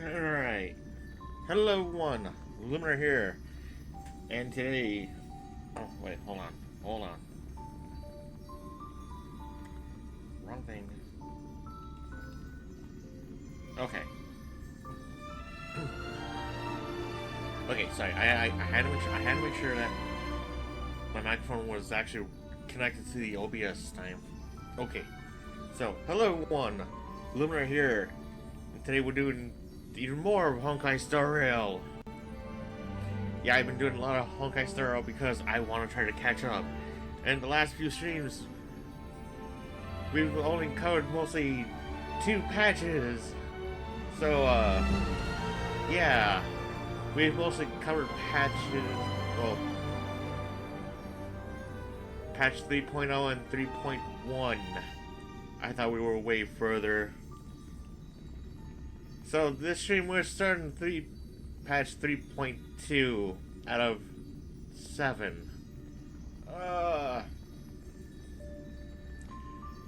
Alright. Hello, everyone. Luminar here. And today. Oh, wait, hold on. Hold on. Wrong thing. Okay. Okay, sorry. I had to make sure that my microphone was actually connected to the OBS this time. Okay. So, hello, everyone. Luminar here. And today we're doing even more of Honkai Star Rail. Yeah, I've been doing a lot of Honkai Star Rail because I want to try to catch up. And the last few streams, we've only covered mostly 2 patches. So, yeah. We've mostly covered patches, well, patch 3.0 and 3.1. I thought we were way further. So this stream we're starting patch 3.2 out of 7.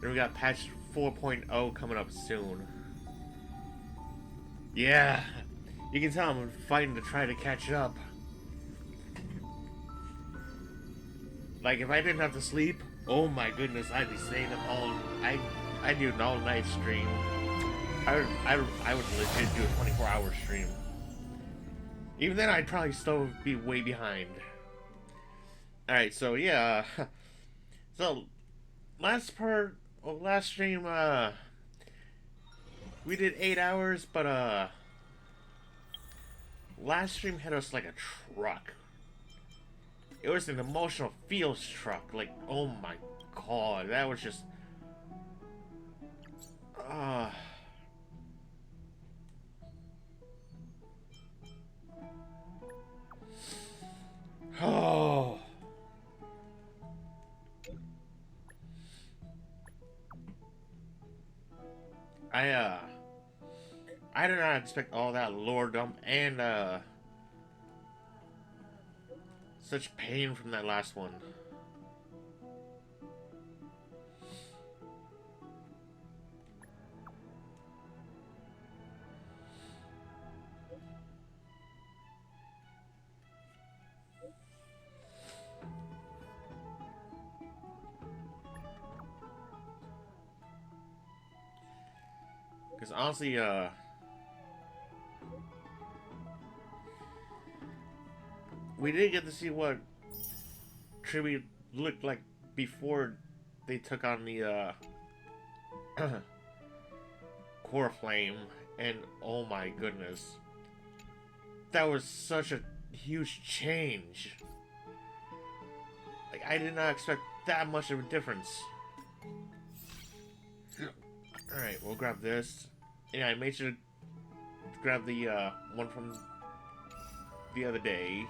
Then we got patch 4.0 coming up soon. Yeah, you can tell I'm fighting to try to catch up. Like if I didn't have to sleep, oh my goodness, I'd be staying up I'd do an all-night stream. I would legit do a 24-hour stream. Even then, I'd probably still be way behind. Alright, so yeah. So, last stream, we did 8 hours, but, last stream hit us like a truck. It was an emotional feels truck. Like, oh my god, that was just... Oh. I did not expect all that lore dump and, such pain from that last one. Because honestly, we did get to see what Tribute looked like before they took on the, Core Flame, and oh my goodness. That was such a huge change. Like, I did not expect that much of a difference. Alright, we'll grab this. Yeah, I made sure to grab the one from the other day.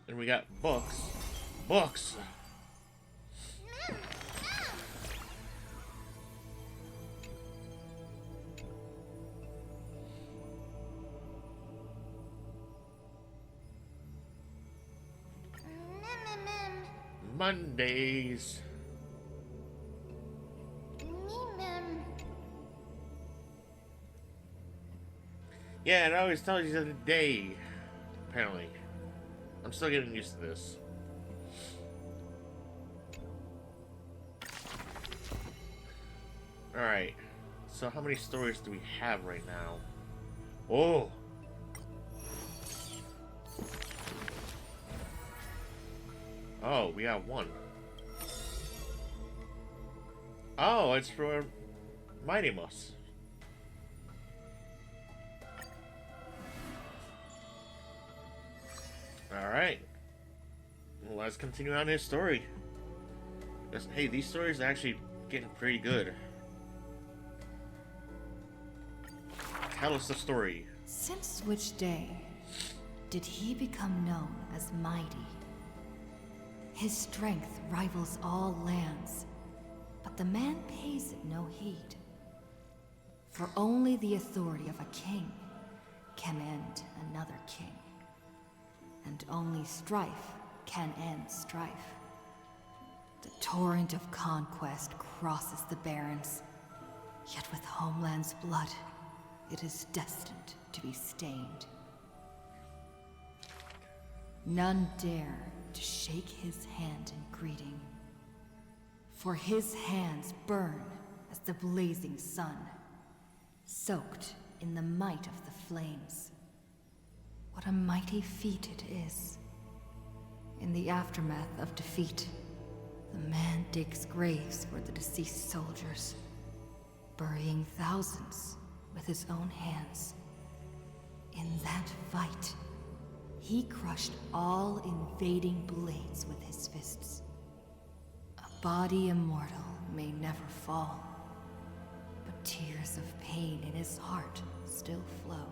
And we got books. Books! Mondays. Yeah, it always tells you the day, apparently. I'm still getting used to this. Alright, so how many stories do we have right now? Oh! Oh, we got one. Oh, it's for Mighty Moss. Alright. Well, let's continue on this story. Hey, these stories are actually getting pretty good. Tell us the story. Since which day did he become known as mighty? His strength rivals all lands, but the man pays it no heed. For only the authority of a king can end another king. And only strife can end strife. The torrent of conquest crosses the barrens, yet with homeland's blood, it is destined to be stained. None dare to shake his hand in greeting, for his hands burn as the blazing sun, soaked in the might of the flames. What a mighty feat it is. In the aftermath of defeat, the man digs graves for the deceased soldiers, burying thousands with his own hands. In that fight, he crushed all invading blades with his fists. A body immortal may never fall, but tears of pain in his heart still flow.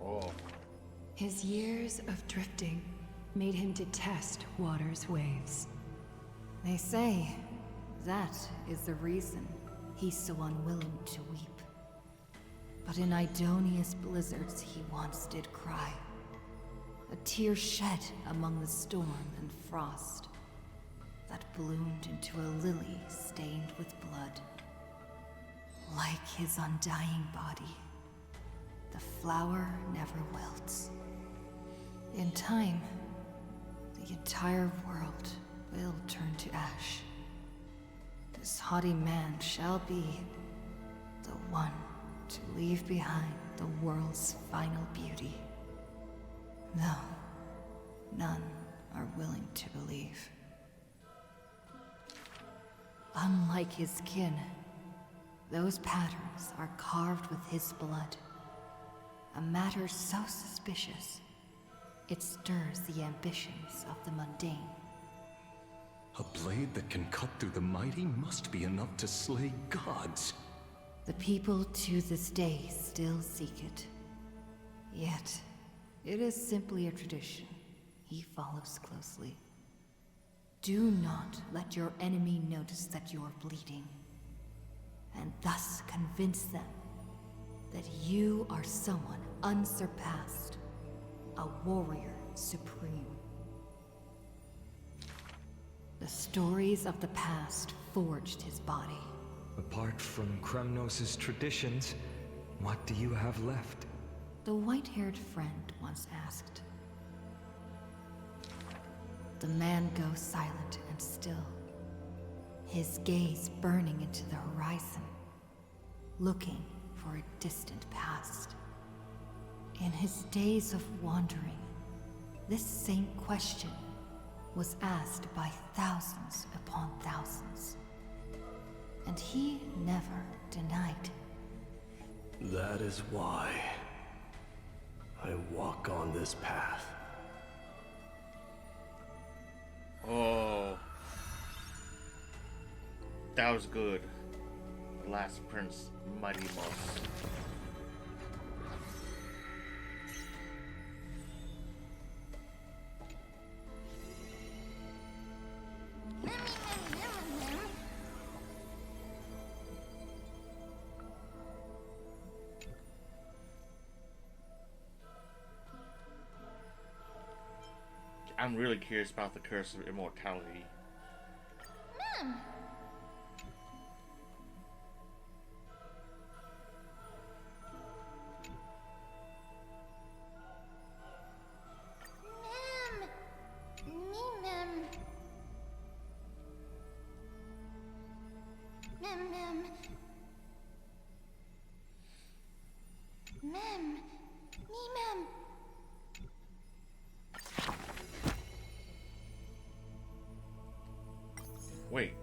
Oh. His years of drifting made him detest water's waves. They say that is the reason he's so unwilling to weep. But in Idonia's blizzards he once did cry, a tear shed among the storm and frost that bloomed into a lily stained with blood. Like his undying body, the flower never wilts. In time, the entire world will turn to ash. This haughty man shall be the one to leave behind the world's final beauty. Though none are willing to believe. Unlike his kin, those patterns are carved with his blood. A matter so suspicious, it stirs the ambitions of the mundane. A blade that can cut through the mighty must be enough to slay gods. The people to this day still seek it. Yet, it is simply a tradition he follows closely. Do not let your enemy notice that you're bleeding, and thus convince them that you are someone unsurpassed, a warrior supreme. The stories of the past forged his body. Apart from Kremnos' traditions, what do you have left? The white-haired friend once asked. The man goes silent and still, his gaze burning into the horizon, looking for a distant past. In his days of wandering, this same question was asked by thousands upon thousands, and he never denied. That is why I walk on this path. Oh. That was good. The Last Prince, Mighty Moss. I'm really curious about the Curse of Immortality. Mom! Wait.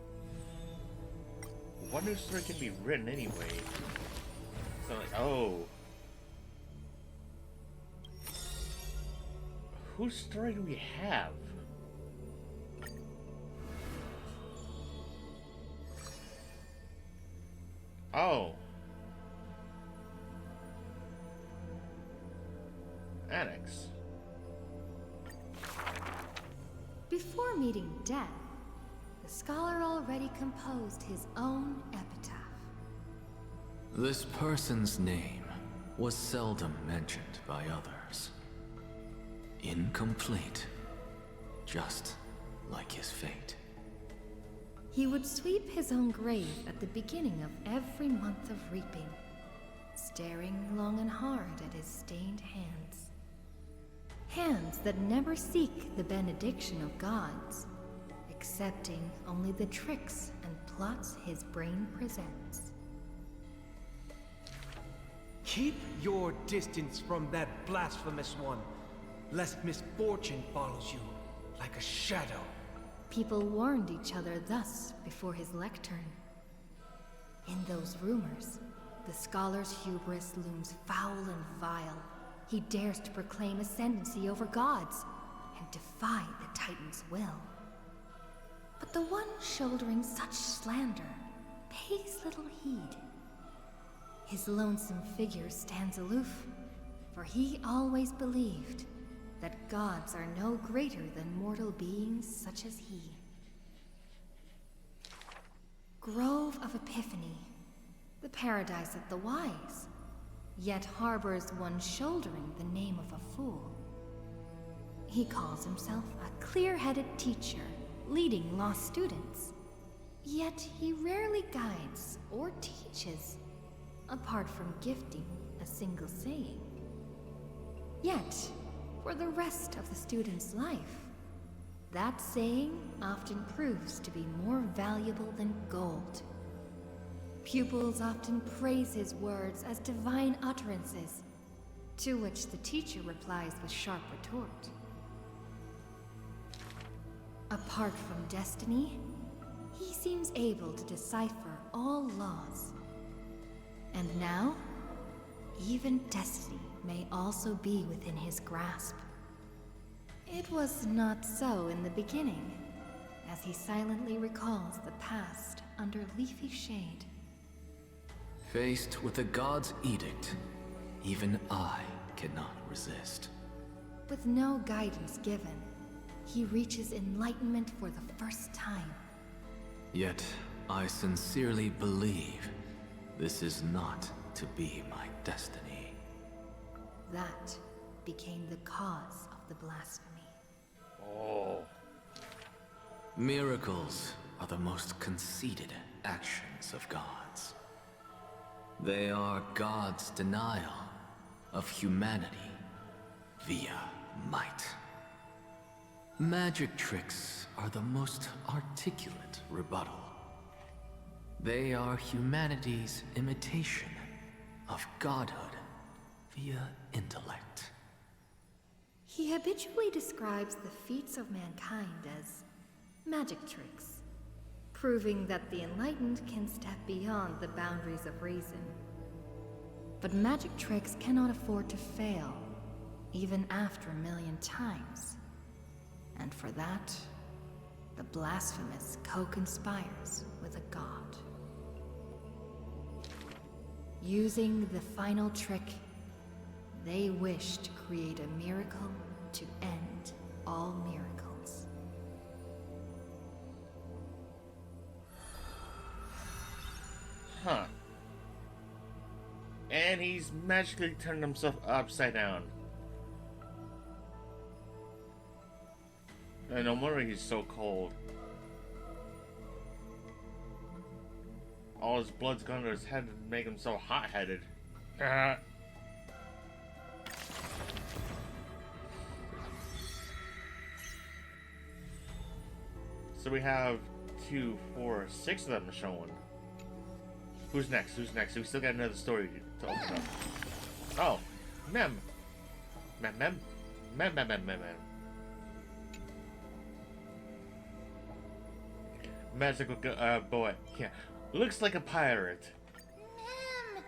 what new story can be written anyway? So like, oh. Whose story do we have? Oh. Annex. Before meeting death, the scholar already composed his own epitaph. This person's name was seldom mentioned by others. Incomplete, just like his fate. He would sweep his own grave at the beginning of every month of reaping, staring long and hard at his stained hands. Hands that never seek the benediction of gods, accepting only the tricks and plots his brain presents. Keep your distance from that blasphemous one, lest misfortune follows you like a shadow. People warned each other thus before his lectern. In those rumors, the scholar's hubris looms foul and vile. He dares to proclaim ascendancy over gods and defy the Titan's will. But the one shouldering such slander pays little heed. His lonesome figure stands aloof, for he always believed that gods are no greater than mortal beings such as he. Grove of Epiphany, the paradise of the wise, yet harbors one shouldering the name of a fool. He calls himself a clear-headed teacher, leading lost students, yet he rarely guides or teaches, apart from gifting a single saying. Yet, for the rest of the student's life, that saying often proves to be more valuable than gold. Pupils often praise his words as divine utterances, to which the teacher replies with sharp retort. Apart from destiny, he seems able to decipher all laws. And now, even destiny may also be within his grasp. It was not so in the beginning, as he silently recalls the past under leafy shade. Faced with a god's edict, even I cannot resist. With no guidance given, he reaches enlightenment for the first time. Yet, I sincerely believe this is not to be my destiny. That became the cause of the blasphemy. Oh. Miracles are the most conceited actions of gods. They are God's denial of humanity via might. Magic tricks are the most articulate rebuttal. They are humanity's imitation of godhood via intellect. He habitually describes the feats of mankind as magic tricks, proving that the enlightened can step beyond the boundaries of reason. But magic tricks cannot afford to fail, even after 1,000,000 times. And for that, the blasphemous co-conspires with a god. Using the final trick, they wish to create a miracle to end all miracles. Huh. And he's magically turned himself upside down. And no wonder he's so cold. All his blood's gone to his head to make him so hot-headed. So we have 2, 4, 6 of them showing. Who's next? Who's next? We still got another story to open up. Oh, Mem. Mem. Magical boy. Yeah. Looks like a pirate. Ma'am.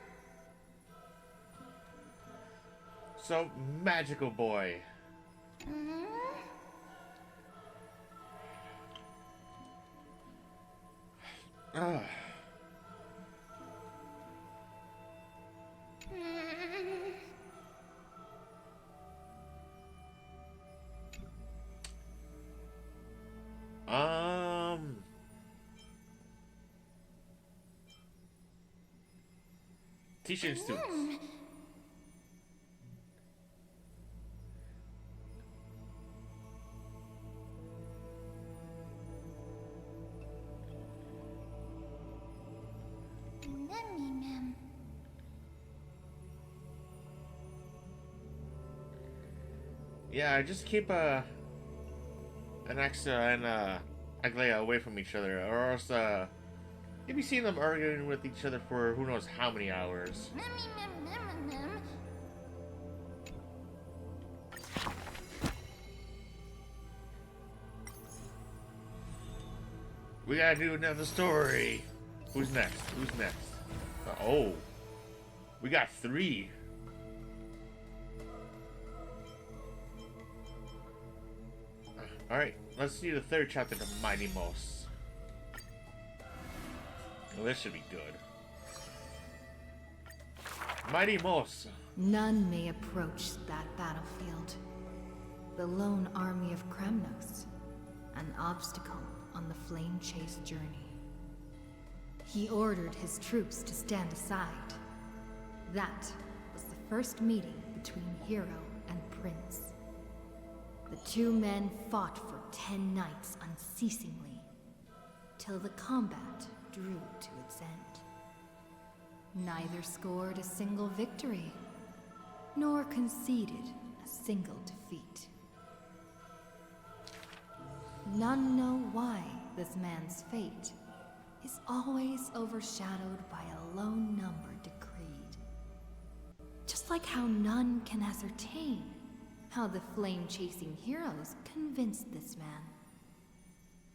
So, magical boy. Hmm? Ugh. Teaching students. Ma'am. Yeah, I just keep an Axa and Aglaia away from each other, or else you'll be seeing them arguing with each other for who knows how many hours. Ma'am. We gotta do another story. Who's next? Who's next? Oh, we got 3. All right, let's see the 3rd chapter of Mighty Moss. Well, this should be good. Mighty Moss. None may approach that battlefield. The lone army of Kremnos, an obstacle on the flame chase journey. He ordered his troops to stand aside. That was the first meeting between hero and prince. The 2 men fought for 10 nights unceasingly, till the combat drew to its end. Neither scored a single victory, nor conceded a single defeat. None know why this man's fate is always overshadowed by a lone number decreed. Just like how none can ascertain how the flame-chasing heroes convinced this man.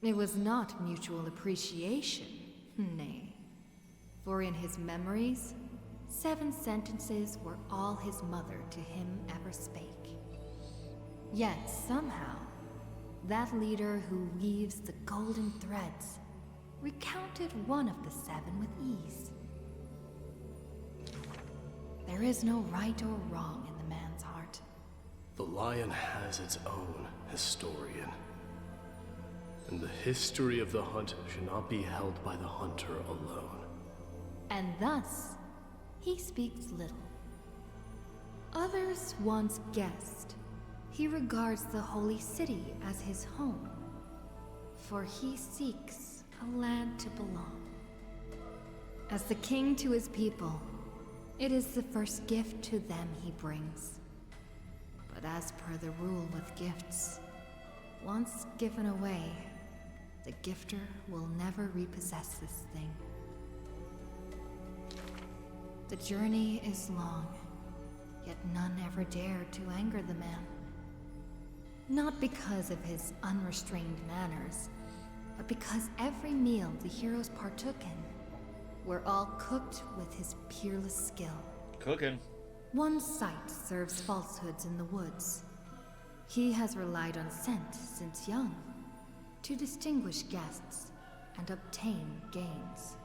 It was not mutual appreciation, nay. For in his memories, 7 sentences were all his mother to him ever spake. Yet somehow, that leader who weaves the golden threads recounted one of the 7 with ease. There is no right or wrong in the man's heart. The lion has its own historian. And the history of the hunter should not be held by the hunter alone. And thus, he speaks little. Others once guessed he regards the holy city as his home, for he seeks a land to belong. As the king to his people, it is the first gift to them he brings. But as per the rule with gifts, once given away, the gifter will never repossess this thing. The journey is long, yet none ever dared to anger the man. Not because of his unrestrained manners, but because every meal the heroes partook in were all cooked with his peerless skill. Cooking. One sight serves falsehoods in the woods. He has relied on scent since young, to distinguish guests and obtain gains.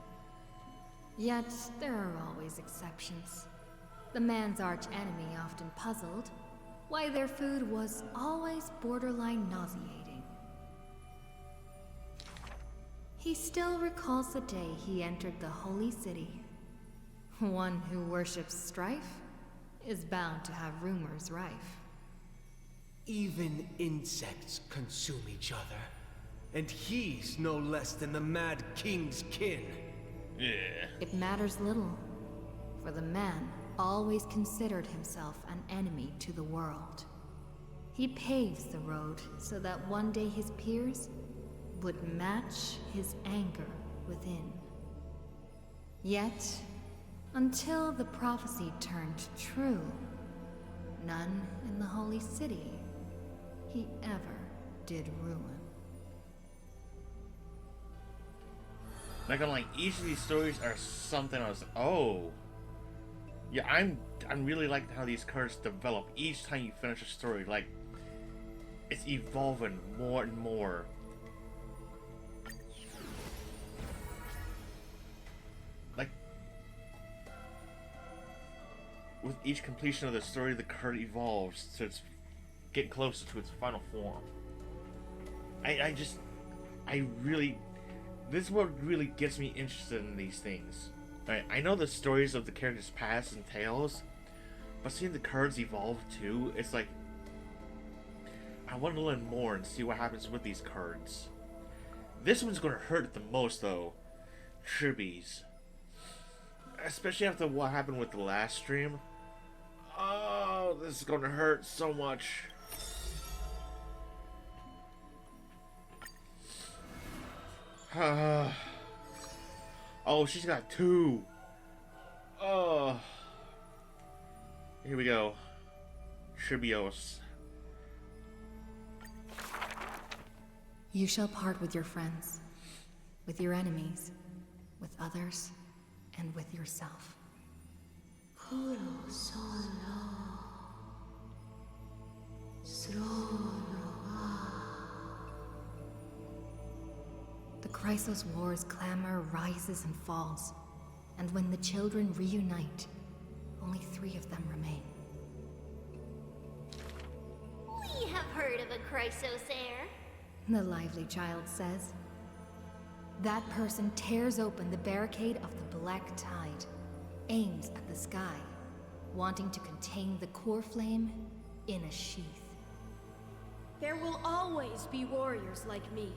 Yet there are always exceptions. The man's arch-enemy often puzzled why their food was always borderline nauseating. He still recalls the day he entered the holy city. One who worships strife is bound to have rumors rife. Even insects consume each other. And he's no less than the Mad King's kin. Yeah. It matters little, for the man always considered himself an enemy to the world. He paves the road so that one day his peers would match his anger within. Yet, until the prophecy turned true, none in the holy city he ever did ruin. Like, I'm like, each of these stories are something I was like, oh. Yeah, I'm really liking how these cards develop each time you finish a story. Like, it's evolving more and more. Like, with each completion of the story, the card evolves, so it's getting closer to its final form. I really, this is what really gets me interested in these things. Right, I know the stories of the characters' past and tales, but seeing the cards evolve too, it's like, I want to learn more and see what happens with these cards. This one's gonna hurt the most though, Tribbies. Especially after what happened with the last stream. Oh, this is gonna hurt so much. Oh, she's got 2. Oh. Here we go. Tribios. You shall part with your friends, with your enemies, with others, and with yourself. The Chrysos War's clamor rises and falls, and when the children reunite, only 3 of them remain. We have heard of a Chrysos heir. The lively child says. That person tears open the barricade of the Black Tide, aims at the sky, wanting to contain the core flame in a sheath. There will always be warriors like me,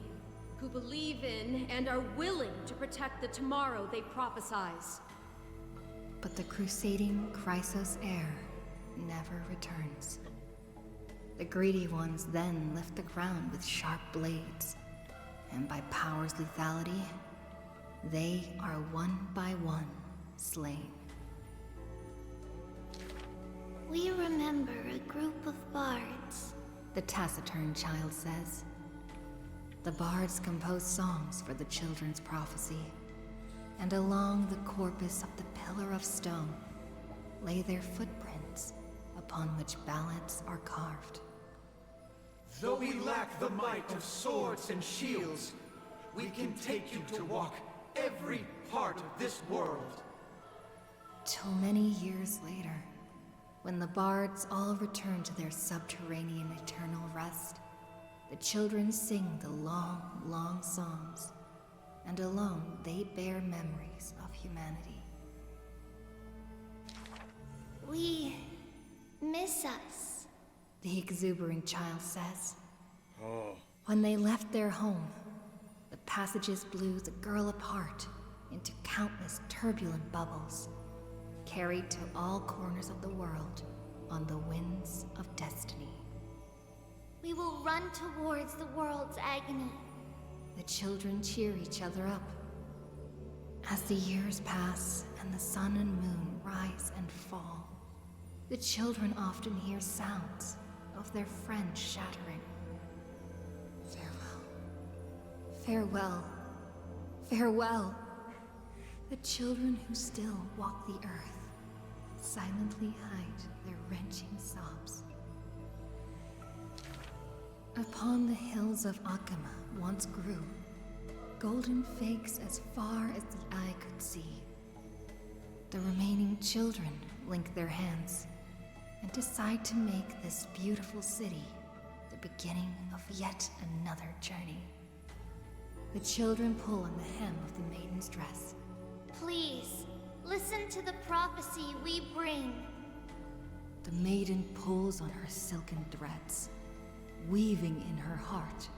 who believe in and are willing to protect the tomorrow they prophesize. But the crusading Chrysos heir never returns. The greedy ones then lift the ground with sharp blades, and by power's lethality, they are one by one slain. We remember a group of bards. The taciturn child says. The bards compose songs for the children's prophecy, and along the corpus of the pillar of stone lay their footprints upon which ballads are carved. Though we lack the might of swords and shields, we can take you to walk every part of this world. Till many years later, when the bards all return to their subterranean eternal rest, the children sing the long, long songs, and alone they bear memories of humanity. We miss us. The exuberant child says. Oh. When they left their home, the passages blew the girl apart into countless turbulent bubbles, carried to all corners of the world on the winds of destiny. We will run towards the world's agony. The children cheer each other up. As the years pass and the sun and moon rise and fall, the children often hear sounds of their friends shattering. Farewell. Farewell. Farewell. The children who still walk the earth silently hide their wrenching sobs. Upon the hills of Akama once grew golden figs as far as the eye could see. The remaining children link their hands and decide to make this beautiful city the beginning of yet another journey. The children pull on the hem of the maiden's dress. Please, listen to the prophecy we bring. The maiden pulls on her silken threads, weaving in her heart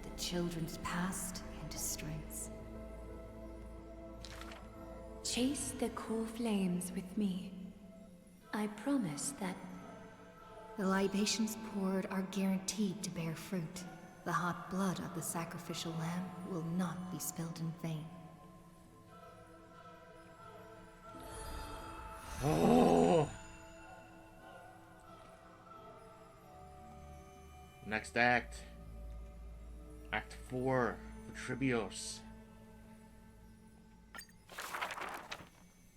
the children's past into strings. Chase the core flames with me. I promise that the libations poured are guaranteed to bear fruit. The hot blood of the sacrificial lamb will not be spilled in vain. Oh. Next act. Act 4, the Tribios.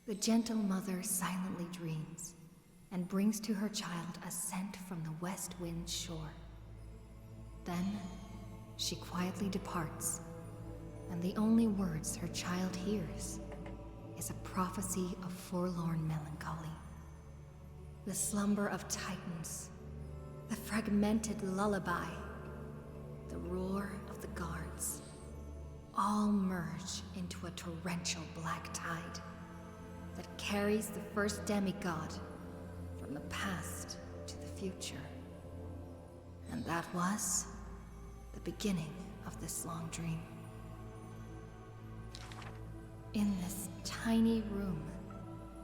The gentle mother silently dreams and brings to her child a scent from the west wind shore. Then, she quietly departs, and the only words her child hears is a prophecy of forlorn melancholy. The slumber of titans, the fragmented lullaby, the roar of the guards, all merge into a torrential black tide that carries the first demigod from the past to the future. And that was the beginning of this long dream. In this tiny room,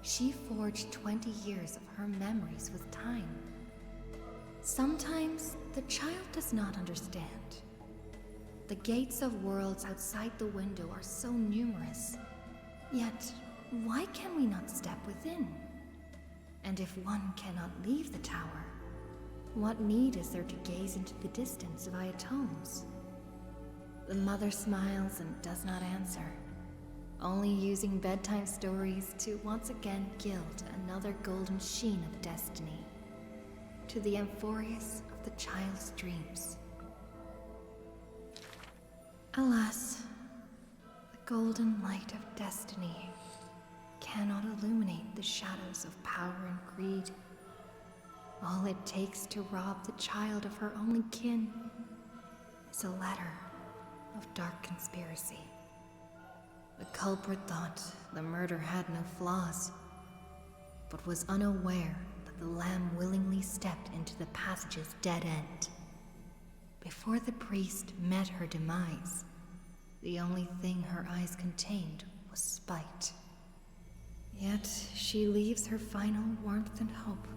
she forged 20 years of her memories with time. Sometimes the child does not understand. The gates of worlds outside the window are so numerous. Yet, why can we not step within? And if one cannot leave the tower, what need is there to gaze into the distance via tones? The mother smiles and does not answer, only using bedtime stories to once again gild another golden sheen of destiny to the Amphoreus of the child's dreams. Alas, the golden light of destiny cannot illuminate the shadows of power and greed. All it takes to rob the child of her only kin is a letter of dark conspiracy. The culprit thought the murder had no flaws, but was unaware that the lamb willingly stepped into the passage's dead end. Before the priest met her demise, the only thing her eyes contained was spite. Yet she leaves her final warmth and hope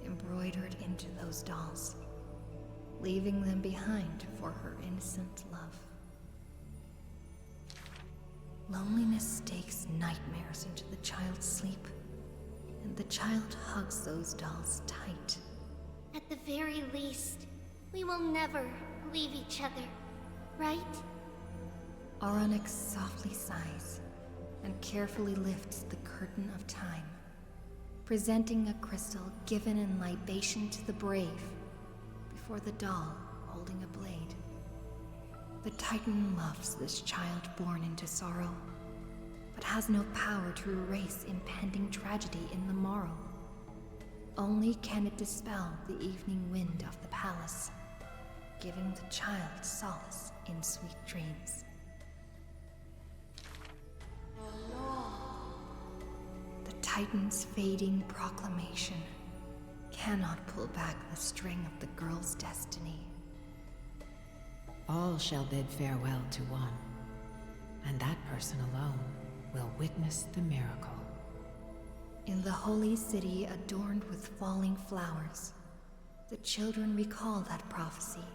embroidered into those dolls, leaving them behind for her innocent love. Loneliness stakes nightmares into the child's sleep, and the child hugs those dolls tight. At the very least, we will never leave each other, right? Onyx softly sighs and carefully lifts the curtain of time, presenting a crystal given in libation to the brave before the doll holding a blade. The Titan loves this child born into sorrow, but has no power to erase impending tragedy in the morrow. Only can it dispel the evening wind of the palace, giving the child solace in sweet dreams. The Titan's fading proclamation cannot pull back the string of the girl's destiny. All shall bid farewell to one, and that person alone will witness the miracle. In the holy city adorned with falling flowers, the children recall that prophecy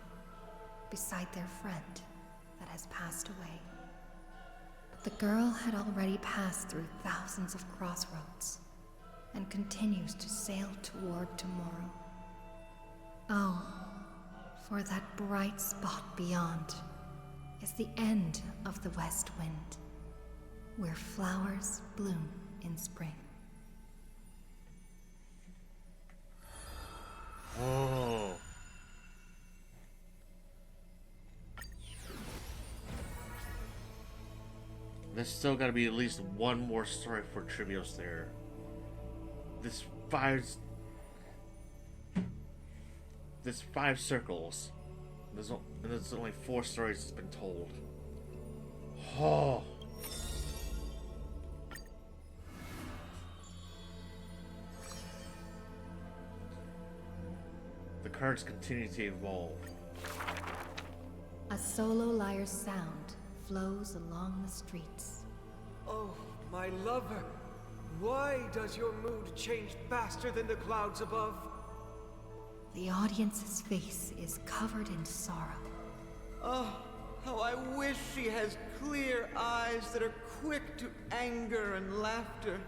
beside their friend that has passed away. But the girl had already passed through thousands of crossroads and continues to sail toward tomorrow. Oh, for that bright spot beyond is the end of the west wind, where flowers bloom in spring. Oh. There's still gotta be at least one more story for Trivios there. This five circles. There's only 4 stories that's been told. Oh. The cards continue to evolve. A solo lyre's sound flows along the streets. Oh, my lover, why does your mood change faster than the clouds above? The audience's face is covered in sorrow. Oh, how I wish she has clear eyes that are quick to anger and laughter,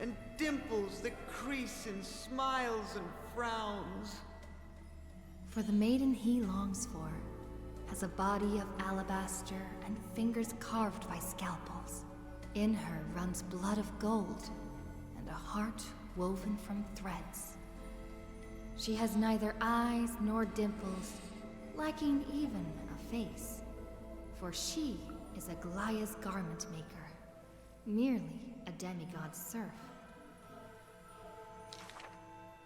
and dimples that crease in smiles and frowns. For the maiden he longs for has a body of alabaster and fingers carved by scalpels, In her runs blood of gold, and a heart woven from threads. She has neither eyes nor dimples, lacking even a face. For she is Aglaya's garment maker, merely a demigod's serf.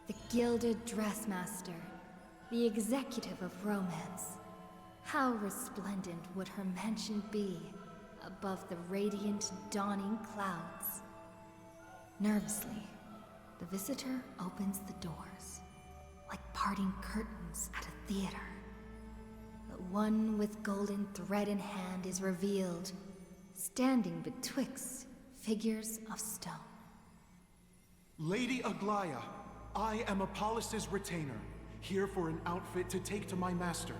The gilded dressmaster, the executive of romance. How resplendent would her mansion be above the radiant, dawning clouds? Nervously, the visitor opens the doors, like parting curtains at a theater. The one with golden thread in hand is revealed, standing betwixt figures of stone. Lady Aglaya, I am Apollos' retainer, here for an outfit to take to my master.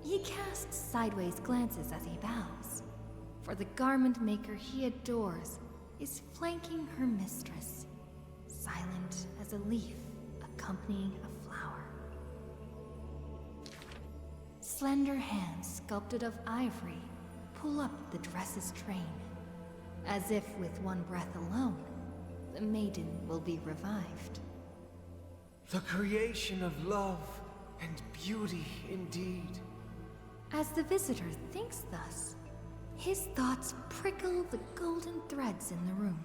He casts sideways glances as he bows, for the garment maker he adores is flanking her mistress, silent as a leaf accompanying a flower. Slender hands sculpted of ivory pull up the dress's train, as if with one breath alone, the maiden will be revived. The creation of love and beauty indeed. As the visitor thinks thus, his thoughts prickle the golden threads in the room.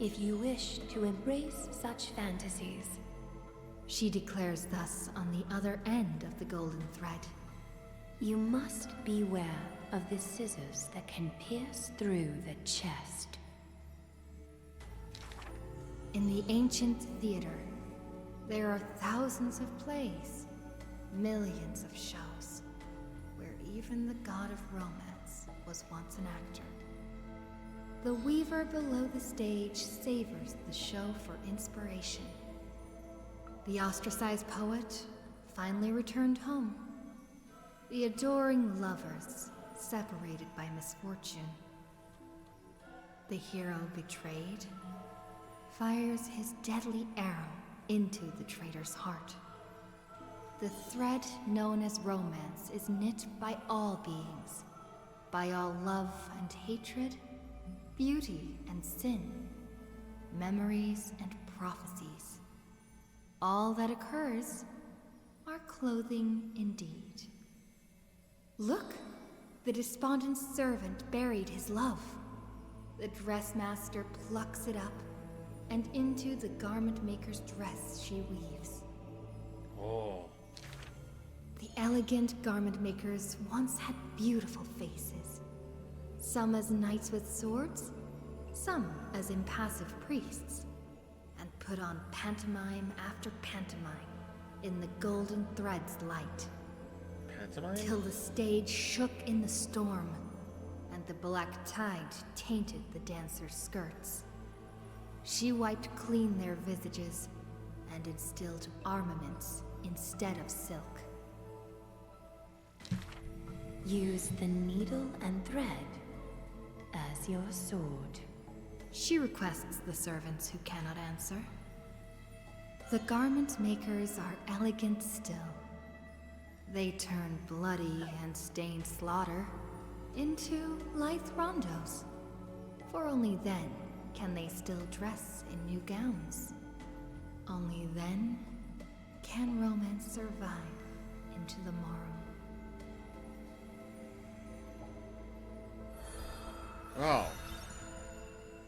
If you wish to embrace such fantasies, she declares thus on the other end of the golden thread, you must beware of the scissors that can pierce through the chest. In the ancient theater, there are thousands of plays, millions of shows, where even the god of romance was once an actor. The weaver below the stage savors the show for inspiration. The ostracized poet finally returned home. The adoring lovers separated by misfortune. The hero betrayed fires his deadly arrow into the traitor's heart. The thread known as romance is knit by all beings, by all love and hatred, beauty and sin, memories and prophecies. All that occurs are clothing indeed. Look, the despondent servant buried his love. The dressmaster plucks it up, and into the garment maker's dress she weaves. Oh. The elegant garment makers once had beautiful faces, some as knights with swords, some as impassive priests, and put on pantomime after pantomime in the golden thread's light. Pantomime? Till the stage shook in the storm, and the black tide tainted the dancers' skirts. She wiped clean their visages and instilled armaments instead of silk. Use the needle and thread as your sword. She requests the servants who cannot answer. The garment makers are elegant still. They turn bloody and stained slaughter into lithe rondos, for only then can they still dress in new gowns. Only then can romance survive into the morrow. Oh.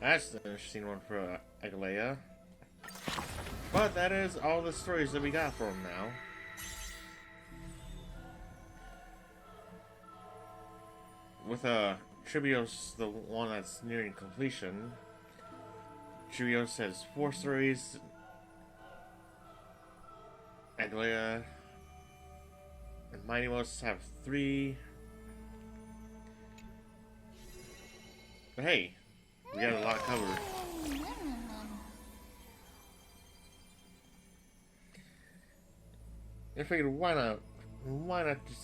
That's an interesting one for Aglaya. But that is all the stories that we got for him now. With Trivios, the one that's nearing completion. Trivios has 4 stories. Aglaya and Mighty Most have 3. But hey, we got a lot covered. I figured why not just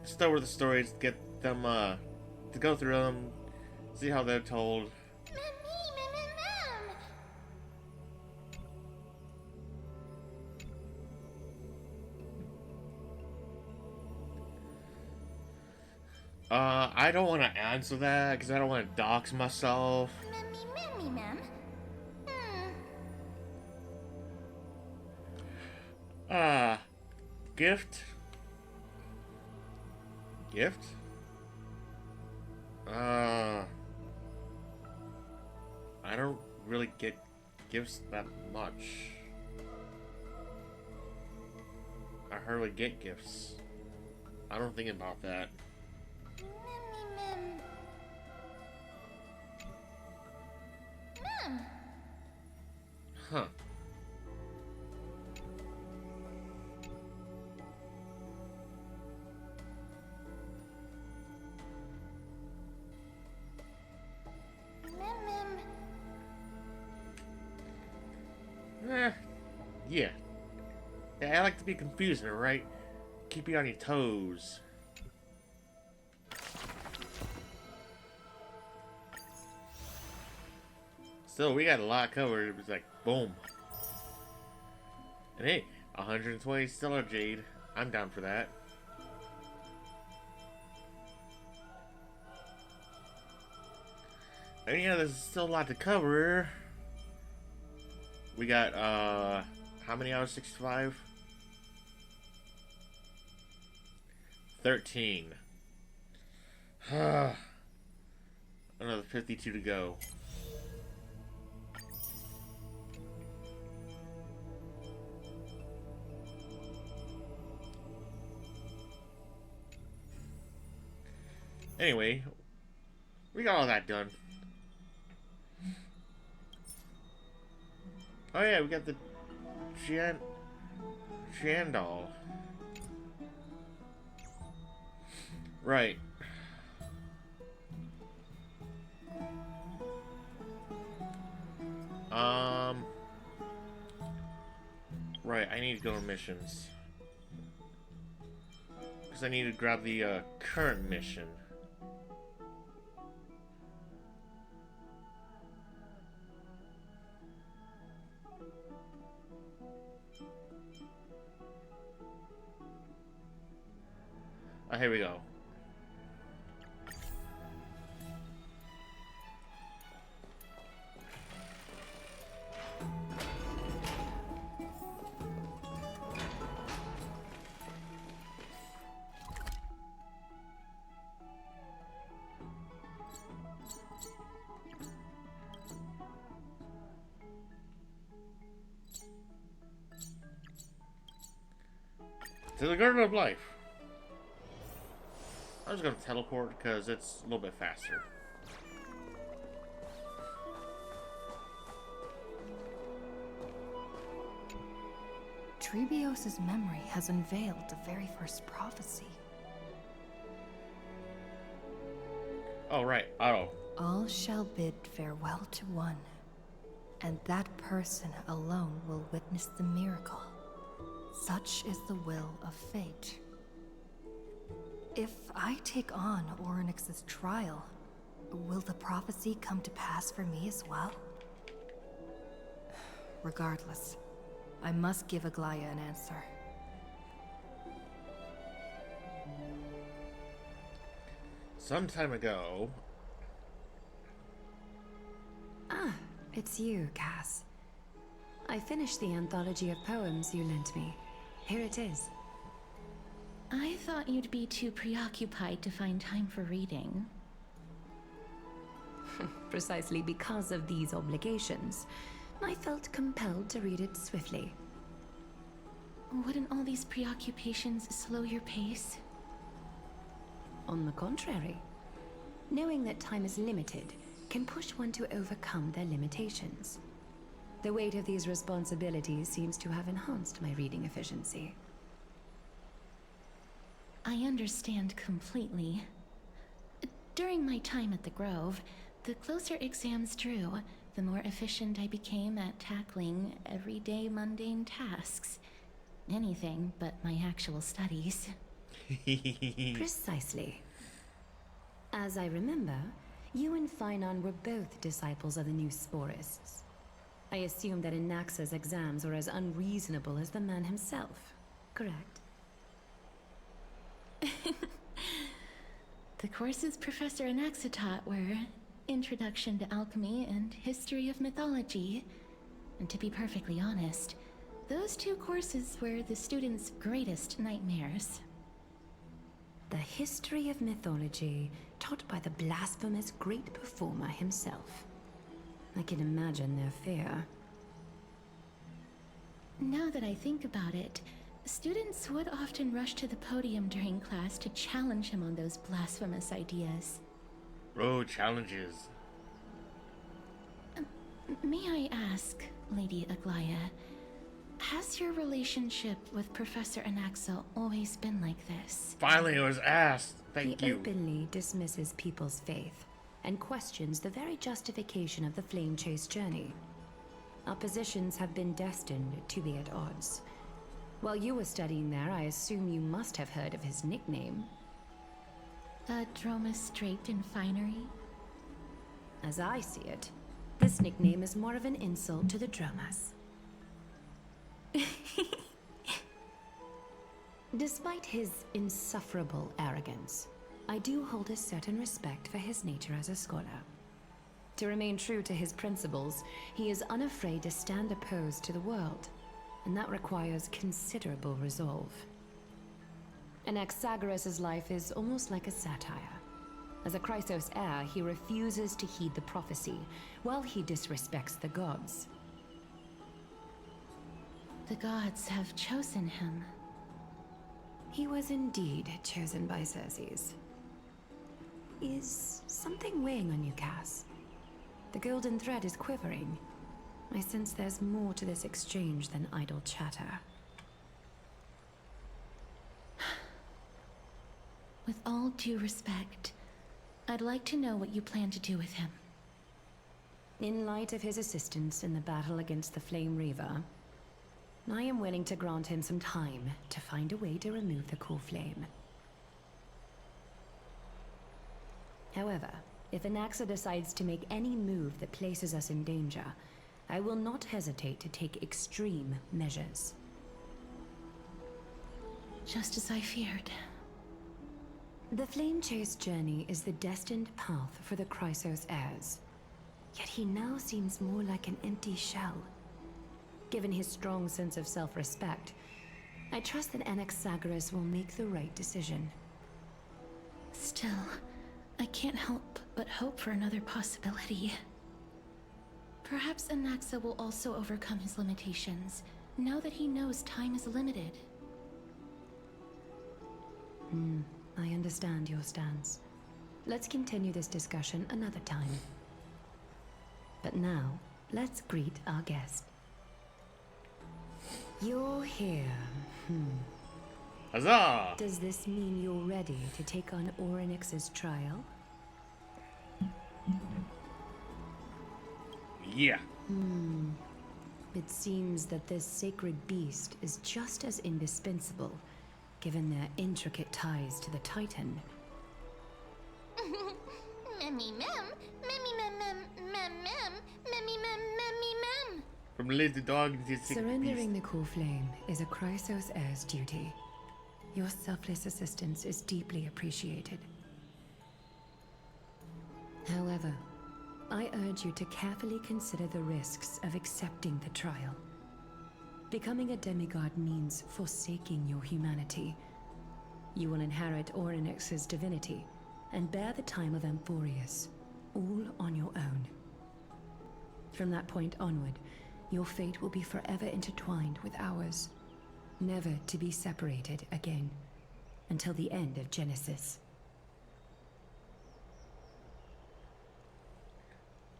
start with the stories, get them to go through them, see how they're told. I don't want to answer that because I don't want to dox myself. Mammy, ma'am. Gift? Gift? I don't really get gifts that much. I hardly get gifts. I don't think about that. Ma'am. Huh. Yeah. Yeah, I like to be confusing, alright? Keep you on your toes. Still, we got a lot covered. It was like, boom. And hey, 120 stellar jade. I'm down for that. And yeah, there's still a lot to cover. We got, how many hours? 65? 13. Another 52 to go. Anyway, we got all that done. Oh yeah, we got the Jandal. Right. Right, I need to go on missions. Because I need to grab the current mission. Oh, here we go. To the Garden of Life. I'm just gonna teleport because it's a little bit faster. Trebios's memory has unveiled the very first prophecy. Oh, right. Otto. All shall bid farewell to one, and that person alone will witness the miracle. Such is the will of fate. If I take on Orynyx's trial, will the prophecy come to pass for me as well? Regardless, I must give Aglaya an answer. Some time ago... Ah, it's you, Cass. I finished the anthology of poems you lent me. Here it is. I thought you'd be too preoccupied to find time for reading. Precisely because of these obligations, I felt compelled to read it swiftly. Wouldn't all these preoccupations slow your pace? On the contrary, knowing that time is limited can push one to overcome their limitations. The weight of these responsibilities seems to have enhanced my reading efficiency. I understand completely. During my time at the Grove, the closer exams drew, the more efficient I became at tackling everyday mundane tasks. Anything but my actual studies. Precisely. As I remember, you and Finon were both disciples of the new Sporists. I assume that Inaxa's exams were as unreasonable as the man himself, correct? The courses Professor Anaxa taught were Introduction to Alchemy and History of Mythology. And to be perfectly honest, those two courses were the students' greatest nightmares. The history of mythology, taught by the blasphemous great performer himself. I can imagine their fear. Now that I think about it, students would often rush to the podium during class to challenge him on those blasphemous ideas. Oh, challenges. May I ask, Lady Aglaya, has your relationship with Professor Anaxa always been like this? Finally, it was asked. Thank you. He openly dismisses people's faith and questions the very justification of the Flame Chase journey. Our positions have been destined to be at odds. While you were studying there, I assume you must have heard of his nickname. Dromus draped in finery? As I see it, this nickname is more of an insult to the Dromas. Despite his insufferable arrogance, I do hold a certain respect for his nature as a scholar. To remain true to his principles, he is unafraid to stand opposed to the world, and that requires considerable resolve. Anaxagoras' life is almost like a satire. As a Chrysos heir, he refuses to heed the prophecy, while he disrespects the gods. The gods have chosen him. He was indeed chosen by Circes. Is something weighing on you, Cass? The golden thread is quivering. I sense there's more to this exchange than idle chatter. With all due respect, I'd like to know what you plan to do with him. In light of his assistance in the battle against the Flame Reaver, I am willing to grant him some time to find a way to remove the core flame. However, if Anaxa decides to make any move that places us in danger, I will not hesitate to take extreme measures. Just as I feared. The Flame Chase journey is the destined path for the Chrysos heirs. Yet he now seems more like an empty shell. Given his strong sense of self-respect, I trust that Anaxagoras will make the right decision. Still, I can't help but hope for another possibility. Perhaps Anaxa will also overcome his limitations, now that he knows time is limited. I understand your stance. Let's continue this discussion another time. But now, let's greet our guest. You're here. Huzzah! Does this mean you're ready to take on Orynyx's trial? Yeah. It seems that this sacred beast is just as indispensable, given their intricate ties to the Titan. Memmy mem, memmy mem mem mem mem, memmy mem memmy mem. From Lady Dog to Surrendering the core flame is a Chrysos heir's duty. Your selfless assistance is deeply appreciated. However, I urge you to carefully consider the risks of accepting the trial. Becoming a demigod means forsaking your humanity. You will inherit Orynyx's divinity and bear the time of Amphoreus, all on your own. From that point onward, your fate will be forever intertwined with ours, never to be separated again, until the end of Genesis.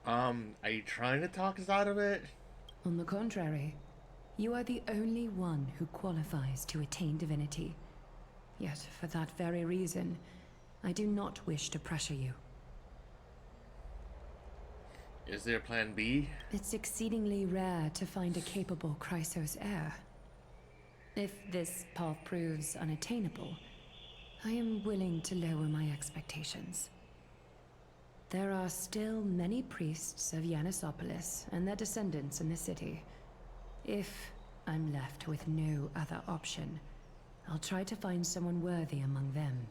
Are you trying to talk us out of it? On the contrary, you are the only one who qualifies to attain divinity. Yet, for that very reason, I do not wish to pressure you. Is there a plan B? It's exceedingly rare to find a capable Chrysos heir. If this path proves unattainable, I am willing to lower my expectations. There are still many priests of Yanissopolis and their descendants in the city. If I'm left with no other option, I'll try to find someone worthy among them.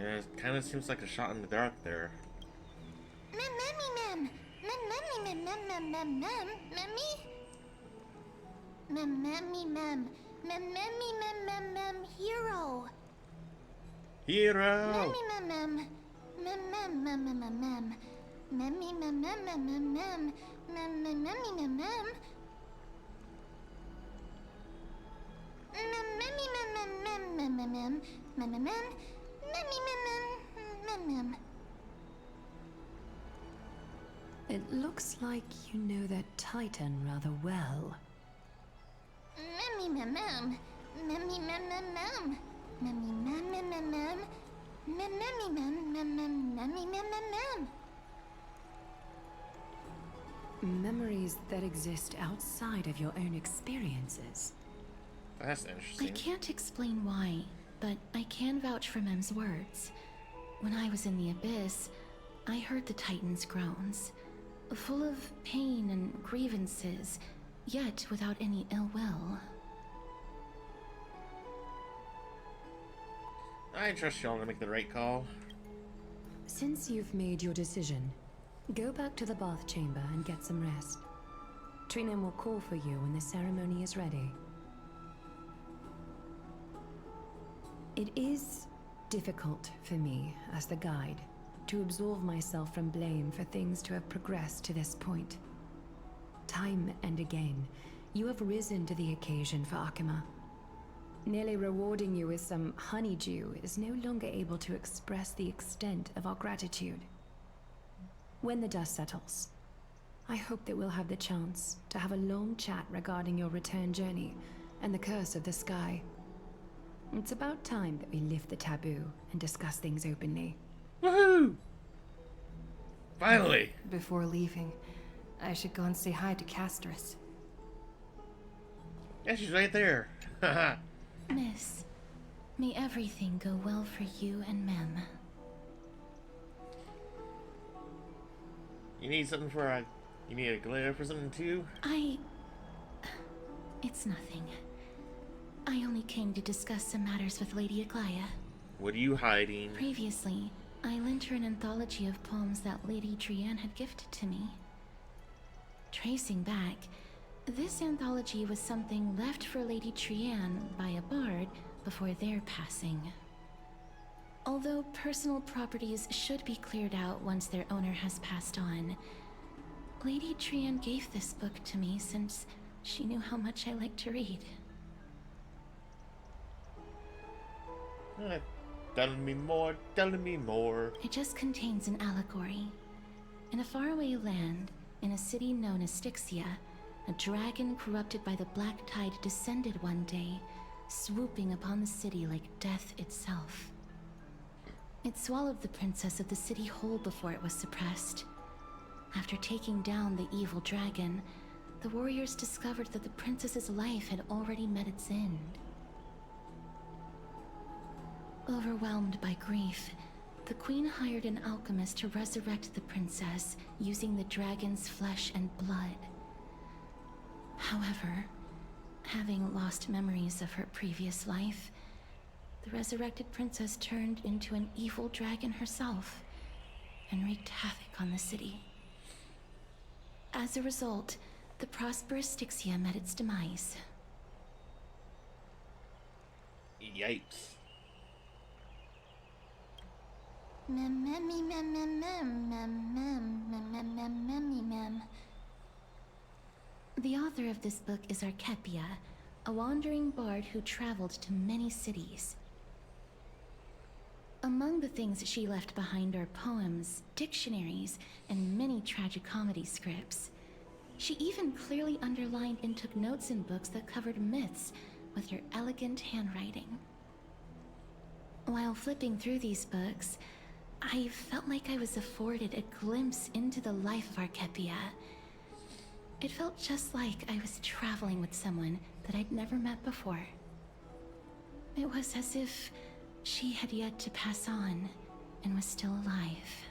Yeah, it kind of seems like a shot in the dark there. Hero. Hero. It looks like you know that Titan rather well. Memories that exist outside of your own experiences. That's interesting. I can't explain why, but I can vouch for Mem's words. When I was in the Abyss, I heard the Titan's groans, full of pain and grievances, yet without any ill will. I trust y'all to make the right call. Since you've made your decision, go back to the bath chamber and get some rest. Trinem will call for you when the ceremony is ready. It is difficult for me, as the guide, to absolve myself from blame for things to have progressed to this point. Time and again, you have risen to the occasion for Akima. Nearly rewarding you with some honeydew is no longer able to express the extent of our gratitude. When the dust settles, I hope that we'll have the chance to have a long chat regarding your return journey and the curse of the sky. It's about time that we lift the taboo and discuss things openly. Woohoo! Finally! Before leaving, I should go and say hi to Castris. Yeah, she's right there. Haha. Miss, may everything go well for you and Mem. You need something for a... You need a glare for something too? It's nothing. I only came to discuss some matters with Lady Aglaya. What are you hiding? Previously, I lent her an anthology of poems that Lady Trianne had gifted to me. Tracing back, this anthology was something left for Lady Trianne by a bard before their passing. Although personal properties should be cleared out once their owner has passed on, Lady Trianne gave this book to me since she knew how much I liked to read. Telling me more, telling me more. It just contains an allegory. In a faraway land, in a city known as Styxia, a dragon corrupted by the black tide descended one day, swooping upon the city like death itself. It swallowed the princess of the city whole before it was suppressed. After taking down the evil dragon, the warriors discovered that the princess's life had already met its end. Overwhelmed by grief, the queen hired an alchemist to resurrect the princess using the dragon's flesh and blood. However, having lost memories of her previous life, the resurrected princess turned into an evil dragon herself and wreaked havoc on the city. As a result, the prosperous Styxia met its demise. Yikes. The author of this book is Archepia, a wandering bard who traveled to many cities. Among the things she left behind are poems, dictionaries, and many tragicomedy scripts. She even clearly underlined and took notes in books that covered myths with her elegant handwriting. While flipping through these books, I felt like I was afforded a glimpse into the life of Archepia. It felt just like I was traveling with someone that I'd never met before. It was as if she had yet to pass on and was still alive.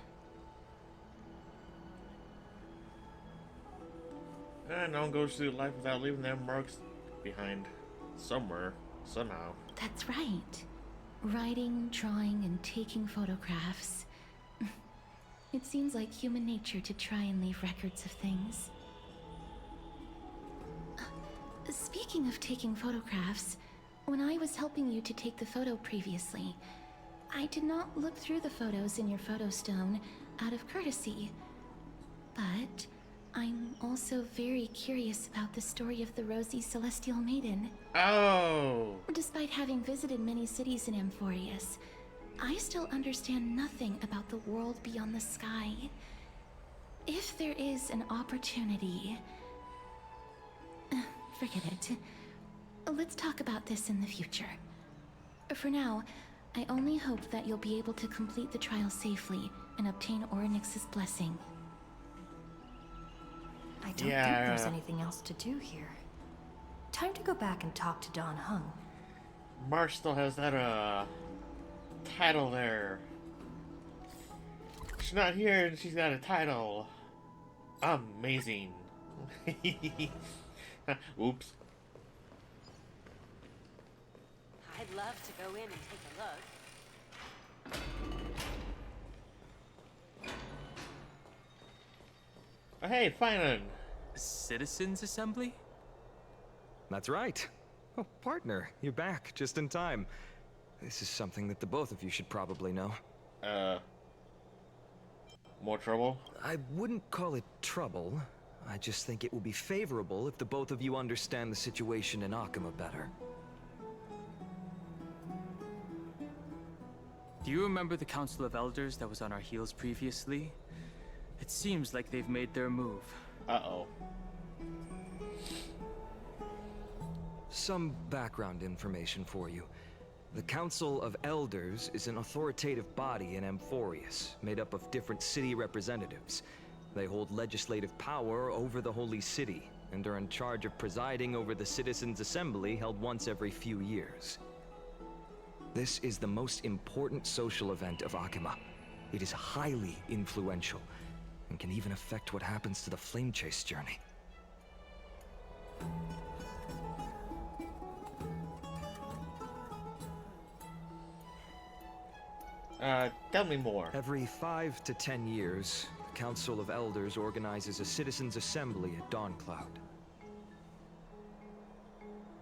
No one goes through life without leaving their marks behind somewhere, somehow. That's right. Writing, drawing, and taking photographs. It seems like human nature to try and leave records of things. Speaking of taking photographs, when I was helping you to take the photo previously, I did not look through the photos in your photo stone out of courtesy. But I'm also very curious about the story of the Rosy Celestial Maiden. Oh! Despite having visited many cities in Amphoreus, I still understand nothing about the world beyond the sky. If there is an opportunity... forget it. Let's talk about this in the future. For now, I only hope that you'll be able to complete the trial safely and obtain Orynyx's blessing. I don't think there's anything else to do here. Time to go back and talk to Don Hung. Marsh still has that, title there. She's not here and she's got a title. Amazing. Oops. I'd love to go in and take a look. Oh, hey, Finan. Citizens Assembly? That's right. Oh, partner, you're back just in time. This is something that the both of you should probably know. More trouble? I wouldn't call it trouble. I just think it will be favorable if the both of you understand the situation in Akima better. Do you remember the Council of Elders that was on our heels previously? It seems like they've made their move. Uh-oh. Some background information for you. The Council of Elders is an authoritative body in Amphoreus, made up of different city representatives. They hold legislative power over the Holy City, and are in charge of presiding over the Citizens' Assembly held once every few years. This is the most important social event of Akima. It is highly influential, and can even affect what happens to the Flame Chase journey. Tell me more. Every 5 to 10 years, the Council of Elders organizes a Citizens' Assembly at Dawncloud.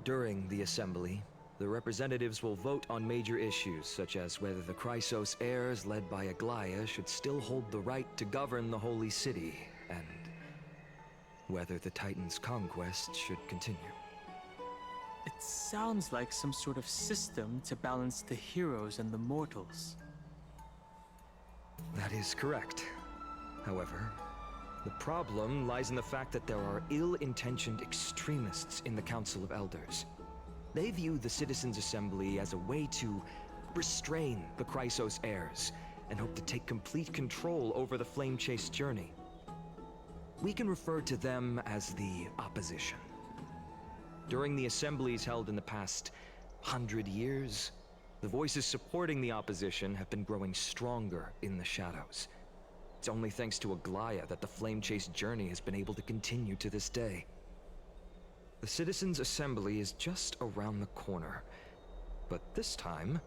During the assembly, the representatives will vote on major issues, such as whether the Chrysos heirs led by Aglaia should still hold the right to govern the Holy City, and whether the Titan's conquest should continue. It sounds like some sort of system to balance the heroes and the mortals. That is correct. However, the problem lies in the fact that there are ill-intentioned extremists in the Council of Elders. They view the Citizens' Assembly as a way to restrain the Chrysos heirs, and hope to take complete control over the Flame Chase journey. We can refer to them as the Opposition. During the assemblies held in the past 100 years, the voices supporting the Opposition have been growing stronger in the shadows. It's only thanks to Aglaia that the Flame Chase journey has been able to continue to this day. The Citizens' Assembly is just around the corner, but this time,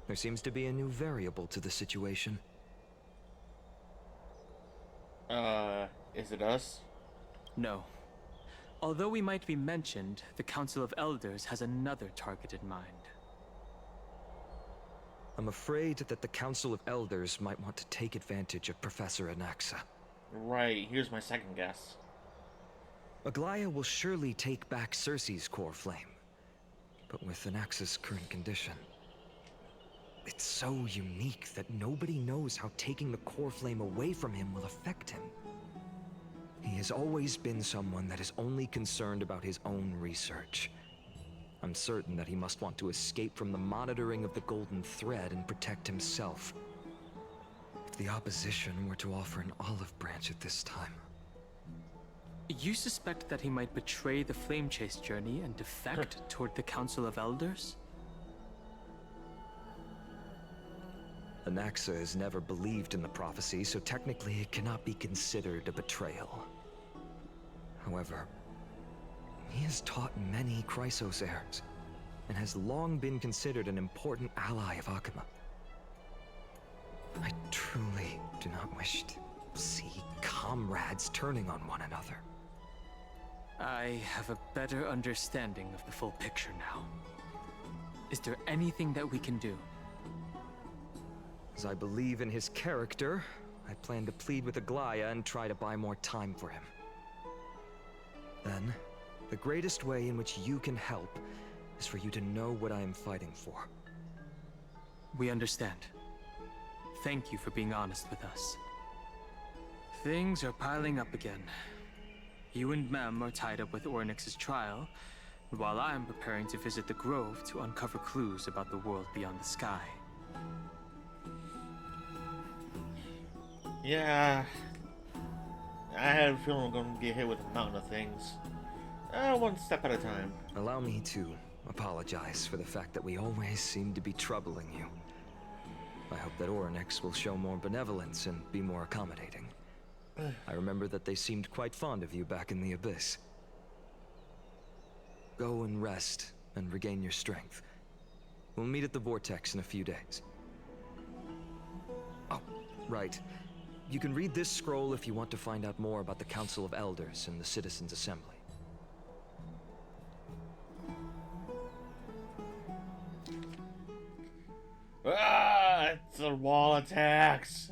there seems to be a new variable to the situation. Is it us? No. Although we might be mentioned, the Council of Elders has another target in mind. I'm afraid that the Council of Elders might want to take advantage of Professor Anaxa. Right, here's my second guess. Aglaia will surely take back Circe's core flame, but with Anaxa's current condition, it's so unique that nobody knows how taking the core flame away from him will affect him. He has always been someone that is only concerned about his own research. I'm certain that he must want to escape from the monitoring of the Golden Thread and protect himself. If the Opposition were to offer an olive branch at this time... You suspect that he might betray the Flame Chase journey and defect toward the Council of Elders? Anaxa has never believed in the prophecy, so technically it cannot be considered a betrayal. However, he has taught many Chrysos heirs. and has long been considered an important ally of Akuma. I truly do not wish to see comrades turning on one another. I have a better understanding of the full picture now. Is there anything that we can do? As I believe in his character, I plan to plead with Aglaya and try to buy more time for him. Then, the greatest way in which you can help is for you to know what I am fighting for. We understand. Thank you for being honest with us. Things are piling up again. You and Mem are tied up with Ornyx's trial, while I am preparing to visit the Grove to uncover clues about the world beyond the sky. Yeah, I had a feeling I'm going to get hit with a mountain of things. One step at a time. Allow me to apologize for the fact that we always seem to be troubling you. I hope that Ornyx will show more benevolence and be more accommodating. I remember that they seemed quite fond of you back in the Abyss. Go and rest and regain your strength. We'll meet at the Vortex in a few days. Oh, right. You can read this scroll if you want to find out more about the Council of Elders and the Citizens' Assembly. Ah, it's a wall attacks.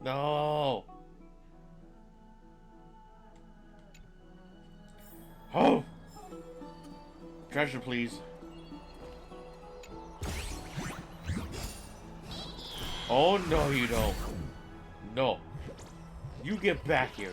No. Oh. Treasure, please. Oh, no, you don't. No. You get back here.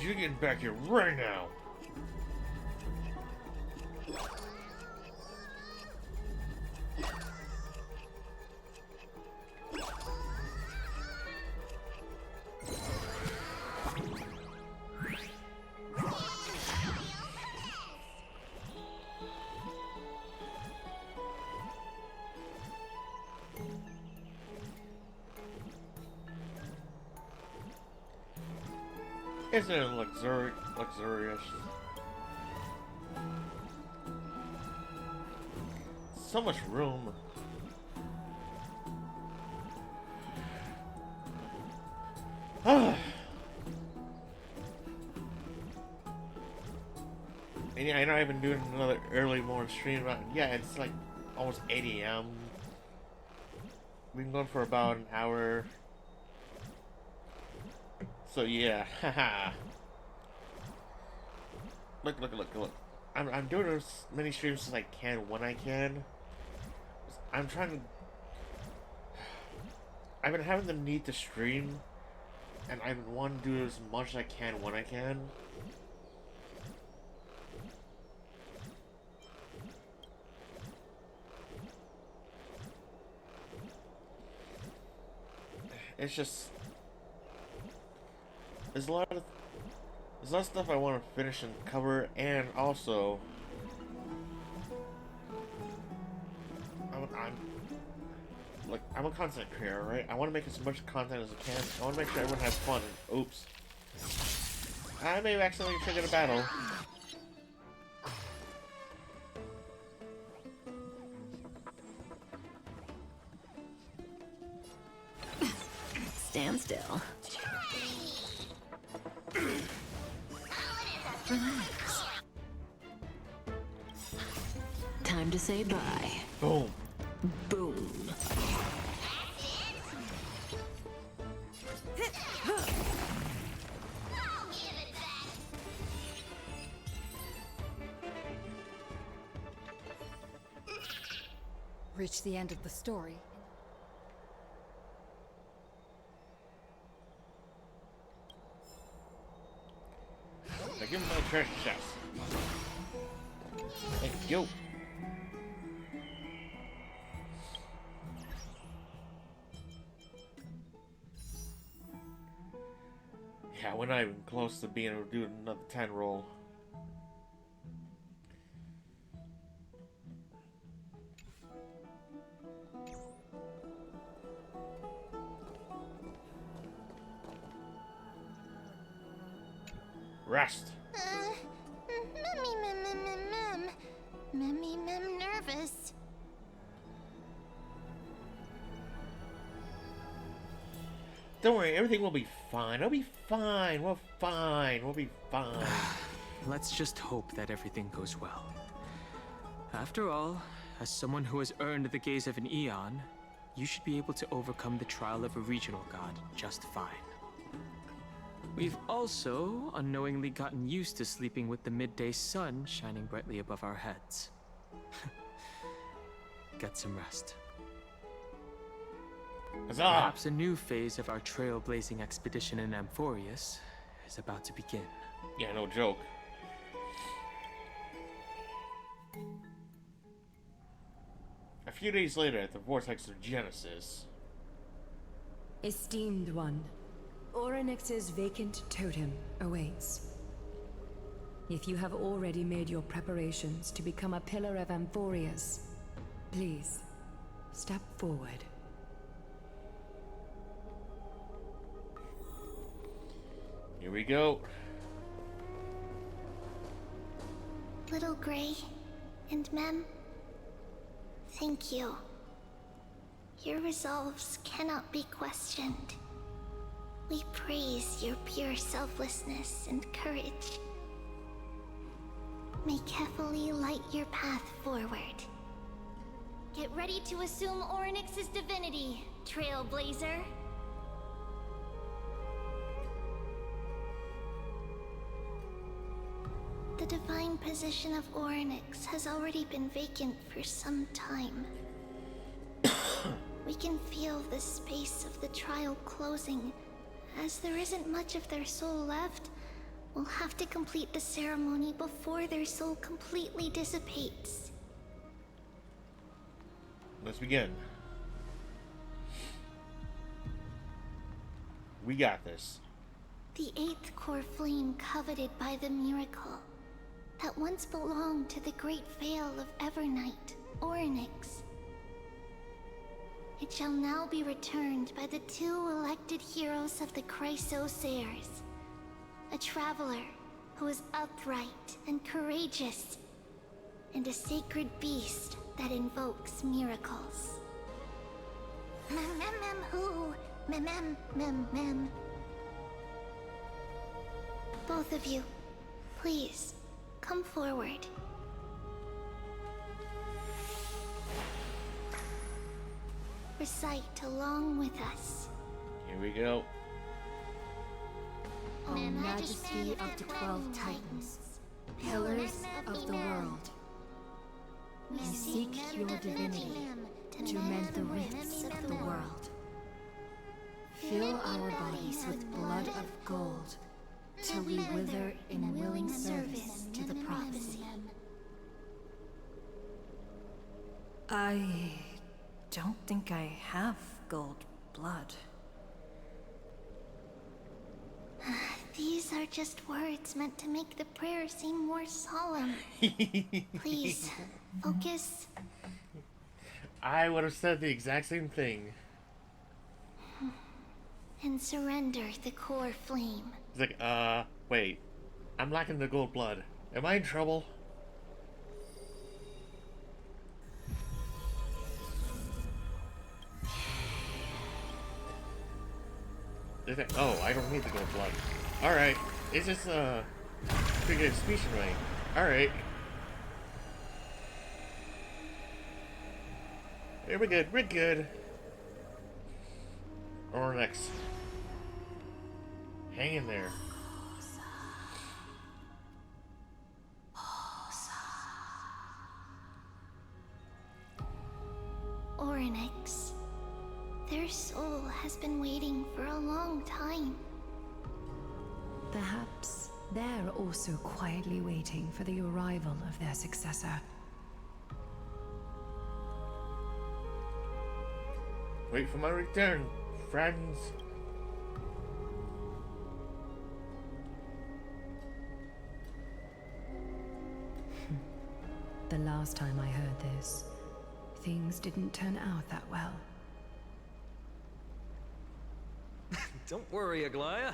You get back here right now. Isn't it luxurious? So much room. And yeah, I know I've been doing another early morning stream, but yeah, it's like almost 8 a.m. We've been going for about an hour. So yeah, haha. Look. I'm doing as many streams as I can when I can. I'm trying to... I've been having the need to stream, and I want to do as much as I can when I can. It's just... There's a lot of stuff I want to finish and cover, and also I'm a content creator, right? I want to make as much content as I can. I want to make sure everyone has fun. Oops. I may have accidentally triggered a battle. Stand still. Relax. Time to say bye. Boom. Boom. Reach the end of the story. Now give him my treasure chest. Thank you. Yeah, we're not even close to being able to do another 10 roll. Rest. Mem nervous. Don't worry, everything will be fine. It'll be fine. We're fine. We'll be fine. Let's just hope that everything goes well. After all, as someone who has earned the gaze of an Eon, you should be able to overcome the trial of a regional god just fine. We've also unknowingly gotten used to sleeping with the midday sun shining brightly above our heads. Get some rest. Huzzah! Perhaps a new phase of our trailblazing expedition in Amphoreus is about to begin. Yeah, no joke. A few days later, at the Vortex of Genesis. Esteemed one, Orynyx's vacant totem awaits. If you have already made your preparations to become a pillar of Amphoreus, please, step forward. Here we go. Little Gray and Mem, thank you. Your resolves cannot be questioned. We praise your pure selflessness and courage. May Kefali light your path forward. Get ready to assume Orynyx's divinity, Trailblazer. The divine position of Orynyx has already been vacant for some time. We can feel the space of the trial closing. As there isn't much of their soul left, we'll have to complete the ceremony before their soul completely dissipates. Let's begin. We got this. The 8th core flame coveted by the miracle that once belonged to the great Veil of Evernight, Orynyx. It shall now be returned by the 2 elected heroes of the Chrysosairs. A traveler who is upright and courageous, and a sacred beast that invokes miracles. Who? Mem. Both of you, please, come forward. Recite along with us. Here we go. O Majesty of the 12 Titans, Pillars of the world, we seek your divinity to mend the rifts of the world. Fill our bodies with blood of gold, till we wither in willing service to the prophecy. I don't think I have gold blood. These are just words meant to make the prayer seem more solemn. Please, focus. I would have said the exact same thing. And surrender the core flame. It's like, wait. I'm lacking the gold blood. Am I in trouble? Oh, I don't need the gold blood. Alright. It's just, pretty good speech annoying. Alright. Here, we're good. We're good. Or next. Hang in there. Orynyx. Their soul has been waiting for a long time. Perhaps they're also quietly waiting for the arrival of their successor. Wait for my return, friends. The last time I heard this, things didn't turn out that well. Don't worry, Aglaya.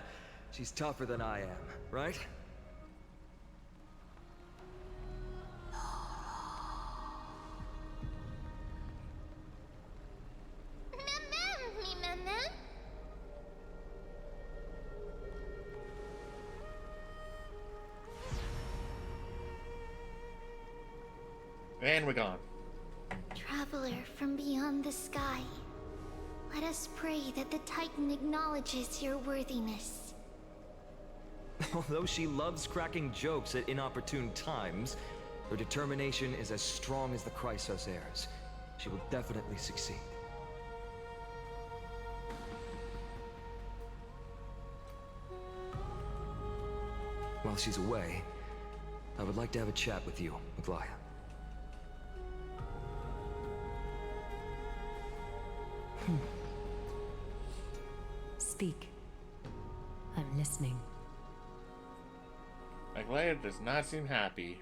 She's tougher than I am, right? And we're gone. Traveler from beyond the sky, let us pray that the Titan acknowledges your worthiness. Although she loves cracking jokes at inopportune times, her determination is as strong as the Chrysos heirs. She will definitely succeed. While she's away, I would like to have a chat with you, Maglaya. Speak. I'm listening. Maglaya does not seem happy.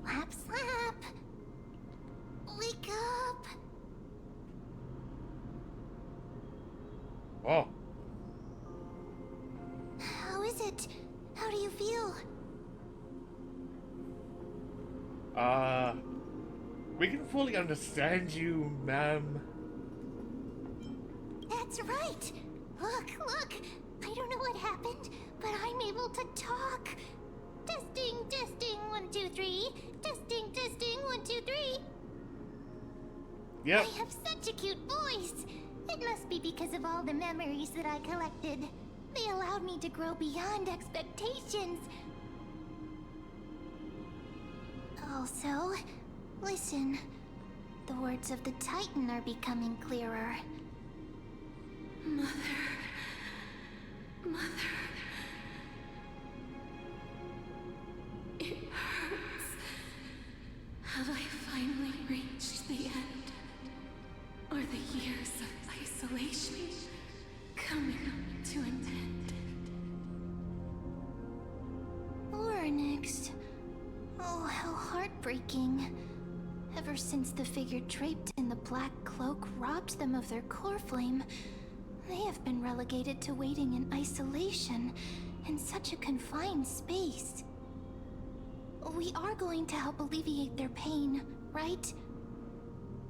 Slap, slap! Wake up! Oh. How is it? How do you feel? We can fully understand you, ma'am. That's right! Look, look! I don't know what happened, but I'm able to talk! Testing, testing, 1, 2, 3. Testing, testing, 1, 2, 3. Yep. I have such a cute voice! It must be because of all the memories that I collected. They allowed me to grow beyond expectations. Also, listen. The words of the Titan are becoming clearer. Mother. Mother. It hurts. Have I finally reached the end? Or the years of isolation coming to an end? Oryx. Oh, how heartbreaking. Ever since the figure draped in the black cloak robbed them of their core flame, they have been relegated to waiting in isolation in such a confined space. We are going to help alleviate their pain, right?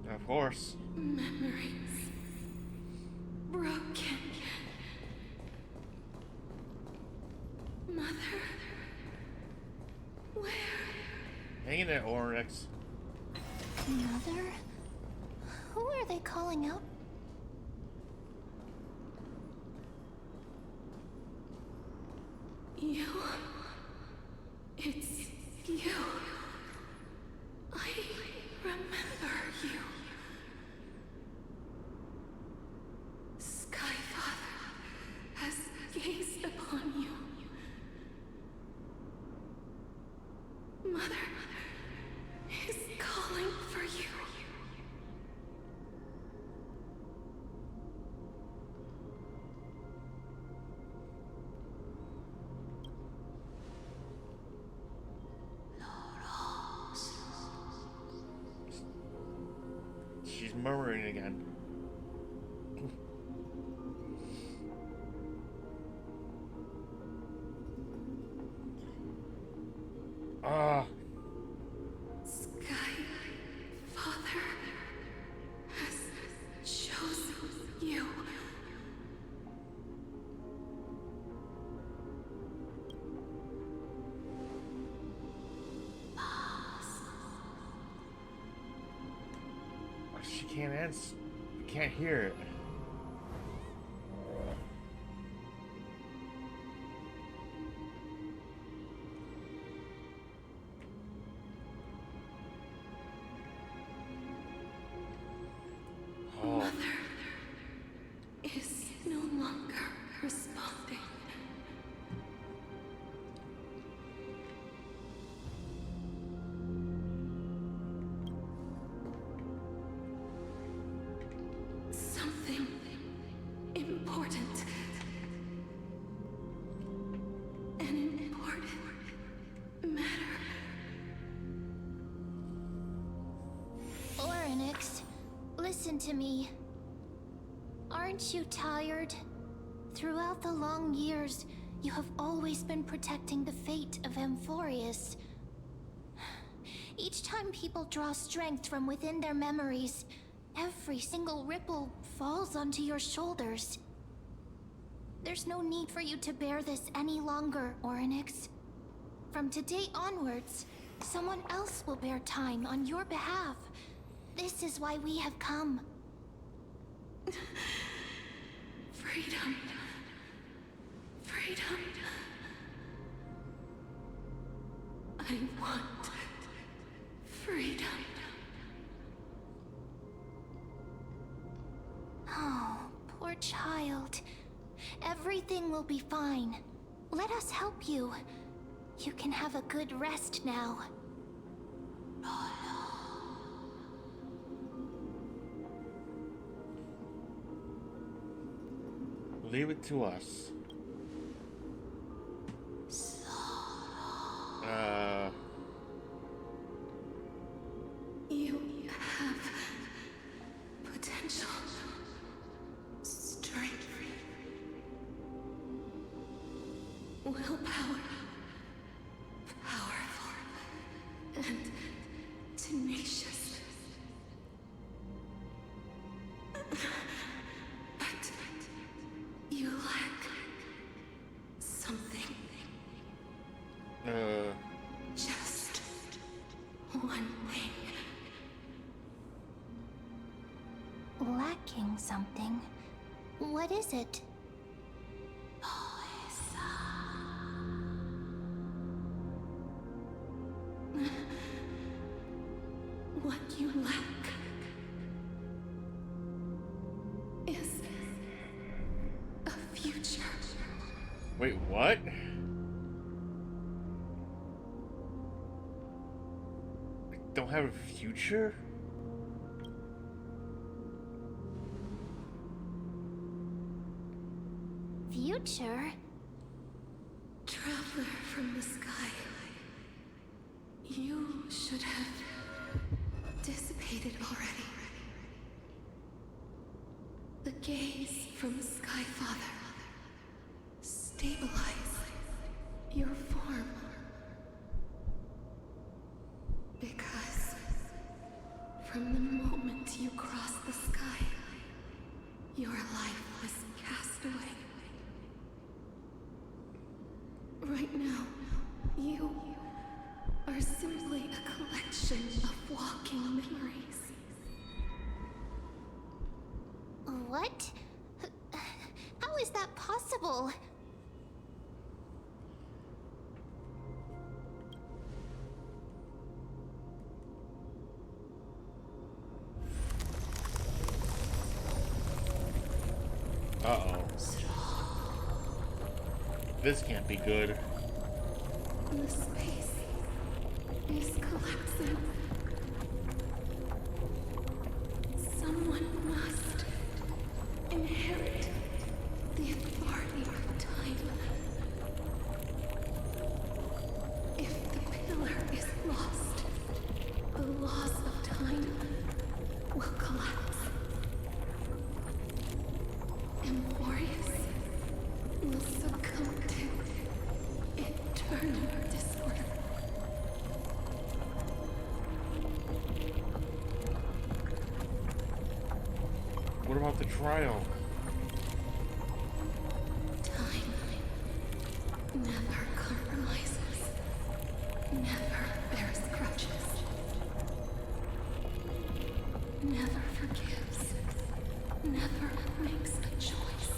Of course. Memories. Broken. Mother. Where? Hang in there, Oryx. Mother? Who are they calling out? You. It's you. I remember you. Skyfather has gazed upon you. Mother is calling for you. She's murmuring again. Skyfather has chosen you. She can't answer. Can't hear it. Oh. Mother is no longer responding. Something important. An important matter. Oryx, listen to me. Aren't you tired? Throughout the long years, you have always been protecting the fate of Amphoreus. Each time people draw strength from within their memories, Every single ripple falls onto your shoulders. There's no need for you to bear this any longer, Orynyx. From today onwards, someone else will bear time on your behalf. This is why we have come. Freedom. Freedom. I want freedom. Oh, poor child. Everything will be fine. Let us help you. You can have a good rest now. Leave it to us. You have potential, strength, willpower, powerful, and tenacious. But you lack something. Just one thing. Lacking something. What is it? What you lack is a future. Wait, what? I don't have a future? Future? Traveler from the sky. You should have dissipated already. The gaze from Sky Father. Stabilize your form. Because from the moment you crossed the sky, your life was cast away. Right now, you are simply a collection of walking memories. What? How is that possible? Uh-oh. This can't be good. The space is collapsing. Someone must inherit the authority of time. If the pillar is lost, the laws of time will collapse. Amphoreus will succumb to eternal disorder. What about the trial? Time never compromises, never bears grudges, never forgives, never makes a choice.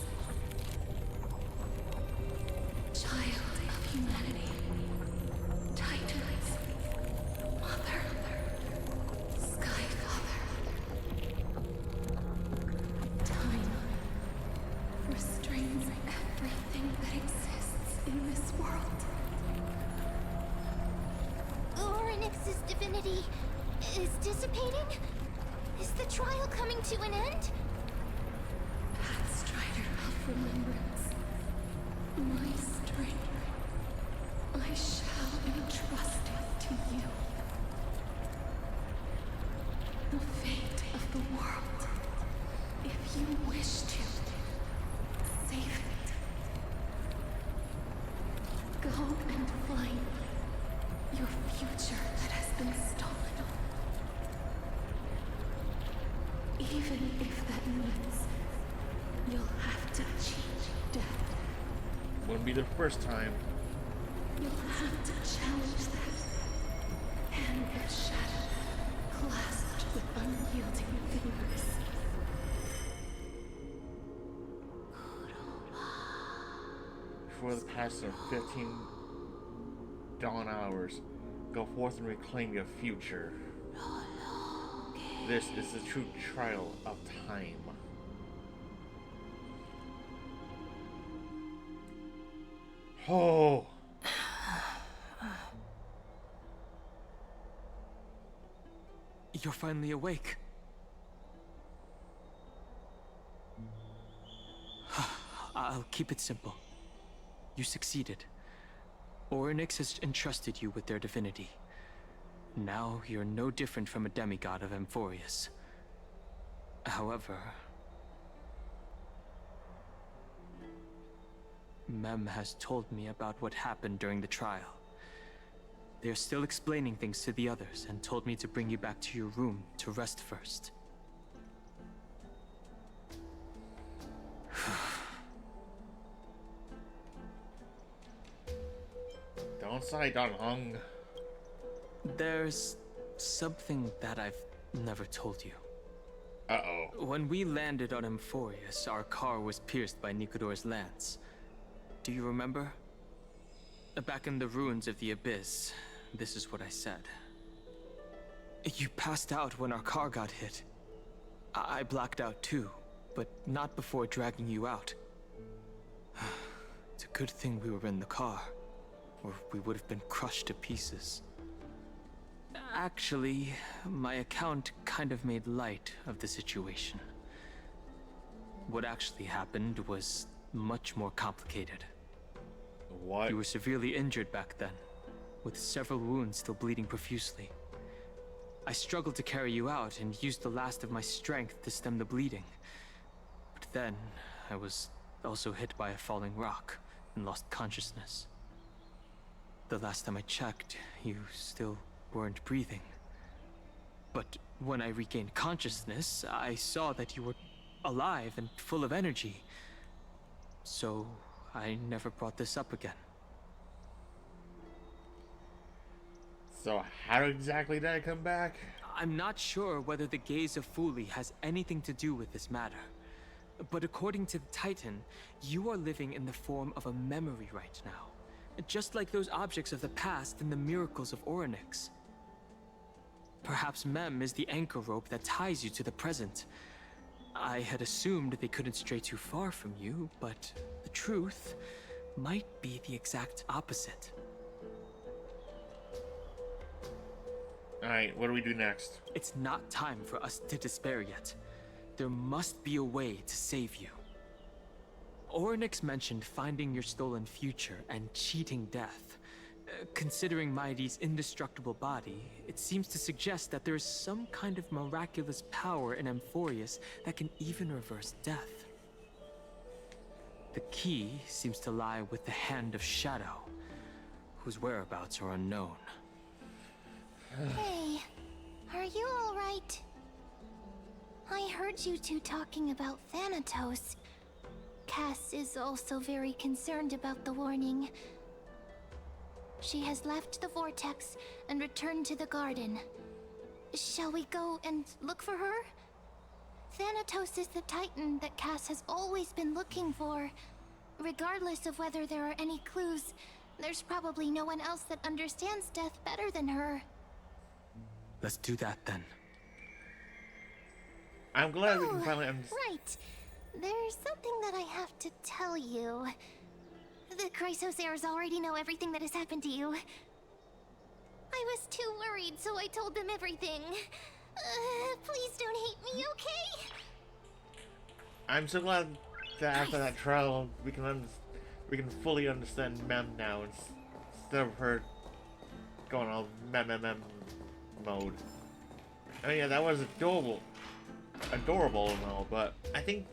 Child of humanity, Titans, Mother, Sky Father. Time restrains everything that exists in this world. Orynyx's divinity is dissipating? Is the trial coming to an end? Pathstrider of remembrance, my strength, I shall entrust it to you. The fate of the world, if you wish to, save it. Go and find your future that has been stolen. Even if that means you'll have to cheat death. Wouldn't be the first time. You'll have to challenge that hand of shadow, clasped with unyielding fingers. Before the passage of 15 dawn hours, go forth and reclaim your future. This is the true trial of time. Oh! You're finally awake. I'll keep it simple. You succeeded. Orynyx has entrusted you with their divinity. Now you're no different from a demigod of Amphoreus. However, Mem has told me about what happened during the trial. They're still explaining things to the others and told me to bring you back to your room to rest first. Don't sigh, Don Hung. There's something that I've never told you. Uh-oh. When we landed on Amphoreus, our car was pierced by Nicodor's lance. Do you remember? Back in the ruins of the Abyss, this is what I said. You passed out when our car got hit. I blacked out too, but not before dragging you out. It's a good thing we were in the car, or we would have been crushed to pieces. Actually, my account kind of made light of the situation. What actually happened was much more complicated. What? You were severely injured back then, with several wounds still bleeding profusely. I struggled to carry you out and used the last of my strength to stem the bleeding. But then, I was also hit by a falling rock and lost consciousness. The last time I checked, you still weren't breathing. But when I regained consciousness, I saw that you were alive and full of energy. So I never brought this up again. So how exactly did I come back? I'm not sure whether the gaze of Fuli has anything to do with this matter. But according to the Titan, you are living in the form of a memory right now. Just like those objects of the past and the miracles of Orynyx. Perhaps Mem is the anchor rope that ties you to the present. I had assumed they couldn't stray too far from you, but the truth might be the exact opposite. Alright, what do we do next? It's not time for us to despair yet. There must be a way to save you. Orynyx mentioned finding your stolen future and cheating death. Considering Mighty's indestructible body, it seems to suggest that there is some kind of miraculous power in Amphoreus that can even reverse death. The key seems to lie with the Hand of Shadow, whose whereabouts are unknown. Hey, are you alright? I heard you two talking about Thanatos. Cass is also very concerned about the warning. She has left the vortex and returned to the garden. Shall we go and look for her? Thanatos is the Titan that Cass has always been looking for. Regardless of whether there are any clues, there's probably no one else that understands death better than her. Let's do that then. I'm glad we can finally understand. Right. There's something that I have to tell you. The Chrysosaurs already know everything that has happened to you. I was too worried, so I told them everything. Please don't hate me, okay? I'm so glad that after that trial, we can fully understand Mem now instead of her going all mem mode. I mean, yeah, that was adorable and all, but I think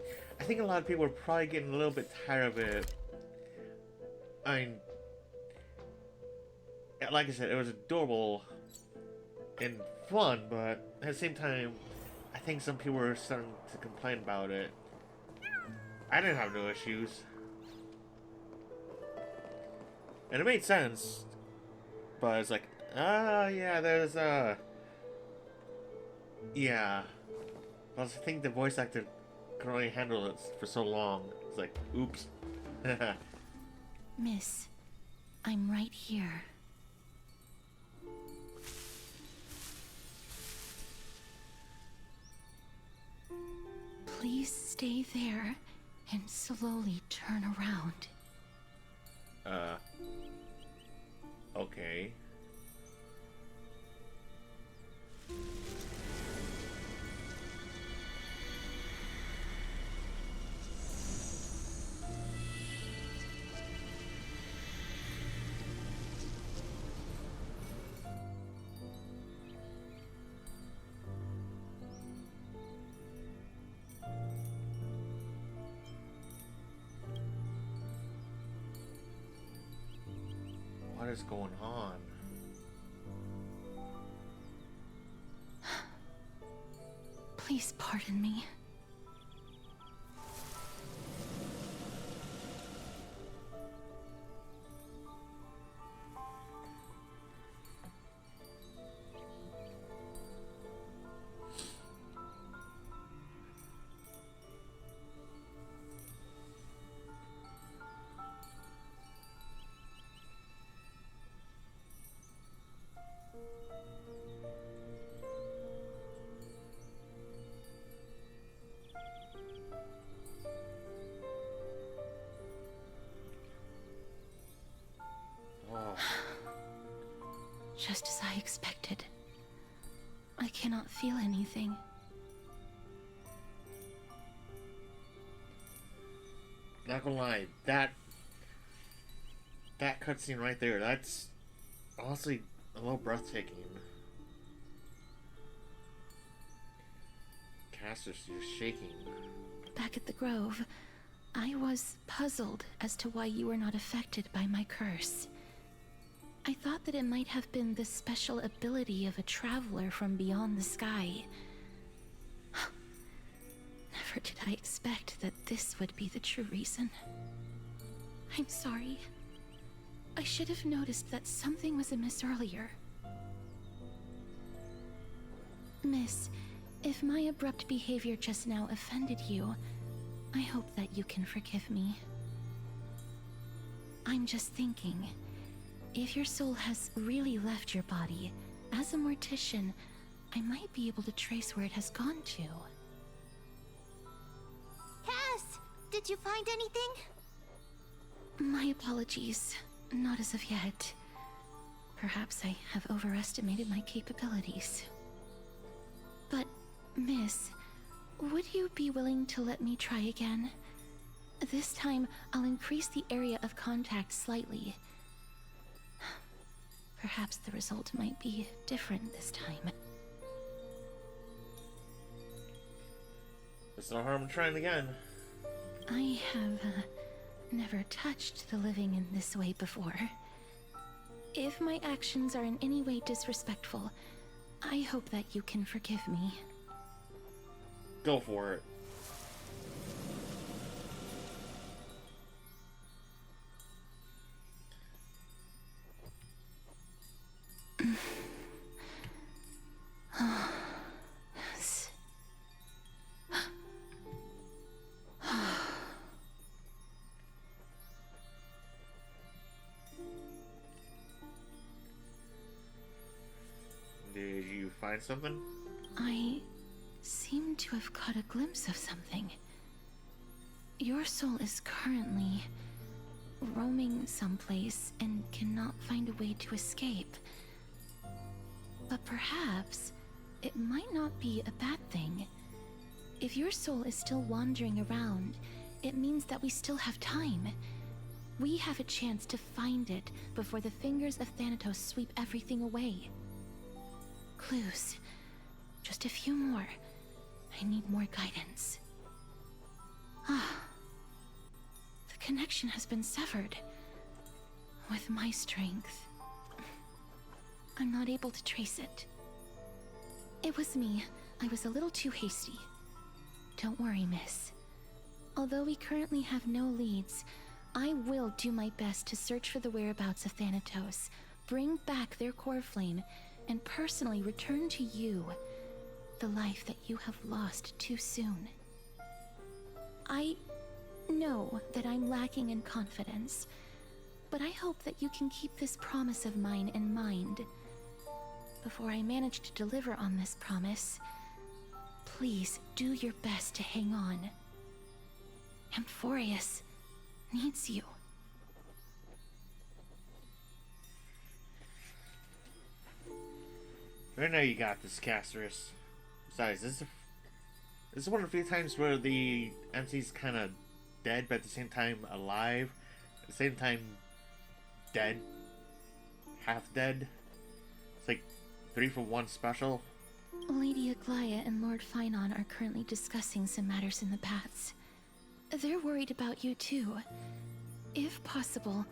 a lot of people are probably getting a little bit tired of it. I mean, like I said, it was adorable and fun, but at the same time, I think some people were starting to complain about it. I didn't have no issues. And it made sense. But it's like, yeah, there's, yeah. I think the voice actor could only handle it for so long. It's like, oops. Miss, I'm right here. Please stay there and slowly turn around. Okay. What is going on? Please pardon me. Just as I expected. I cannot feel anything. Not gonna lie, that cutscene right there, that's honestly a little breathtaking. Caster's just shaking. Back at the Grove, I was puzzled as to why you were not affected by my curse. I thought that it might have been the special ability of a traveler from beyond the sky. Never did I expect that this would be the true reason. I'm sorry. I should have noticed that something was amiss earlier. Miss, if my abrupt behavior just now offended you, I hope that you can forgive me. I'm just thinking, if your soul has really left your body, as a mortician, I might be able to trace where it has gone to. Cass, did you find anything? My apologies. Not as of yet. Perhaps I have overestimated my capabilities. But, Miss, would you be willing to let me try again? This time, I'll increase the area of contact slightly. Perhaps the result might be different this time. There's no harm in trying again. I have never touched the living in this way before. If my actions are in any way disrespectful, I hope that you can forgive me. Go for it. Yes. Did you find something? I seem to have caught a glimpse of something. Your soul is currently roaming someplace and cannot find a way to escape. But perhaps it might not be a bad thing. If your soul is still wandering around, it means that we still have time. We have a chance to find it before the fingers of Thanatos sweep everything away. Clues. Just a few more. I need more guidance. Ah. The connection has been severed. With my strength, I'm not able to trace it. It was me. I was a little too hasty. Don't worry, miss. Although we currently have no leads, I will do my best to search for the whereabouts of Thanatos, bring back their core flame, and personally return to you the life that you have lost too soon. I know that I'm lacking in confidence, but I hope that you can keep this promise of mine in mind. Before I manage to deliver on this promise, please do your best to hang on. Amphoreus needs you. I know you got this, Casterus. Besides, this is one of the few times where the MC's kind of dead, but at the same time alive. At the same time, dead. Half dead. It's like 3-for-1 special. Lady Aglaya and Lord Finon are currently discussing some matters in the paths. They're worried about you too. If possible,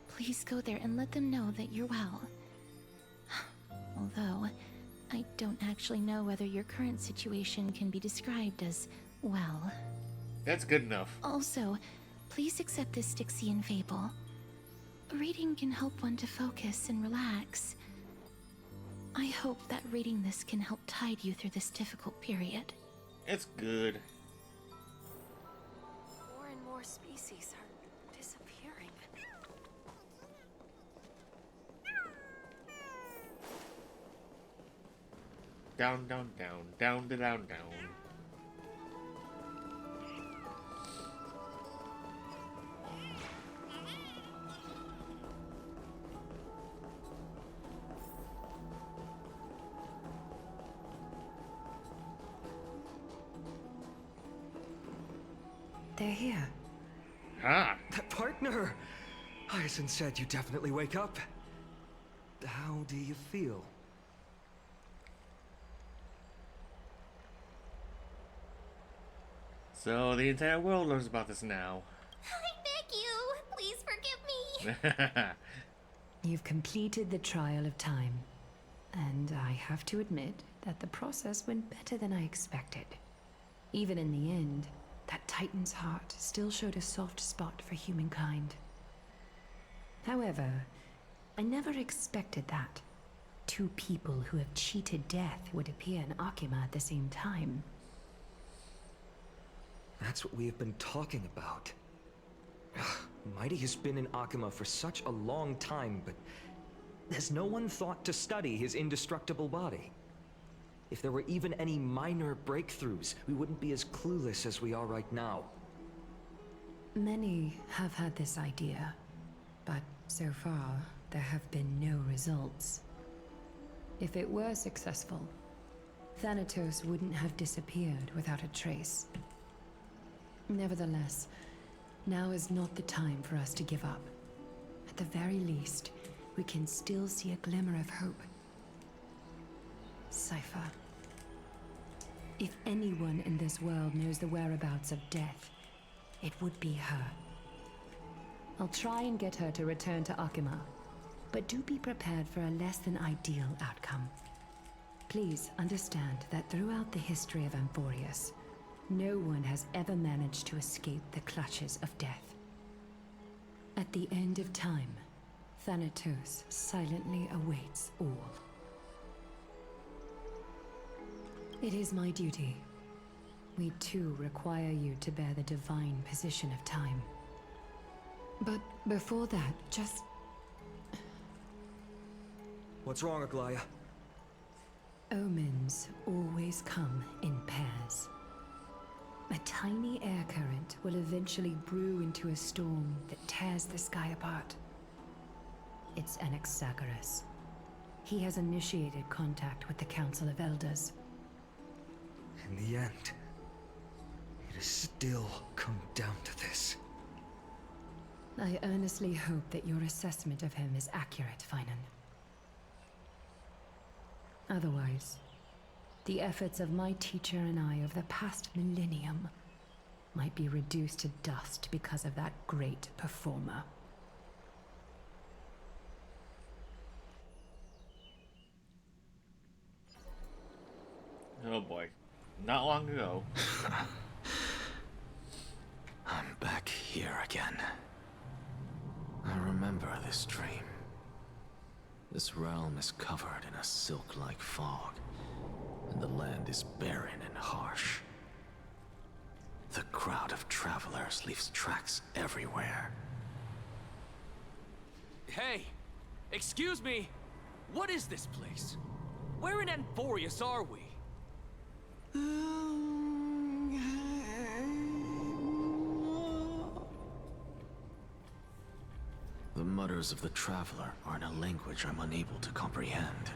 please go there and let them know that you're well. Although, I don't actually know whether your current situation can be described as well. That's good enough. Also, please accept this Styxian fable. Reading can help one to focus and relax. I hope that reading this can help tide you through this difficult period. It's good. More and more species are disappearing. Down, down, down, down, down, down. They're here. Ah! That partner! Hyacinth said you definitely wake up. How do you feel? So the entire world knows about this now. I beg you, please forgive me. You've completed the trial of time, and I have to admit that the process went better than I expected. Even in the end, that Titan's heart still showed a soft spot for humankind. However, I never expected that two people who have cheated death would appear in Akima at the same time. That's what we have been talking about. Mighty has been in Akima for such a long time, but has no one thought to study his indestructible body? If there were even any minor breakthroughs, we wouldn't be as clueless as we are right now. Many have had this idea, but so far, there have been no results. If it were successful, Thanatos wouldn't have disappeared without a trace. Nevertheless, now is not the time for us to give up. At the very least, we can still see a glimmer of hope. Cypher. If anyone in this world knows the whereabouts of death, it would be her. I'll try and get her to return to Akima, but do be prepared for a less than ideal outcome. Please understand that throughout the history of Amphoreus, no one has ever managed to escape the clutches of death. At the end of time, Thanatos silently awaits all. It is my duty. We too require you to bear the divine position of time. But before that, just... What's wrong, Aglaya? Omens always come in pairs. A tiny air current will eventually brew into a storm that tears the sky apart. It's Anaxagoras. He has initiated contact with the Council of Elders. In the end, it has still come down to this. I earnestly hope that your assessment of him is accurate, Finan. Otherwise, the efforts of my teacher and I of the past millennium might be reduced to dust because of that great performer. Oh boy. Not long ago. I'm back here again. I remember this dream. This realm is covered in a silk-like fog, and the land is barren and harsh. The crowd of travelers leaves tracks everywhere. Hey! Excuse me! What is this place? Where in Amphoreus are we? The mutters of the traveler are in a language I'm unable to comprehend.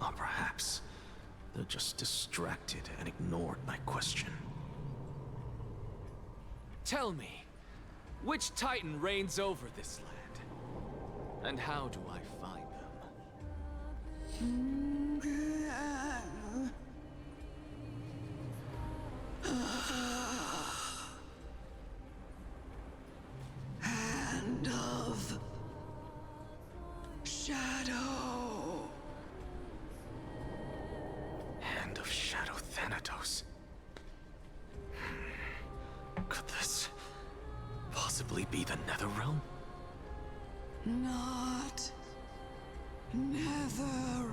Or perhaps they're just distracted and ignored my question. Tell me, which Titan reigns over this land? And how do I find them? Hand of Shadow. Hand of Shadow Thanatos. Could this possibly be the Netherrealm? Not Netherrealm.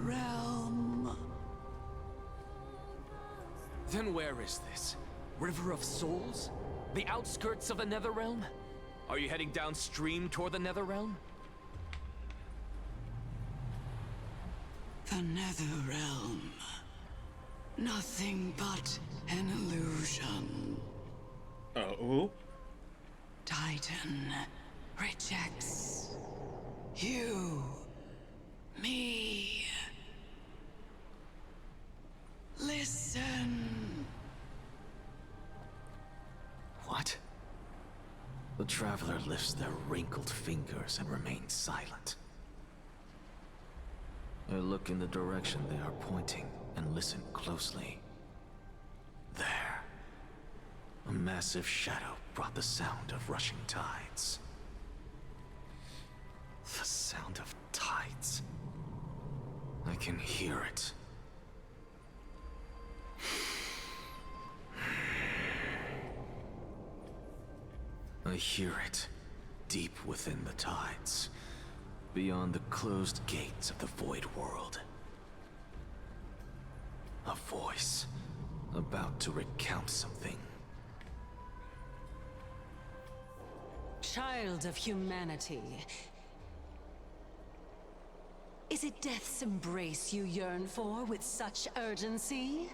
Then where is this? River of Souls? The outskirts of the Netherrealm? Are you heading downstream toward the Netherrealm? The Netherrealm. Nothing but an illusion. Oh? Titan rejects you, me. Listen. What? The traveler lifts their wrinkled fingers and remains silent. I look in the direction they are pointing and listen closely. There. A massive shadow brought the sound of rushing tides. The sound of tides. I can hear it. I hear it, deep within the tides, beyond the closed gates of the Void World. A voice, about to recount something. Child of humanity. Is it death's embrace you yearn for with such urgency?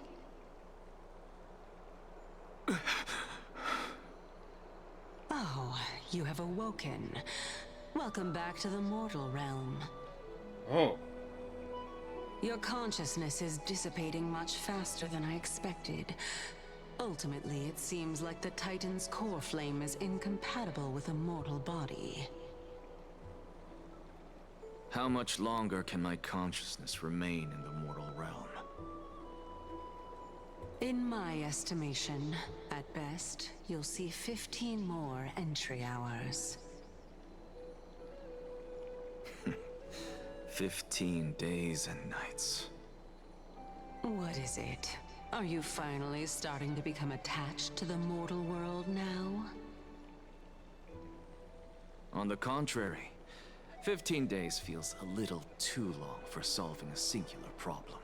Oh, you have awoken. Welcome back to the mortal realm. Oh. Your consciousness is dissipating much faster than I expected. Ultimately, it seems like the Titan's core flame is incompatible with a mortal body. How much longer can my consciousness remain in the mortal realm? In my estimation, at best, you'll see 15 more entry hours. 15 days and nights. What is it? Are you finally starting to become attached to the mortal world now? On the contrary, 15 days feels a little too long for solving a singular problem.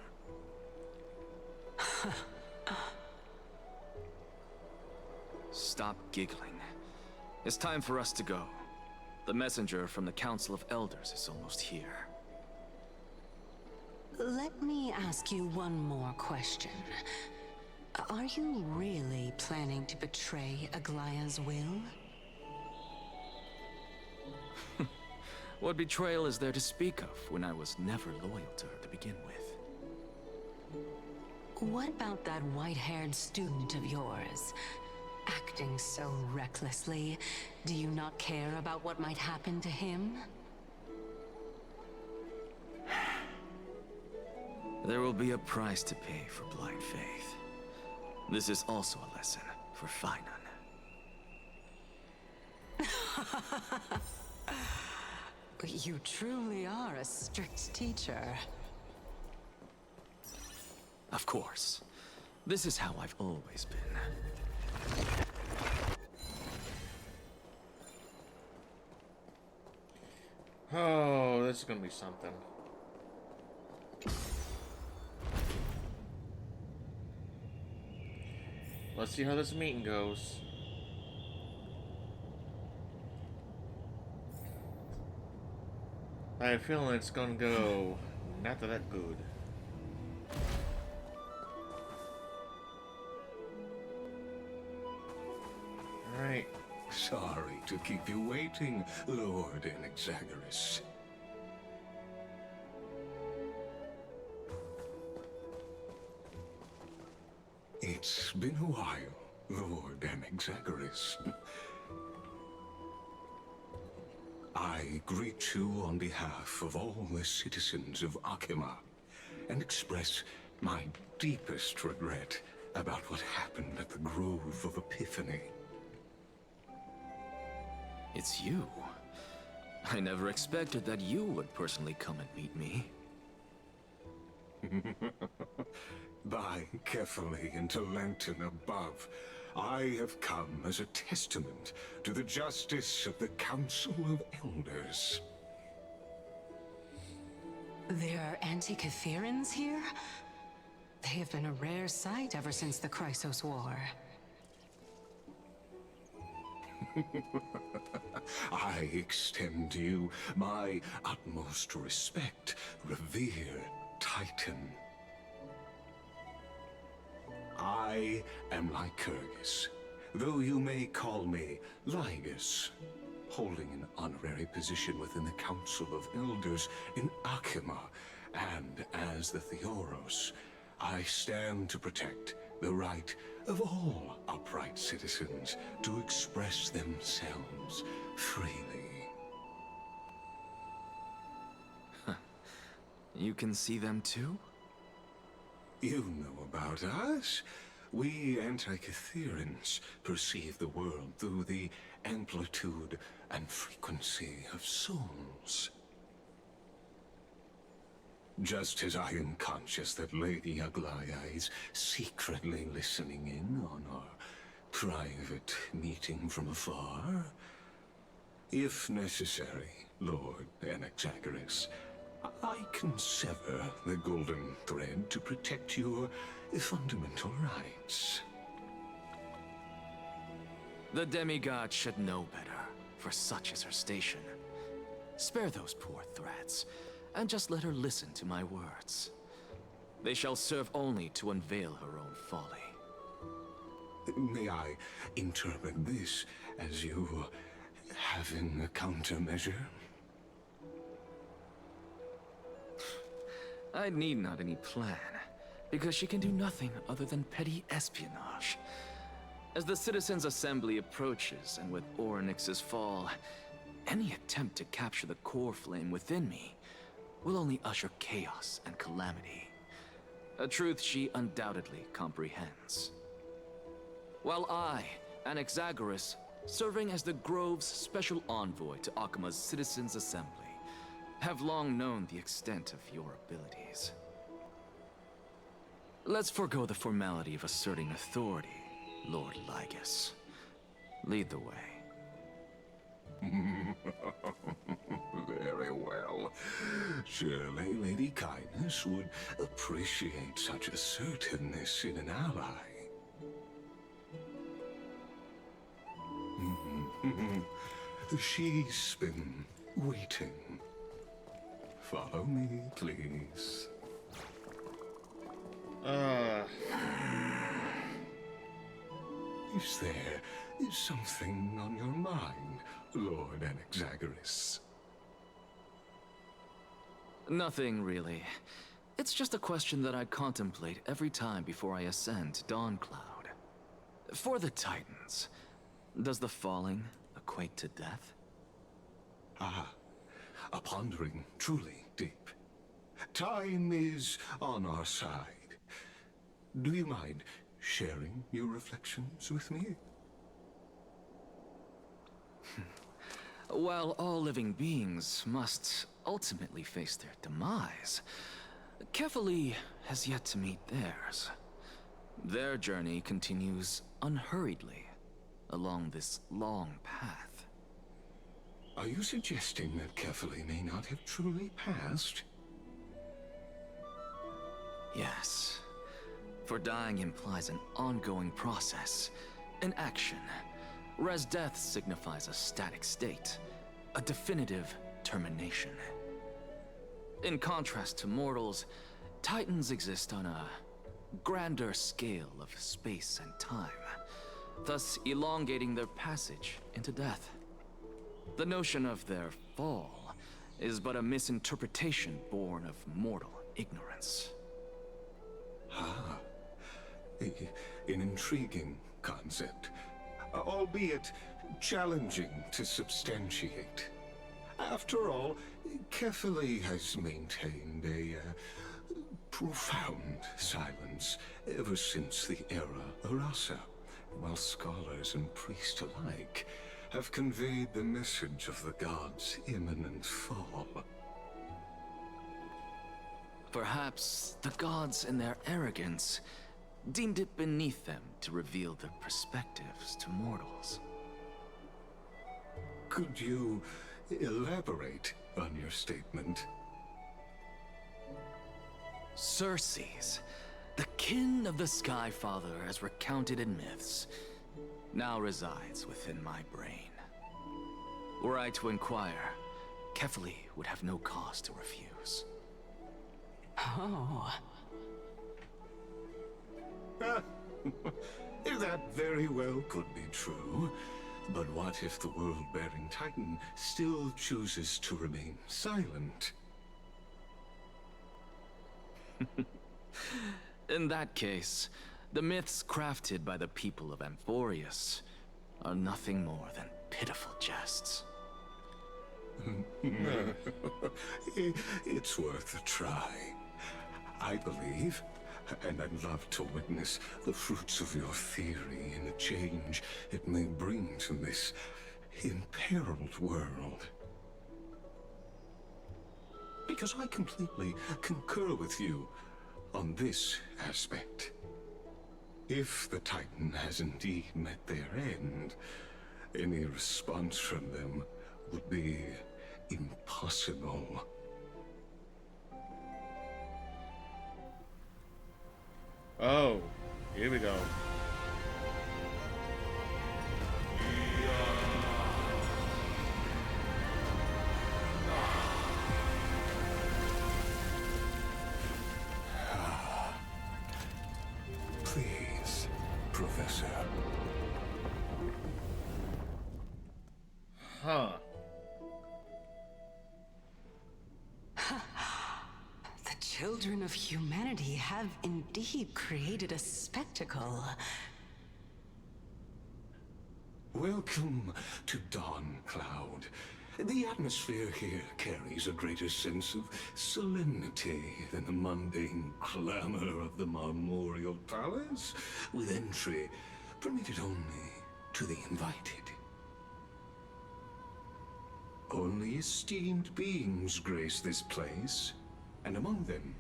Stop giggling. It's time for us to go. The messenger from the Council of Elders is almost here. Let me ask you one more question. Are you really planning to betray Aglaya's will? What betrayal is there to speak of when I was never loyal to her to begin with? What about that white-haired student of yours? Acting so recklessly, do you not care about what might happen to him? There will be a price to pay for blind faith. This is also a lesson for Finan. You truly are a strict teacher. Of course. This is how I've always been. Oh, this is gonna be something. Let's see how this meeting goes. I have a feeling it's gonna go not that good. Alright. Sorry to keep you waiting, Lord Anaxagoras. It's been a while, Lord Anaxagoras. I greet you on behalf of all the citizens of Akima and express my deepest regret about what happened at the Grove of Epiphany. It's you. I never expected that you would personally come and meet me. By carefully into Lantern above, I have come as a testament to the justice of the Council of Elders. There are Antikytherans here? They have been a rare sight ever since the Chrysos War. I extend to you my utmost respect, revered Titan. I am Lycurgus, though you may call me Lygus, holding an honorary position within the Council of Elders in Akima, and as the Theoros, I stand to protect the right of all upright citizens to express themselves freely. You can see them too? You know about us. We Antikytherans perceive the world through the amplitude and frequency of souls. Just as I am conscious that Lady Aglaya is secretly listening in on our private meeting from afar, if necessary, Lord Anaxagoras, I can sever the golden thread to protect your fundamental rights. The demigod should know better, for such is her station. Spare those poor threats, and just let her listen to my words. They shall serve only to unveil her own folly. May I interpret this as you having a countermeasure? I need not any plan, because she can do nothing other than petty espionage. As the Citizens' Assembly approaches, and with Orynyx's fall, any attempt to capture the core flame within me will only usher chaos and calamity. A truth she undoubtedly comprehends. While I, Anaxagoras, serving as the Grove's special envoy to Akima's Citizens' Assembly, have long known the extent of your abilities. Let's forego the formality of asserting authority, Lord Lygus. Lead the way. Very well. Surely Lady Kindness would appreciate such assertiveness in an ally. She's been waiting. Follow me, please. Is there something on your mind, Lord Anaxagoras? Nothing, really. It's just a question that I contemplate every time before I ascend to Dawncloud. For the Titans, does the falling equate to death? Ah, a pondering truly deep. Time is on our side. Do you mind sharing your reflections with me? While all living beings must ultimately face their demise, Kefali has yet to meet theirs. Their journey continues unhurriedly along this long path. Are you suggesting that Kefali may not have truly passed? Yes. For dying implies an ongoing process, an action, whereas death signifies a static state, a definitive termination. In contrast to mortals, Titans exist on a grander scale of space and time, thus elongating their passage into death. The notion of their fall is but a misinterpretation born of mortal ignorance. Ah, an intriguing concept, albeit challenging to substantiate. After all, Kefali has maintained a profound silence ever since the era Arasa, while scholars and priests alike have conveyed the message of the gods' imminent fall. Perhaps the gods, in their arrogance, deemed it beneath them to reveal their perspectives to mortals. Could you elaborate on your statement? Circes, the kin of the Sky Father as recounted in myths, now resides within my brain. Were I to inquire, Kefali would have no cause to refuse. Oh. That very well could be true. But what if the world-bearing Titan still chooses to remain silent? In that case, the myths crafted by the people of Amphoreus are nothing more than pitiful jests. It's worth a try. I believe, and I'd love to witness the fruits of your theory and the change it may bring to this imperiled world. Because I completely concur with you on this aspect. If the Titan has indeed met their end, any response from them would be impossible. Oh, here we go. Please, Professor. Huh. The children of humanity have indeed created a spectacle. Welcome to Dawn Cloud. The atmosphere here carries a greater sense of solemnity than the mundane clamor of the Marmorial Palace, with entry permitted only to the invited. Only esteemed beings grace this place, and among them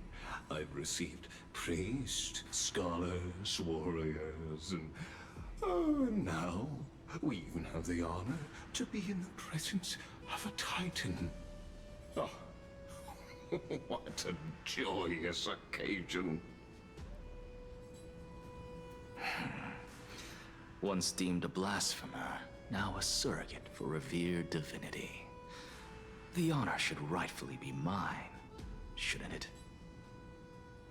I've received priests, scholars, warriors, and now we even have the honor to be in the presence of a Titan. Oh, what a joyous occasion. Once deemed a blasphemer, now a surrogate for revered divinity. The honor should rightfully be mine, shouldn't it?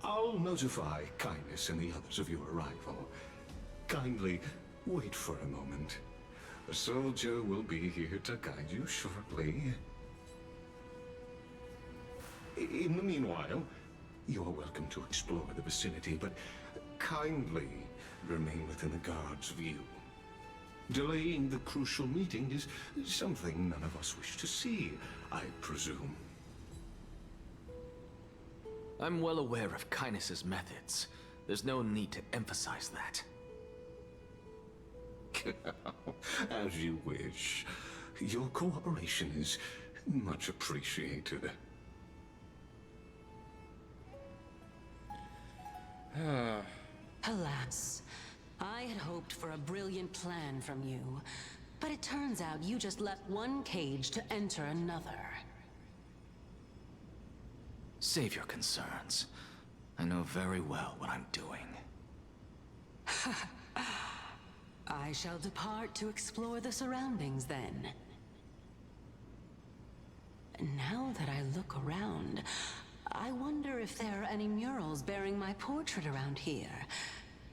I'll notify Kindness and the others of your arrival. Kindly wait for a moment. A soldier will be here to guide you shortly. In the meanwhile, you are welcome to explore the vicinity, but kindly remain within the guard's view. Delaying the crucial meeting is something none of us wish to see, I presume. I'm well aware of Kindness's methods. There's no need to emphasize that. As you wish. Your cooperation is much appreciated. Alas, I had hoped for a brilliant plan from you, but it turns out you just left one cage to enter another. Save your concerns. I know very well what I'm doing. I shall depart to explore the surroundings then. Now that I look around, I wonder if there are any murals bearing my portrait around here.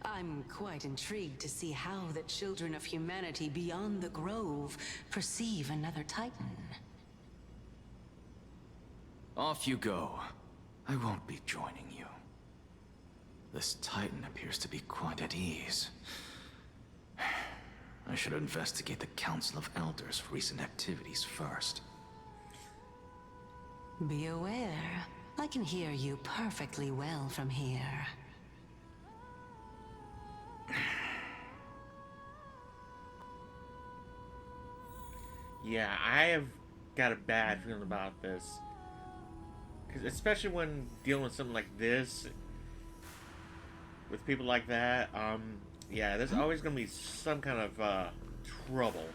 I'm quite intrigued to see how the children of humanity beyond the Grove perceive another Titan. Off you go. I won't be joining you. This Titan appears to be quite at ease. I should investigate the Council of Elders' recent activities first. Be aware, I can hear you perfectly well from here. Yeah, I have got a bad feeling about this. 'Cause especially when dealing with something like this, with people like that, yeah, there's always gonna be some kind of, trouble.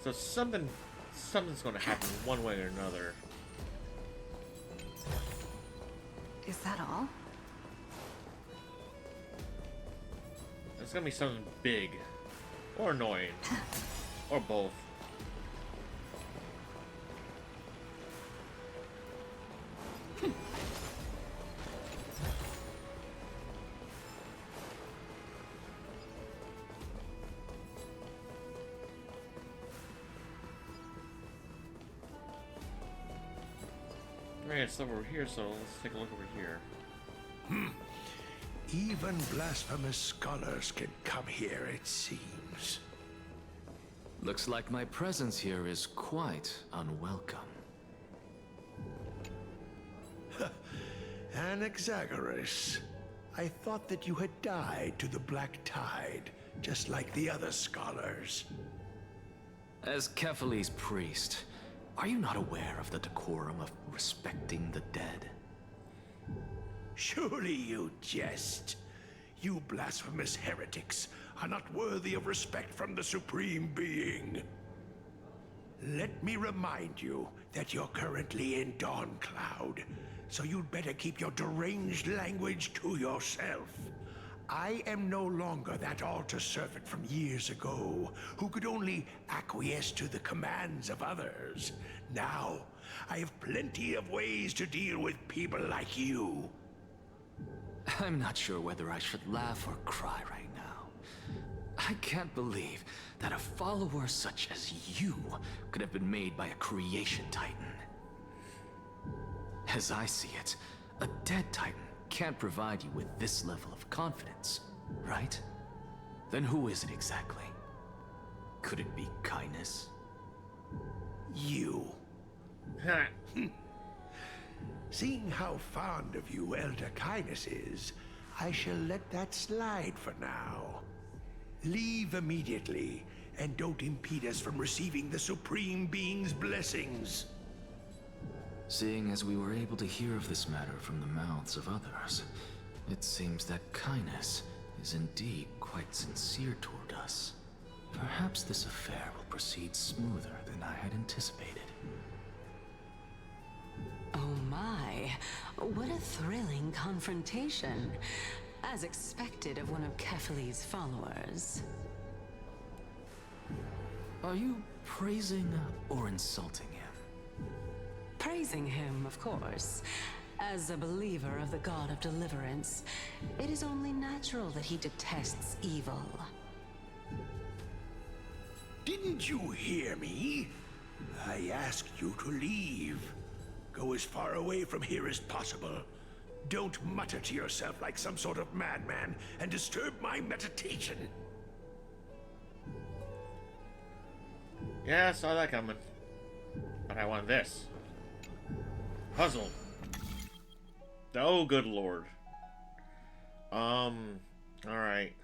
So something's gonna happen one way or another. Is that all? It's gonna be something big. Or annoying. Or both. Alright, it's over here, so let's take a look over here. Even blasphemous scholars can come here, it seems. Looks like my presence here is quite unwelcome. Anaxagoras, I thought that you had died to the Black Tide, just like the other scholars. As Kephales's priest, are you not aware of the decorum of respecting the dead? Surely you jest. You blasphemous heretics are not worthy of respect from the Supreme Being. Let me remind you that you're currently in Dawncloud, so you'd better keep your deranged language to yourself. I am no longer that altar servant from years ago, who could only acquiesce to the commands of others. Now, I have plenty of ways to deal with people like you. I'm not sure whether I should laugh or cry right now. I can't believe that a follower such as you could have been made by a creation titan. As I see it, a dead titan can't provide you with this level of confidence, right? Then who is it exactly? Could it be kindness? You. Seeing how fond of you Elder Kindness is, I shall let that slide for now. Leave immediately, and don't impede us from receiving the Supreme Being's blessings. Seeing as we were able to hear of this matter from the mouths of others, it seems that kindness is indeed quite sincere toward us. Perhaps this affair will proceed smoother than I had anticipated. Oh my, what a thrilling confrontation. As expected of one of Kephales's followers. Are you praising or insulting him? Praising him, of course. As a believer of the God of Deliverance, it is only natural that he detests evil. Didn't you hear me? I asked you to leave. Go as far away from here as possible. Don't mutter to yourself like some sort of madman and disturb my meditation. Yeah, I saw that coming. But I want this. Puzzle. Oh, good lord. Alright.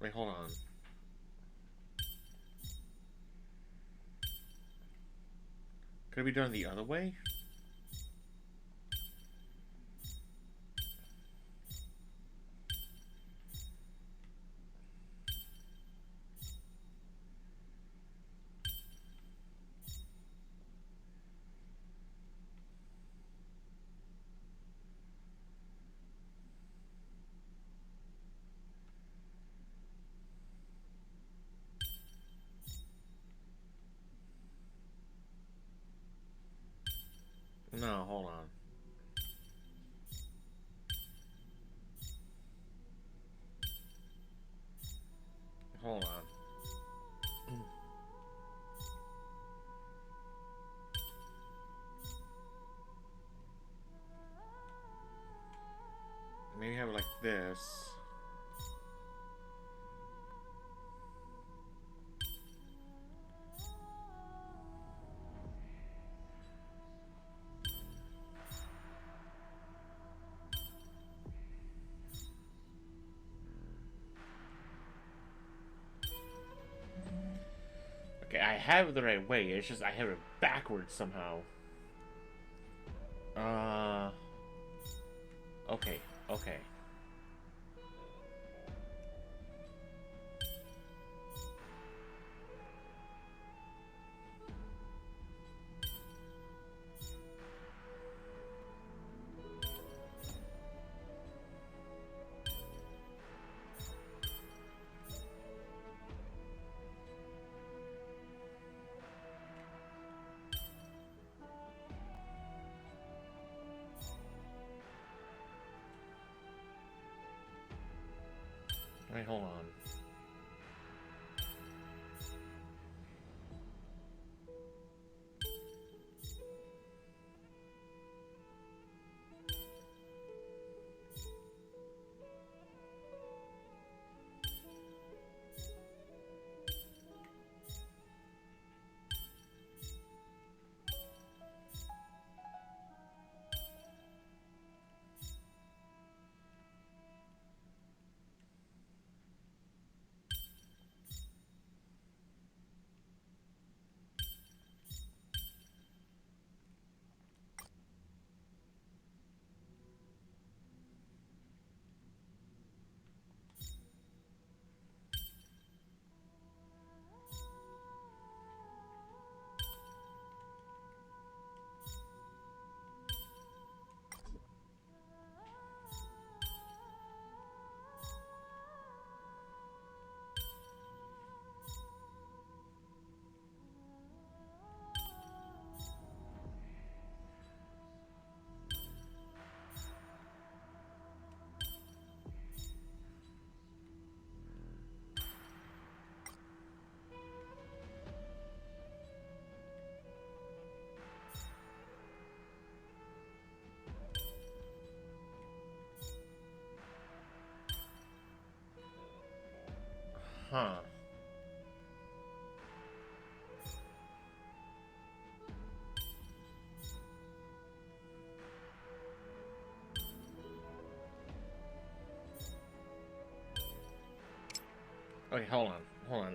Wait, hold on. Could it be done the other way? No, hold on. Hold on. Maybe have it like this. Okay, I have it the right way. It's just I have it backwards somehow. Okay, okay. Wait, hold on. Huh. Okay, hold on. Hold on.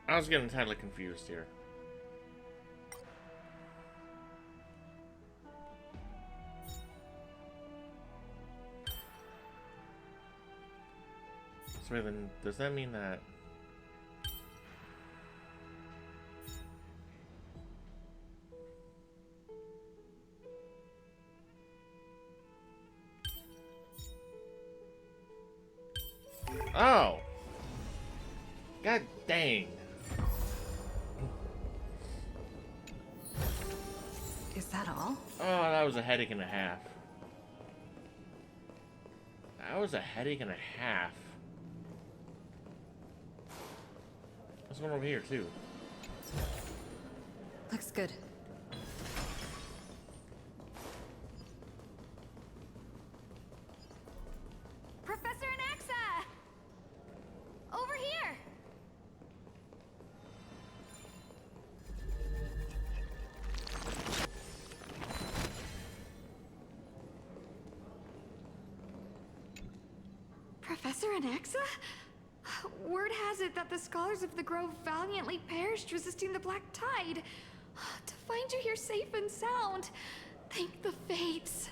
I was getting entirely confused here. So then, does that mean that... Oh! God dang. Is that all? Oh, that was a headache and a half. That was a headache and a half. There's one over here, too. Looks good. Professor Anaxa! Over here! Professor Anaxa? Word has it that the scholars of the Grove valiantly perished resisting the Black Tide. To find you here safe and sound, thank the Fates.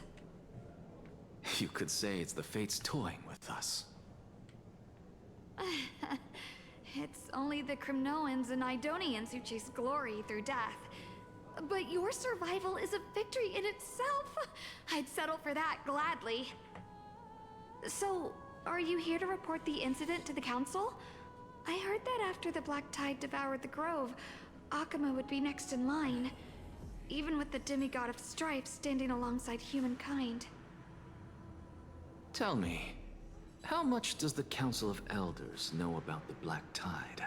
You could say it's the Fates toying with us. It's only the Crimnoans and Idonians who chase glory through death. But your survival is a victory in itself. I'd settle for that gladly. So, are you here to report the incident to the Council? I heard that after the Black Tide devoured the Grove, Akama would be next in line, even with the demigod of strife standing alongside humankind. Tell me, how much does the Council of Elders know about the Black Tide?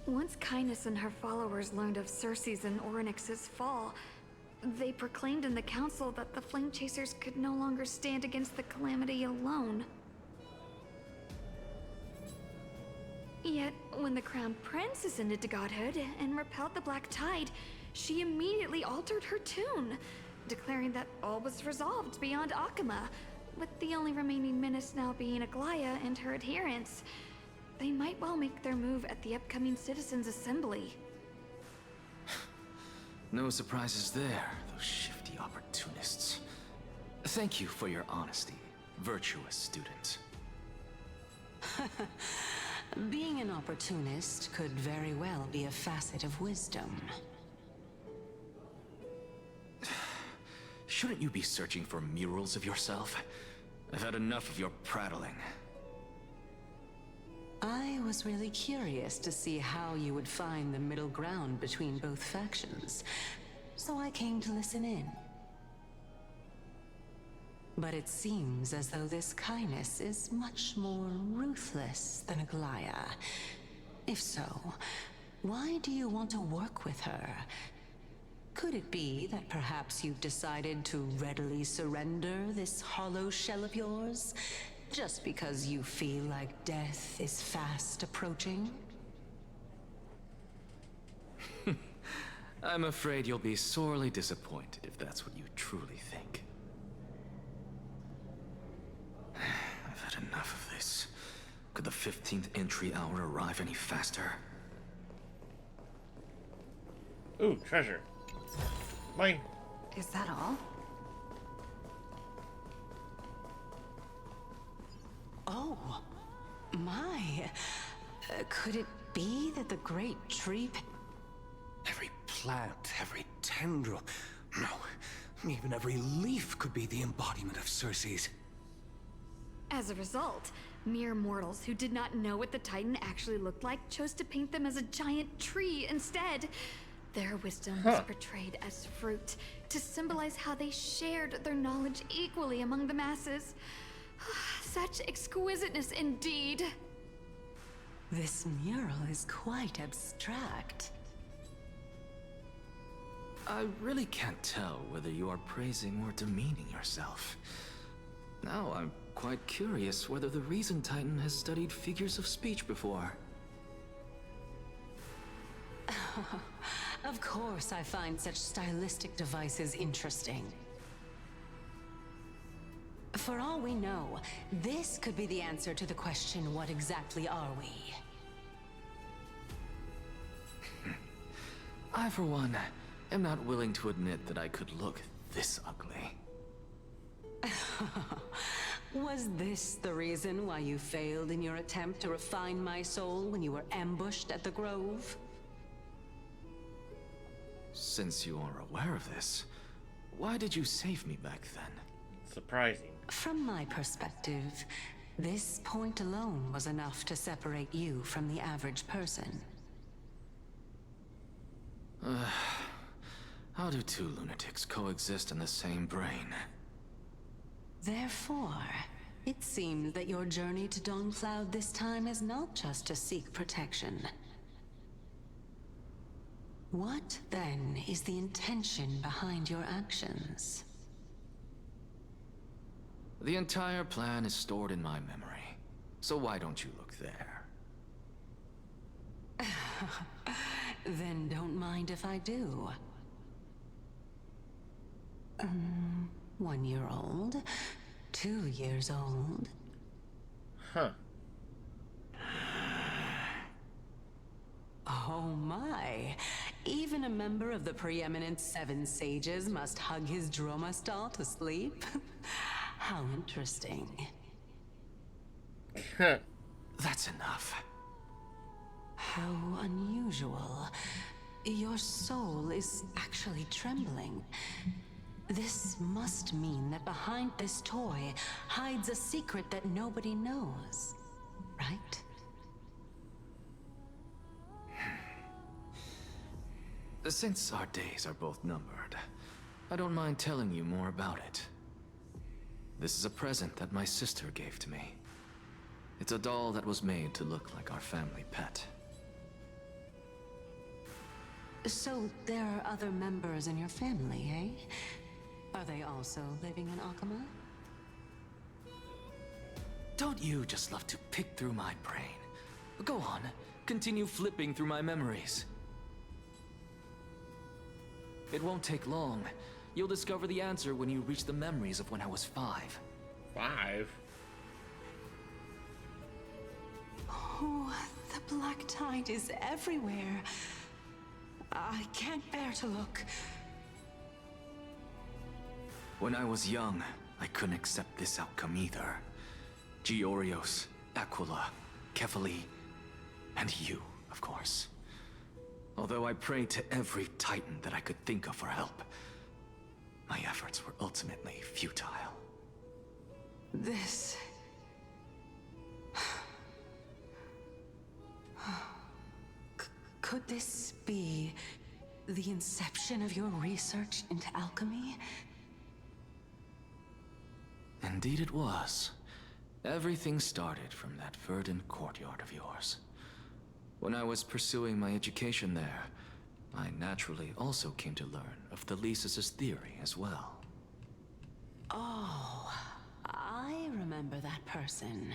Once Kindness and her followers learned of Circe's and Orynyx's fall, they proclaimed in the council that the Flame Chasers could no longer stand against the calamity alone. Yet, when the Crown Prince ascended to godhood and repelled the Black Tide, she immediately altered her tune, declaring that all was resolved beyond Akama, with the only remaining menace now being Aglaya and her adherents. They might well make their move at the upcoming Citizens' Assembly. No surprises there, those shifty opportunists. Thank you for your honesty, virtuous student. Being an opportunist could very well be a facet of wisdom. Shouldn't you be searching for murals of yourself? I've had enough of your prattling. I was really curious to see how you would find the middle ground between both factions, so I came to listen in. But it seems as though this Kindness is much more ruthless than Aglaya. If so, why do you want to work with her? Could it be that perhaps you've decided to readily surrender this hollow shell of yours? Just because you feel like death is fast approaching? I'm afraid you'll be sorely disappointed if that's what you truly think. I've had enough of this. Could the 15th entry hour arrive any faster? Ooh, treasure. Mine. Is that all? Oh, my. Could it be that the great tree... Every plant, every tendril, no, even every leaf could be the embodiment of Circe's. As a result, mere mortals who did not know what the Titan actually looked like chose to paint them as a giant tree instead. Their wisdom was portrayed as fruit, to symbolize how they shared their knowledge equally among the masses. Such exquisiteness indeed. This mural is quite abstract. I really can't tell whether you are praising or demeaning yourself. Now I'm quite curious whether the Reason Titan has studied figures of speech before. Of course I find such stylistic devices interesting. For all we know, this could be the answer to the question, what exactly are we? I, for one, am not willing to admit that I could look this ugly. Was this the reason why you failed in your attempt to refine my soul when you were ambushed at the Grove? Since you are aware of this, why did you save me back then? Surprising. From my perspective, this point alone was enough to separate you from the average person. How do two lunatics coexist in the same brain? Therefore, it seems that your journey to Dawnfloud this time is not just to seek protection. What, then, is the intention behind your actions? The entire plan is stored in my memory, so why don't you look there? Then don't mind if I do. 1 year old? 2 years old? Huh. say, even a member of the preeminent Seven Sages must hug his Droma stall to sleep? How interesting. That's enough. How unusual. Your soul is actually trembling. This must mean that behind this toy hides a secret that nobody knows, right? Since our days are both numbered, I don't mind telling you more about it. This is a present that my sister gave to me. It's a doll that was made to look like our family pet. So there are other members in your family, eh? Are they also living in Akama? Don't you just love to pick through my brain? Go on, continue flipping through my memories. It won't take long. You'll discover the answer when you reach the memories of when I was 5. 5? Oh, the black tide is everywhere. I can't bear to look. When I was young, I couldn't accept this outcome either. Georios, Aquila, Kefali, and you, of course. Although I prayed to every titan that I could think of for help, my efforts were ultimately futile. This... Could this be the inception of your research into alchemy? Indeed it was. Everything started from that verdant courtyard of yours. When I was pursuing my education there, I naturally also came to learn of the Thelisis's theory as well. Oh, I remember that person.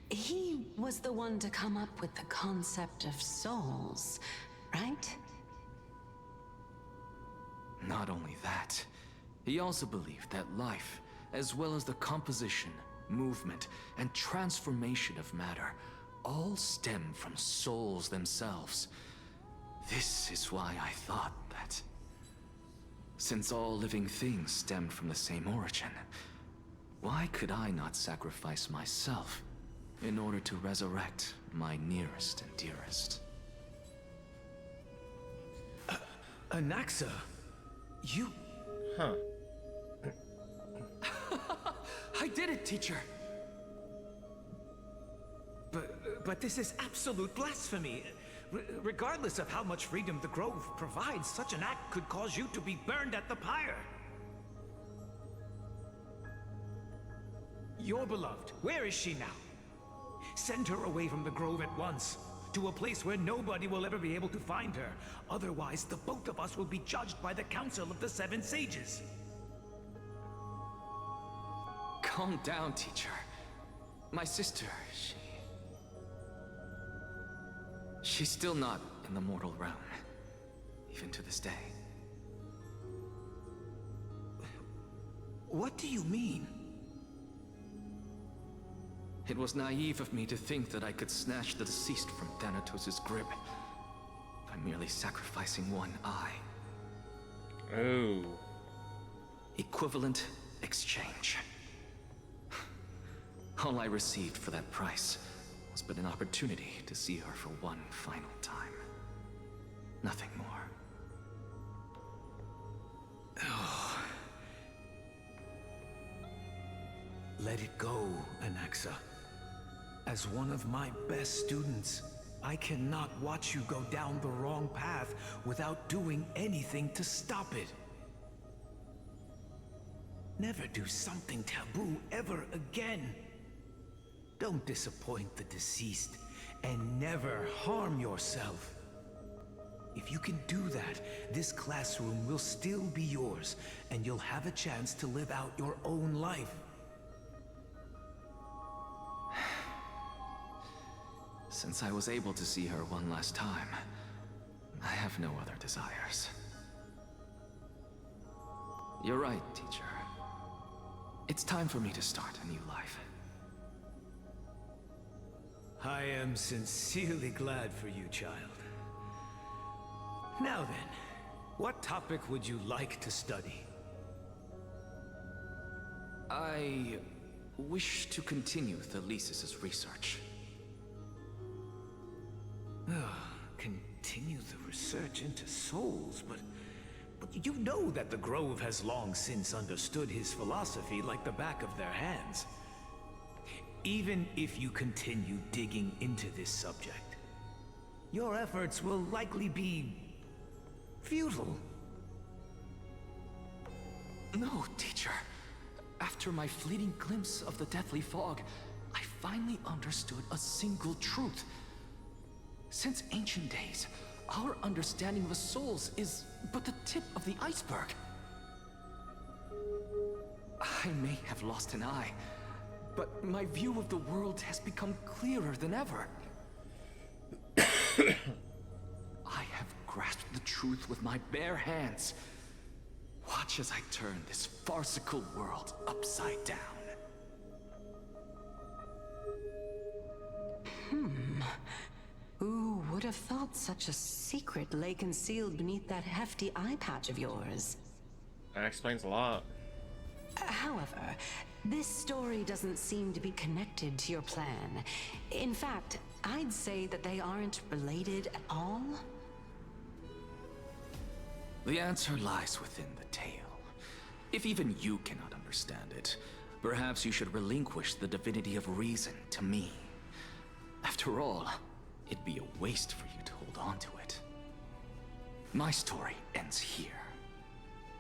He was the one to come up with the concept of souls, right? Not only that, he also believed that life, as well as the composition, movement, and transformation of matter, all stem from souls themselves. This is why I thought that, since all living things stemmed from the same origin, why could I not sacrifice myself in order to resurrect my nearest and dearest? Anaxa, you... Huh. I did it, teacher! But this is absolute blasphemy. Regardless of how much freedom the Grove provides, such an act could cause you to be burned at the pyre. Your beloved, where is she now? Send her away from the Grove at once, to a place where nobody will ever be able to find her. Otherwise, the both of us will be judged by the Council of the Seven Sages. Calm down, teacher. My sister, she's still not in the mortal realm, even to this day. What do you mean? It was naive of me to think that I could snatch the deceased from Thanatos' grip by merely sacrificing one eye. Oh. Equivalent exchange. All I received for that price was but an opportunity to see her for one final time. Nothing more. Oh. Let it go, Anaxa. As one of my best students, I cannot watch you go down the wrong path without doing anything to stop it. Never do something taboo ever again. Don't disappoint the deceased, and never harm yourself. If you can do that, this classroom will still be yours, and you'll have a chance to live out your own life. Since I was able to see her one last time, I have no other desires. You're right, teacher. It's time for me to start a new life. I am sincerely glad for you, child. Now then, what topic would you like to study? I wish to continue Thalesis' research. Continue the research into souls, but you know that the Grove has long since understood his philosophy like the back of their hands. Even if you continue digging into this subject, your efforts will likely be futile. No, teacher. After my fleeting glimpse of the deathly fog, I finally understood a single truth. Since ancient days, our understanding of the souls is but the tip of the iceberg. I may have lost an eye, but my view of the world has become clearer than ever. I have grasped the truth with my bare hands. Watch as I turn this farcical world upside down. Who would have thought such a secret lay concealed beneath that hefty eye patch of yours? That explains a lot. However, this story doesn't seem to be connected to your plan. In fact, I'd say that they aren't related at all. The answer lies within the tale. If even you cannot understand it, perhaps you should relinquish the divinity of reason to me. After all, it'd be a waste for you to hold on to it. My story ends here.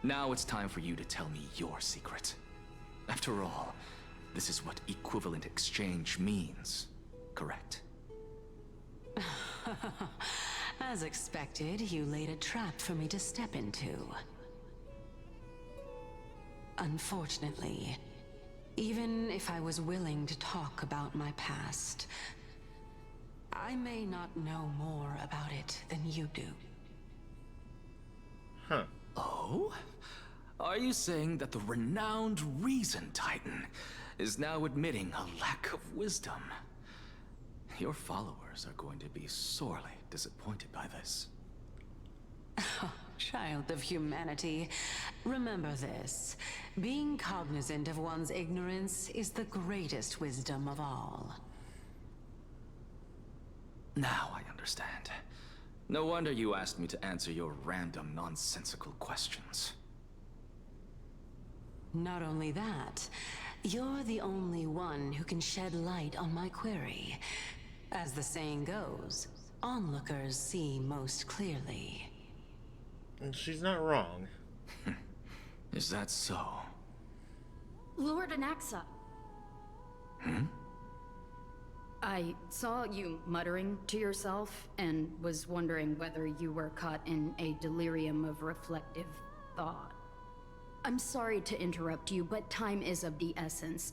Now it's time for you to tell me your secret. After all, this is what equivalent exchange means, correct? As expected, you laid a trap for me to step into. Unfortunately, even if I was willing to talk about my past, I may not know more about it than you do. Huh. Oh? Are you saying that the renowned Reason Titan is now admitting a lack of wisdom? Your followers are going to be sorely disappointed by this. Child of humanity, remember this. Being cognizant of one's ignorance is the greatest wisdom of all. Now I understand. No wonder you asked me to answer your random, nonsensical questions. Not only that, you're the only one who can shed light on my query. As the saying goes, onlookers see most clearly. And she's not wrong. Is that so? Lord Anaxa. I saw you muttering to yourself and was wondering whether you were caught in a delirium of reflective thought. I'm sorry to interrupt you, but time is of the essence.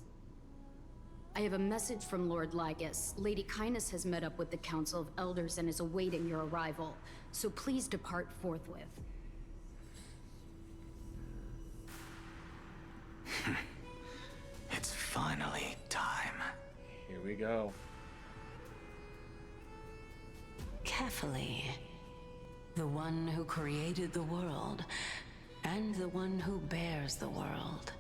I have a message from Lord Lygus. Lady Kindness has met up with the Council of Elders and is awaiting your arrival, so please depart forthwith. It's finally time. Here we go. Carefully. The one who created the world, and the one who bears the world.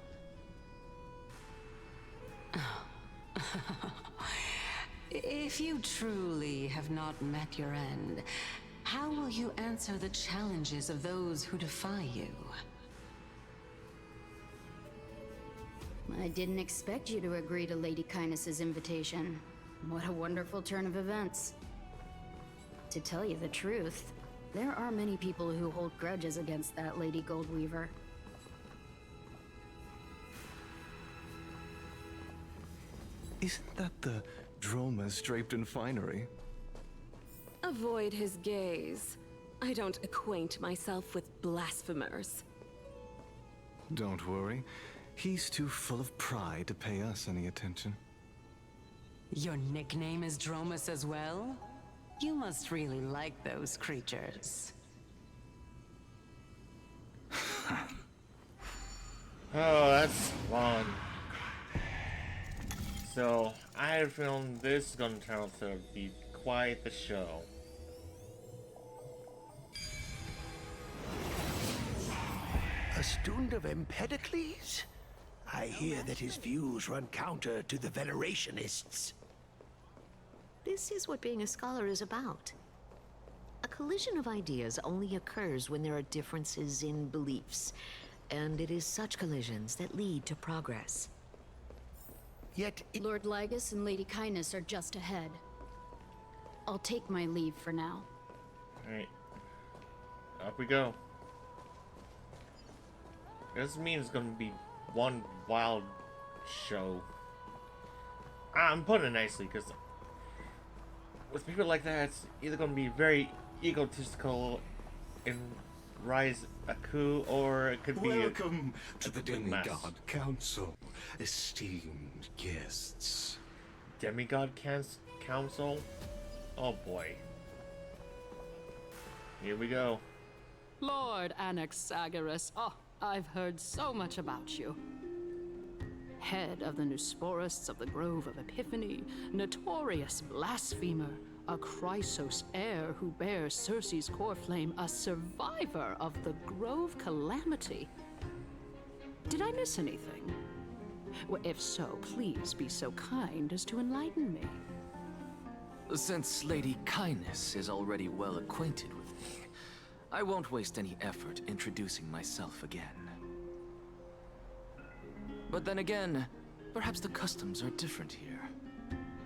If you truly have not met your end, how will you answer the challenges of those who defy you? I didn't expect you to agree to Lady Kindness's invitation. What a wonderful turn of events. To tell you the truth, there are many people who hold grudges against that Lady Goldweaver. Isn't that the Dromas draped in finery? Avoid his gaze. I don't acquaint myself with blasphemers. Don't worry. He's too full of pride to pay us any attention. Your nickname is Dromas as well? You must really like those creatures. Oh, that's fun. So, I have a feeling this is going to turn out to be quite the show. student of Empedocles? I hear that his views run counter to the Venerationists. This is what being a scholar is about. A collision of ideas only occurs when there are differences in beliefs, and it is such collisions that lead to progress. Yet Lord Lygus and Lady Kindness are just ahead. I'll take my leave for now. Alright. Up we go. Doesn't mean it's gonna be one wild show. I'm putting it nicely, because with people like that, it's either gonna be very egotistical and rise a coup, or it could be Welcome to the mess. Demigod Council, esteemed guests. Demigod Council? Oh boy. Here we go. Lord Anaxagoras, oh, I've heard so much about you. Head of the Nusporists of the Grove of Epiphany, notorious blasphemer, a Chrysos heir who bears Circe's core flame, a survivor of the Grove calamity. Did I miss anything? Well, if so, please be so kind as to enlighten me. Since Lady Kindness is already well acquainted with me, I won't waste any effort introducing myself again. But then again, perhaps the customs are different here.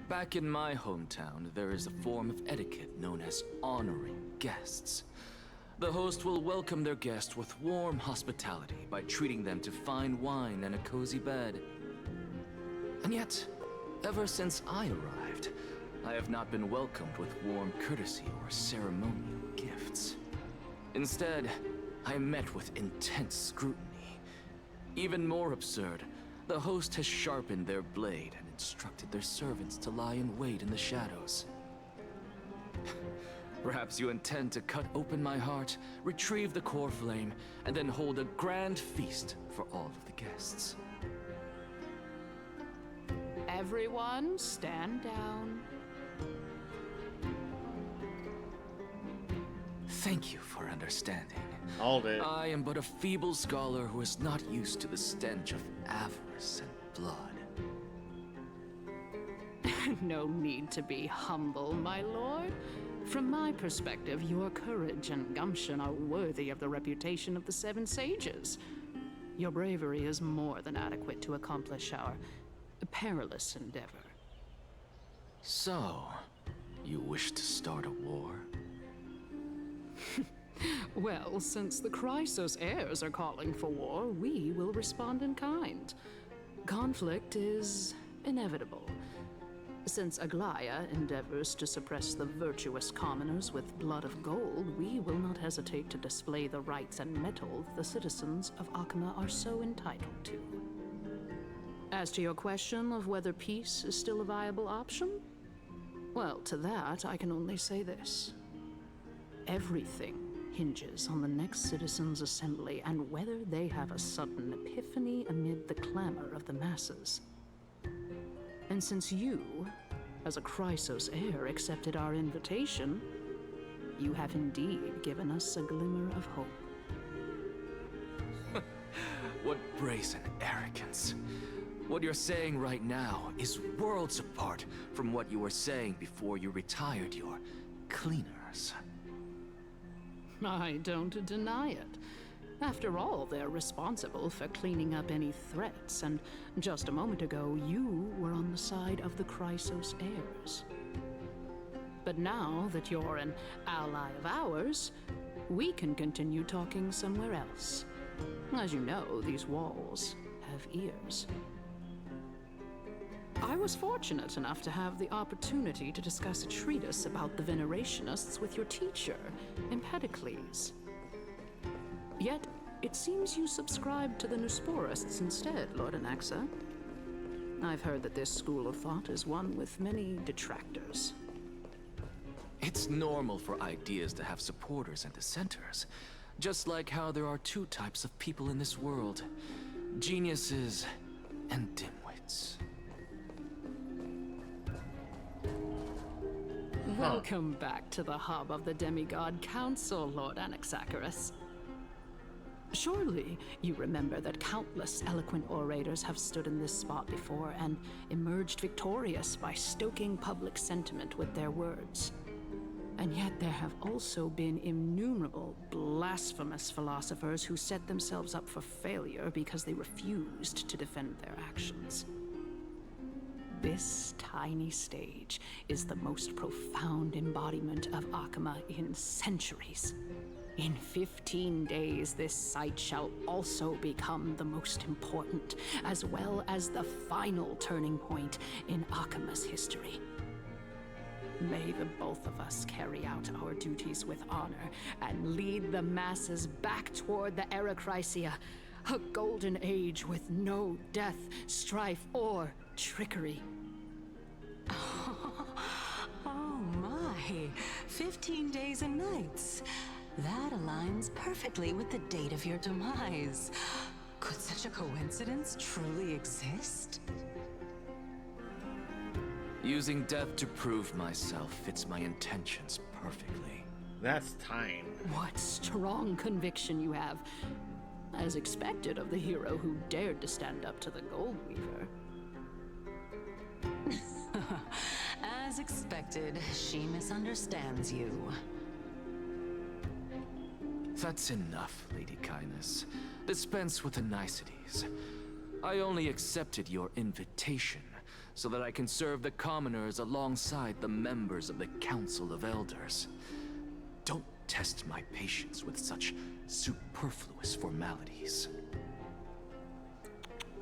Back in my hometown, there is a form of etiquette known as honoring guests. The host will welcome their guest with warm hospitality by treating them to fine wine and a cozy bed. And yet, ever since I arrived, I have not been welcomed with warm courtesy or ceremonial gifts. Instead, I am met with intense scrutiny. Even more absurd, the host has sharpened their blade and instructed their servants to lie in wait in the shadows. Perhaps you intend to cut open my heart, retrieve the core flame, and then hold a grand feast for all of the guests. Everyone, stand down. Thank you for understanding. Hold it. I am but a feeble scholar who is not used to the stench of avarice and blood. No need to be humble, my lord. From my perspective, your courage and gumption are worthy of the reputation of the Seven Sages. Your bravery is more than adequate to accomplish our perilous endeavor. So, you wish to start a war? Well, since the Chrysos heirs are calling for war, we will respond in kind. Conflict is inevitable. Since Aglaya endeavors to suppress the virtuous commoners with blood of gold, we will not hesitate to display the rights and mettle the citizens of Akama are so entitled to. As to your question of whether peace is still a viable option, well, to that I can only say this. Everything hinges on the next citizens' assembly and whether they have a sudden epiphany amid the clamor of the masses. And since you, as a Chrysos heir, accepted our invitation, you have indeed given us a glimmer of hope. What brazen arrogance. What you're saying right now is worlds apart from what you were saying before you retired your cleaners. I don't deny it. After all, they're responsible for cleaning up any threats, and just a moment ago, you were on the side of the Chrysos heirs. But now that you're an ally of ours, we can continue talking somewhere else. As you know, these walls have ears. I was fortunate enough to have the opportunity to discuss a treatise about the Venerationists with your teacher, Empedocles. Yet, it seems you subscribe to the Nusporists instead, Lord Anaxa. I've heard that this school of thought is one with many detractors. It's normal for ideas to have supporters and dissenters, just like how there are two types of people in this world: geniuses and dimwits. Welcome back to the hub of the Demigod Council, Lord Anaxagoras. Surely you remember that countless eloquent orators have stood in this spot before and emerged victorious by stoking public sentiment with their words. And yet there have also been innumerable blasphemous philosophers who set themselves up for failure because they refused to defend their actions. This tiny stage is the most profound embodiment of Akama in centuries. In 15 days, this site shall also become the most important, as well as the final turning point in Akama's history. May the both of us carry out our duties with honor and lead the masses back toward the Era Chrysia, a golden age with no death, strife, or trickery. Oh my, 15 days and nights. That aligns perfectly with the date of your demise. Could such a coincidence truly exist? Using death to prove myself fits my intentions perfectly. That's time. What strong conviction you have. As expected of the hero who dared to stand up to the Gold Weaver. As expected, she misunderstands you. That's enough, Lady Kindness. Dispense with the niceties. I only accepted your invitation so that I can serve the commoners alongside the members of the Council of Elders. Don't test my patience with such superfluous formalities.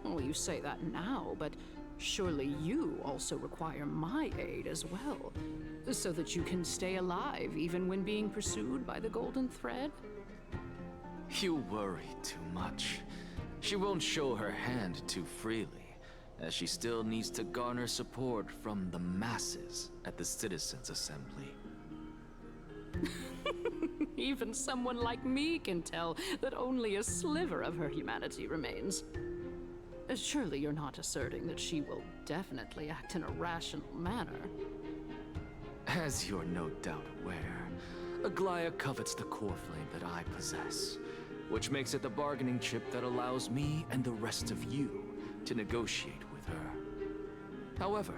Well, you say that now, but surely you also require my aid as well, so that you can stay alive even when being pursued by the Golden Thread? You worry too much. She won't show her hand too freely, as she still needs to garner support from the masses at the Citizens' Assembly. Even someone like me can tell that only a sliver of her humanity remains. Surely you're not asserting that she will definitely act in a rational manner. As you're no doubt aware, Aglaya covets the core flame that I possess, which makes it the bargaining chip that allows me and the rest of you to negotiate with her. However,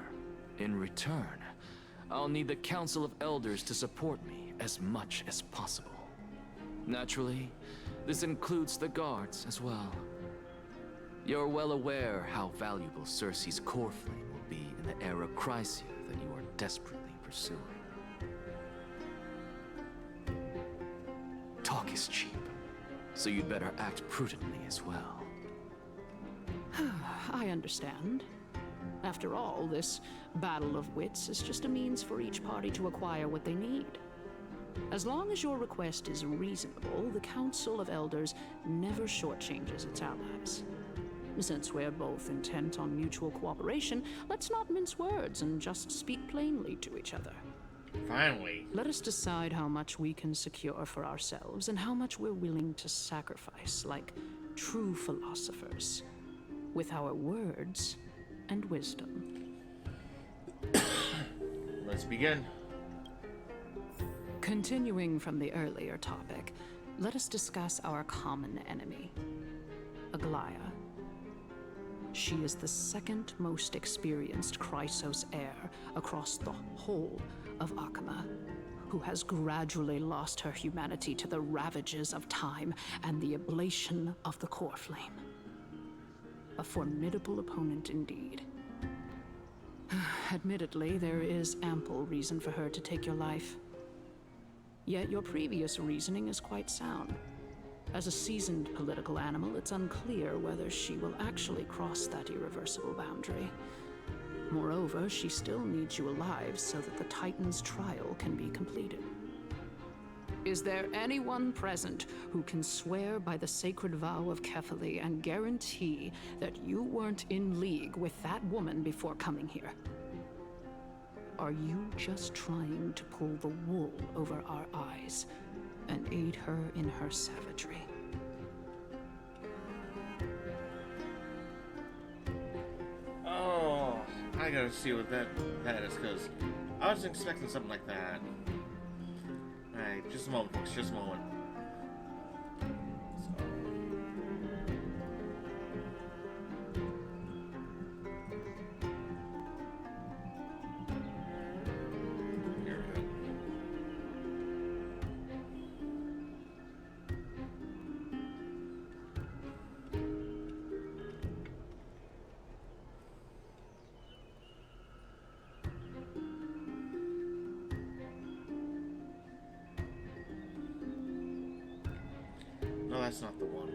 in return, I'll need the Council of Elders to support me as much as possible. Naturally, this includes the guards as well. You're well aware how valuable Cersei's core flame will be in the Era Chrysia that you are desperately pursuing. Talk is cheap, so you'd better act prudently as well. I understand. After all, this battle of wits is just a means for each party to acquire what they need. As long as your request is reasonable, the Council of Elders never shortchanges its allies. Since we're both intent on mutual cooperation, let's not mince words and just speak plainly to each other. Finally. Let us decide how much we can secure for ourselves and how much we're willing to sacrifice, like true philosophers, with our words and wisdom. Let's begin. Continuing from the earlier topic, let us discuss our common enemy, Aglaya. She is the second most experienced Chrysos heir across the whole of Akama, who has gradually lost her humanity to the ravages of time and the ablation of the core flame. A formidable opponent indeed. Admittedly, there is ample reason for her to take your life. Yet your previous reasoning is quite sound. As a seasoned political animal, it's unclear whether she will actually cross that irreversible boundary. Moreover, she still needs you alive so that the Titan's trial can be completed. Is there anyone present who can swear by the sacred vow of Kefali and guarantee that you weren't in league with that woman before coming here? Are you just trying to pull the wool over our eyes and aid her in her savagery? Oh, I gotta see what that is, because I was expecting something like that. Alright, just a moment, folks, just a moment. So. that's not the one.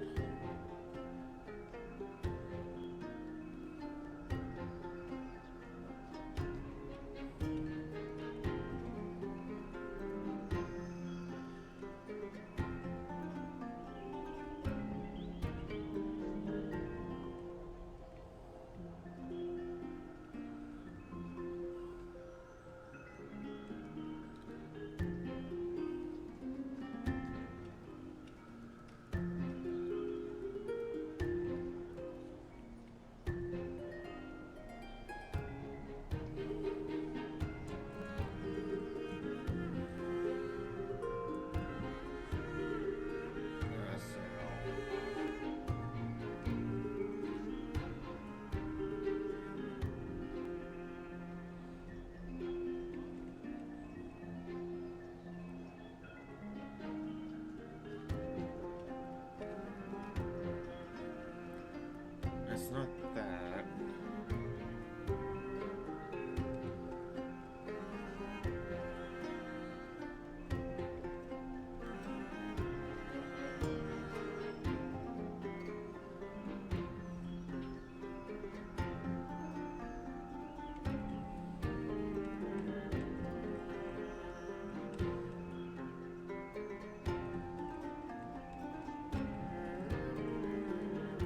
It's not that.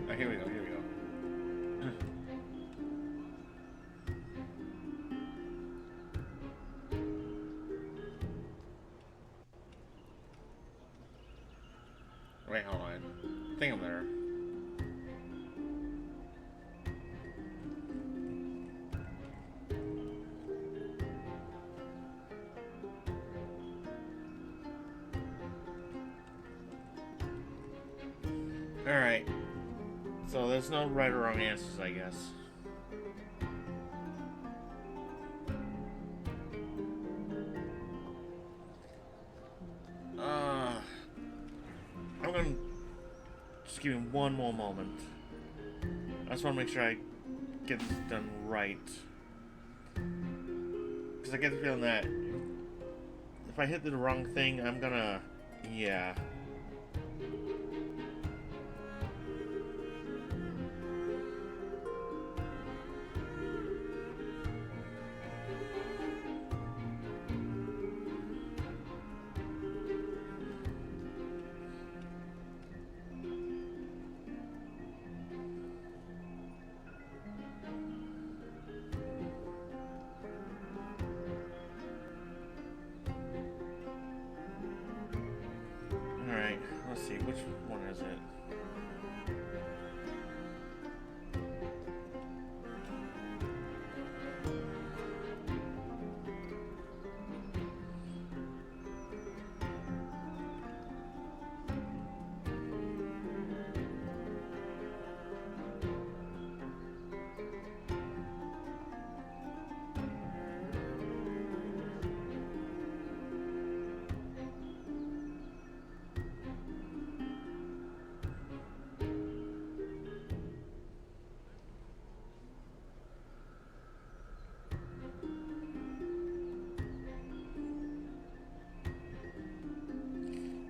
Oh, here we go, here we go. Wait, hold on. I think I'm there. Alright. So there's no right or wrong answers, I guess. I'm gonna just give me one more moment. I just want to make sure I get this done right. Because I get the feeling that if I hit the wrong thing, I'm gonna... yeah. Alright, let's see, which one is it?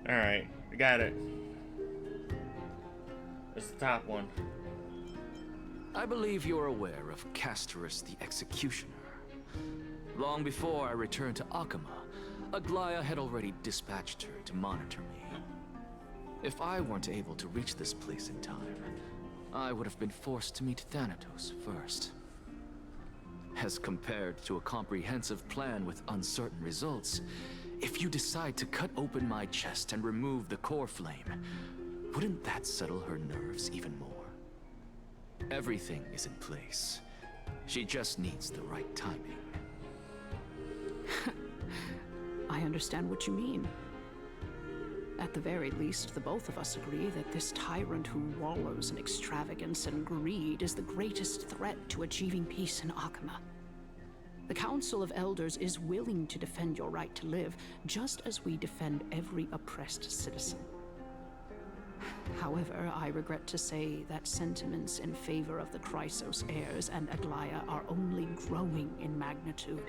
Alright, I got it. It's the top one. I believe you're aware of Castorus the Executioner. Long before I returned to Akama, Aglaya had already dispatched her to monitor me. If I weren't able to reach this place in time, I would have been forced to meet Thanatos first. As compared to a comprehensive plan with uncertain results, if you decide to cut open my chest and remove the core flame, wouldn't that settle her nerves even more? Everything is in place. She just needs the right timing. I understand what you mean. At the very least, the both of us agree that this tyrant who wallows in extravagance and greed is the greatest threat to achieving peace in Akama. The Council of Elders is willing to defend your right to live, just as we defend every oppressed citizen. However, I regret to say that sentiments in favor of the Chrysos heirs and Aglaya are only growing in magnitude.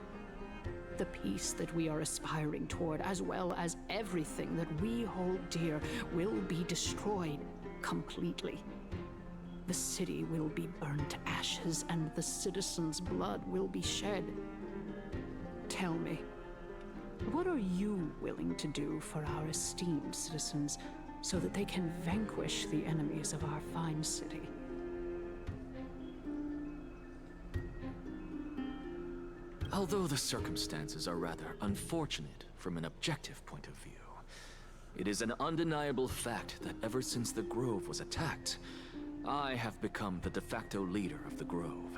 the peace that we are aspiring toward, as well as everything that we hold dear, will be destroyed completely. The city will be burned to ashes, and the citizens' blood will be shed. Tell me, what are you willing to do for our esteemed citizens so that they can vanquish the enemies of our fine city? Although the circumstances are rather unfortunate from an objective point of view, it is an undeniable fact that ever since the Grove was attacked, I have become the de facto leader of the Grove.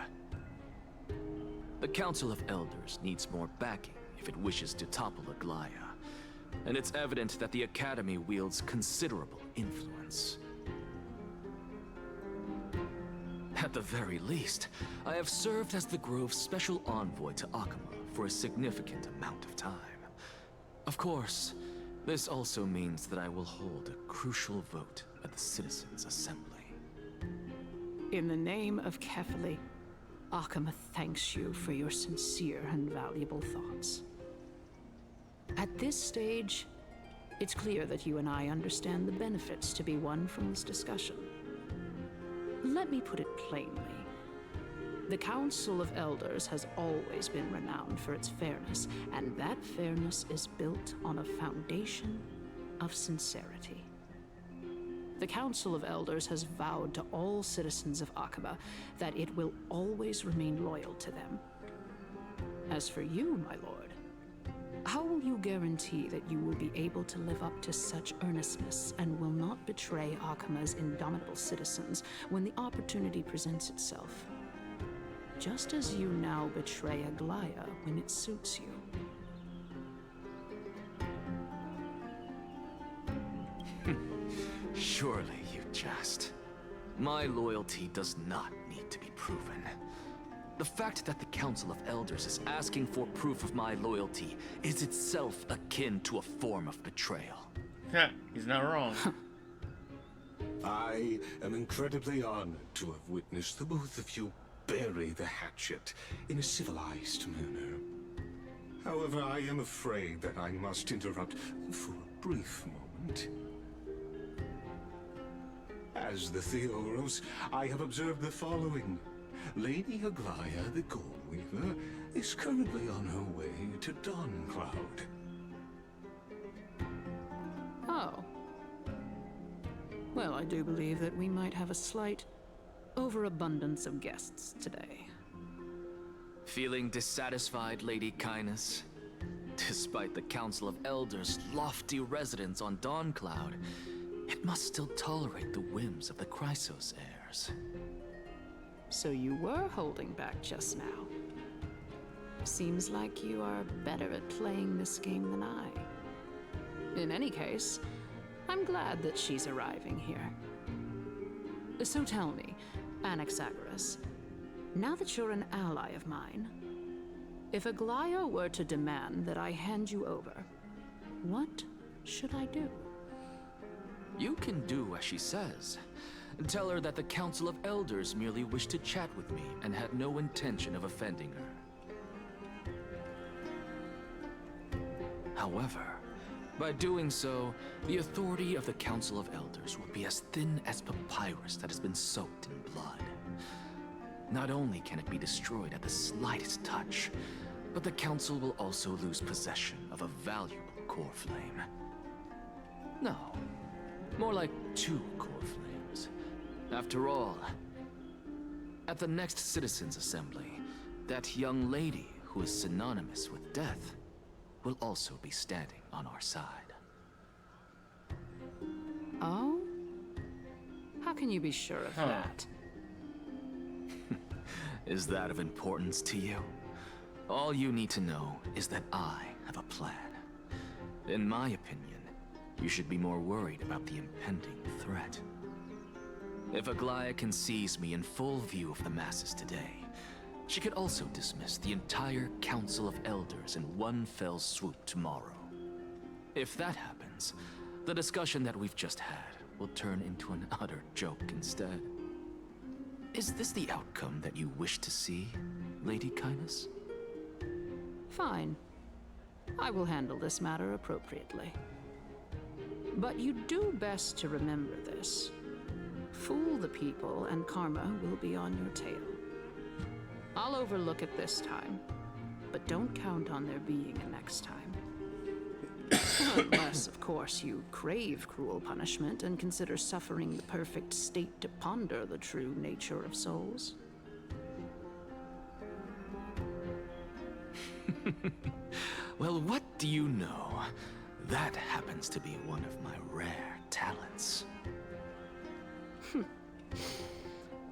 The Council of Elders needs more backing if it wishes to topple Aglaya, and it's evident that the Academy wields considerable influence. At the very least, I have served as the Grove's special envoy to Akama for a significant amount of time. Of course, this also means that I will hold a crucial vote at the Citizens' Assembly. In the name of Kefali, Akama thanks you for your sincere and valuable thoughts. At this stage, it's clear that you and I understand the benefits to be won from this discussion. Let me put it plainly. The Council of Elders has always been renowned for its fairness, and that fairness is built on a foundation of sincerity. The Council of Elders has vowed to all citizens of Akaba that it will always remain loyal to them. As for you, my lord, how will you guarantee that you will be able to live up to such earnestness and will not betray Akama's indomitable citizens when the opportunity presents itself? Just as you now betray Aglaya when it suits you. Surely you jest. My loyalty does not need to be proven. The fact that the Council of Elders is asking for proof of my loyalty is itself akin to a form of betrayal. Yeah, he's not wrong. I am incredibly honored to have witnessed the both of you bury the hatchet in a civilized manner. However, I am afraid that I must interrupt for a brief moment. As the Theoros, I have observed the following. Lady Aglaya, the Gold Weaver, is currently on her way to Dawncloud. Oh. Well, I do believe that we might have a slight overabundance of guests today. Feeling dissatisfied, Lady Kindness? Despite the Council of Elders' lofty residence on Dawncloud, it must still tolerate the whims of the Chrysos heirs. So you were holding back just now. Seems like you are better at playing this game than I. In any case, I'm glad that she's arriving here. So tell me, Anaxagoras, now that you're an ally of mine, if Aglaya were to demand that I hand you over, what should I do? You can do as she says. Tell her that the Council of Elders merely wished to chat with me and had no intention of offending her. However, by doing so, the authority of the Council of Elders will be as thin as papyrus that has been soaked in blood. Not only can it be destroyed at the slightest touch, but the Council will also lose possession of a valuable core flame. No, more like 2 core flames. After all, at the next Citizens' Assembly, that young lady who is synonymous with death will also be standing on our side. Oh? How can you be sure of that? Is that of importance to you? All you need to know is that I have a plan. In my opinion, you should be more worried about the impending threat. If Aglaya can seize me in full view of the masses today, she could also dismiss the entire Council of Elders in one fell swoop tomorrow. If that happens, the discussion that we've just had will turn into an utter joke instead. Is this the outcome that you wish to see, Lady Kindness? Fine. I will handle this matter appropriately. But you do best to remember this. Fool the people, and karma will be on your tail. I'll overlook it this time, but don't count on there being a next time. Unless, of course, you crave cruel punishment and consider suffering the perfect state to ponder the true nature of souls. Well, what do you know? That happens to be one of my rare talents.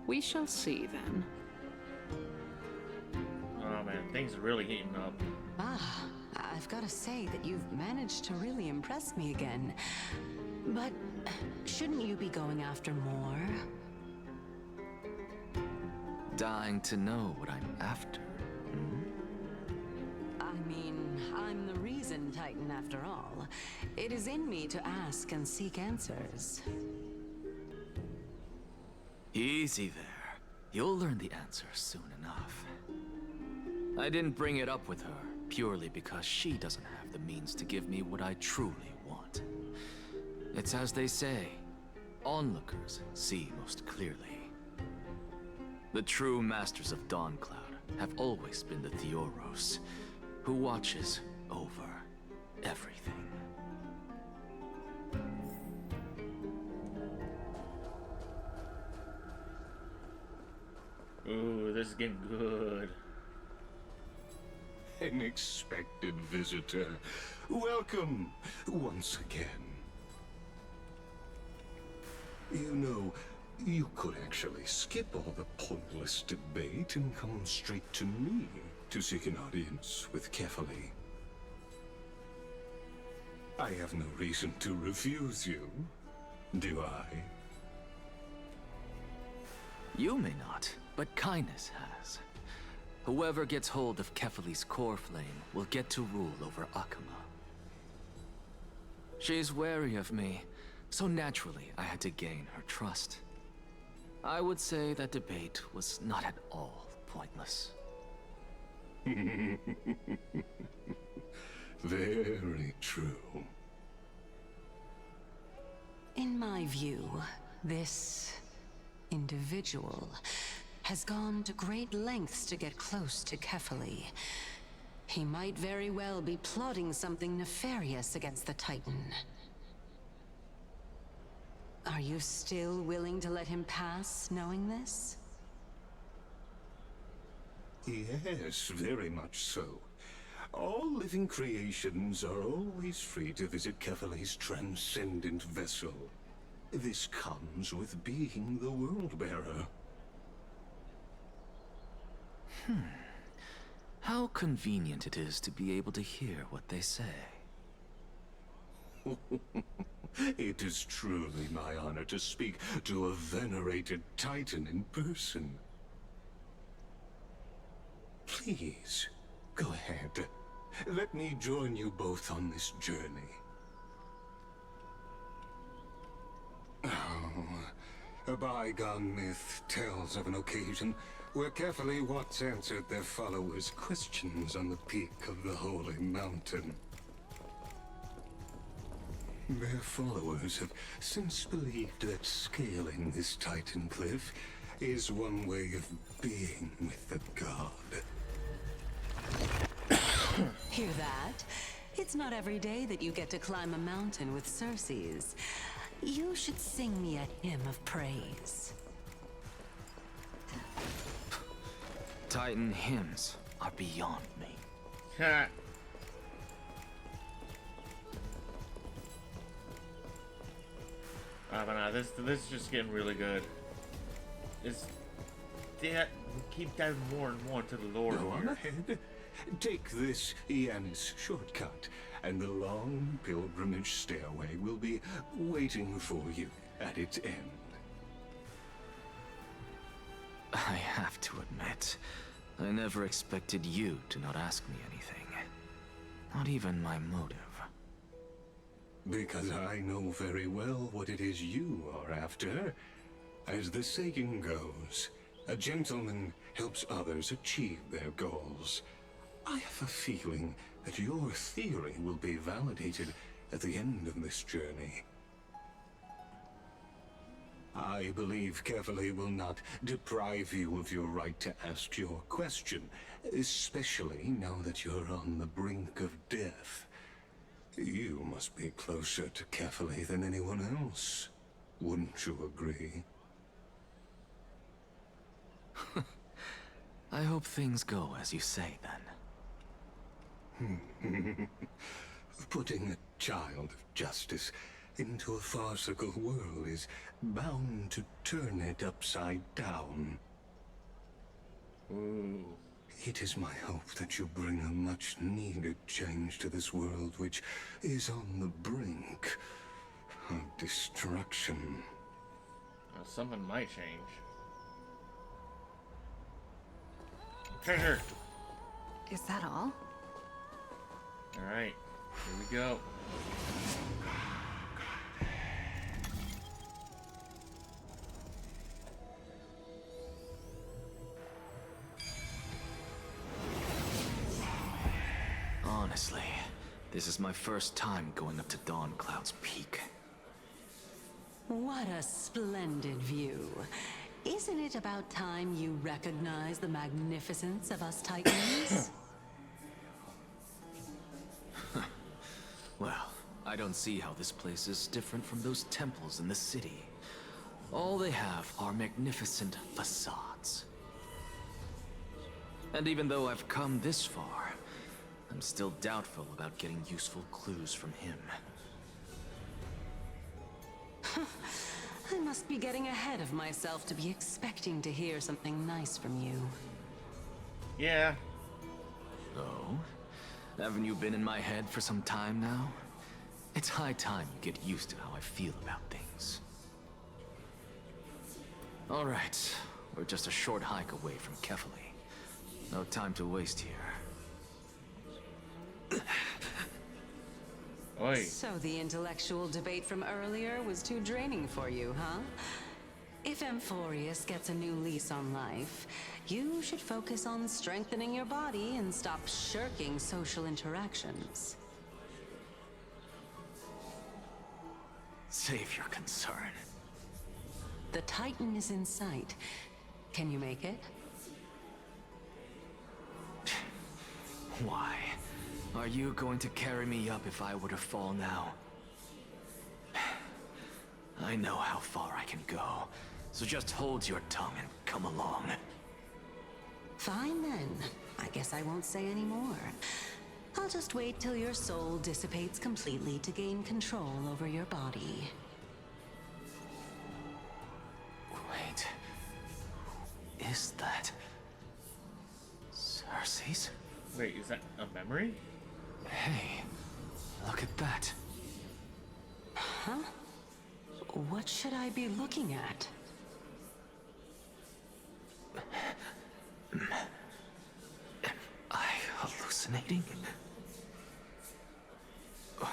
We shall see then. Oh man, things are really heating up. Ah, I've got to say that you've managed to really impress me again. But shouldn't you be going after more? Dying to know what I'm after. I mean, I'm the reason Titan after all. It is in me to ask and seek answers. Easy there. You'll learn the answer soon enough. I didn't bring it up with her purely because she doesn't have the means to give me what I truly want. It's as they say, onlookers see most clearly. The true masters of Dawncloud have always been the Theoros, who watches over everything. Ooh, this is getting good. An expected visitor. Welcome once again. You know, you could actually skip all the pointless debate and come straight to me to seek an audience with Kefali. I have no reason to refuse you, do I? You may not, but kindness has. Whoever gets hold of Kefali's core flame will get to rule over Akama. She's wary of me, so naturally I had to gain her trust. I would say that debate was not at all pointless. Very true. In my view, this individual has gone to great lengths to get close to Kefali. He might very well be plotting something nefarious against the Titan. Are you still willing to let him pass, knowing this? Yes, very much so. All living creations are always free to visit Kefali's transcendent vessel. This comes with being the World-Bearer. How convenient it is to be able to hear what they say. It is truly my honor to speak to a venerated Titan in person. Please, go ahead. Let me join you both on this journey. Oh, a bygone myth tells of an occasion where Kefali once answered their followers' questions on the peak of the holy mountain. Their followers have since believed that scaling this Titan cliff is one way of being with the god. Hear that? It's not every day that you get to climb a mountain with Circes. You should sing me a hymn of praise. Titan hymns are beyond me. Ha! But nah, this is just getting really good. Keep diving more and more into the lore Go on here. ahead. Take this Yanis shortcut, and the long pilgrimage stairway will be waiting for you at its end. I have to admit, I never expected you to not ask me anything. Not even my motive. Because I know very well what it is you are after. As the saying goes, a gentleman helps others achieve their goals. I have a feeling that your theory will be validated at the end of this journey. I believe Kefali will not deprive you of your right to ask your question, especially now that you're on the brink of death. You must be closer to Kefali than anyone else. Wouldn't you agree? I hope things go as you say, then. Putting a child of justice into a farcical world is bound to turn it upside down. Ooh. It is my hope that you bring a much-needed change to this world, which is on the brink of destruction. Something might change. Treasure! Is that all? Alright, here we go. Honestly, this is my first time going up to Dawncloud's peak. What a splendid view. Isn't it about time you recognize the magnificence of us Titans? Well, I don't see how this place is different from those temples in the city. All they have are magnificent facades. And even though I've come this far, I'm still doubtful about getting useful clues from him. I must be getting ahead of myself to be expecting to hear something nice from you. Yeah. Oh? Haven't you been in my head for some time now? It's high time you get used to how I feel about things. Alright, we're just a short hike away from Kefali. No time to waste here. Oi. So the intellectual debate from earlier was too draining for you, huh? If Amphoreus gets a new lease on life, you should focus on strengthening your body and stop shirking social interactions. Save your concern. The Titan is in sight. Can you make it? Why? Are you going to carry me up if I were to fall now? I know how far I can go, so just hold your tongue and come along. Fine then. I guess I won't say any more. I'll just wait till your soul dissipates completely to gain control over your body. Wait. Who is that? Cersei's? Wait, is that a memory? Hey, look at that. Huh? What should I be looking at? Am I hallucinating? Or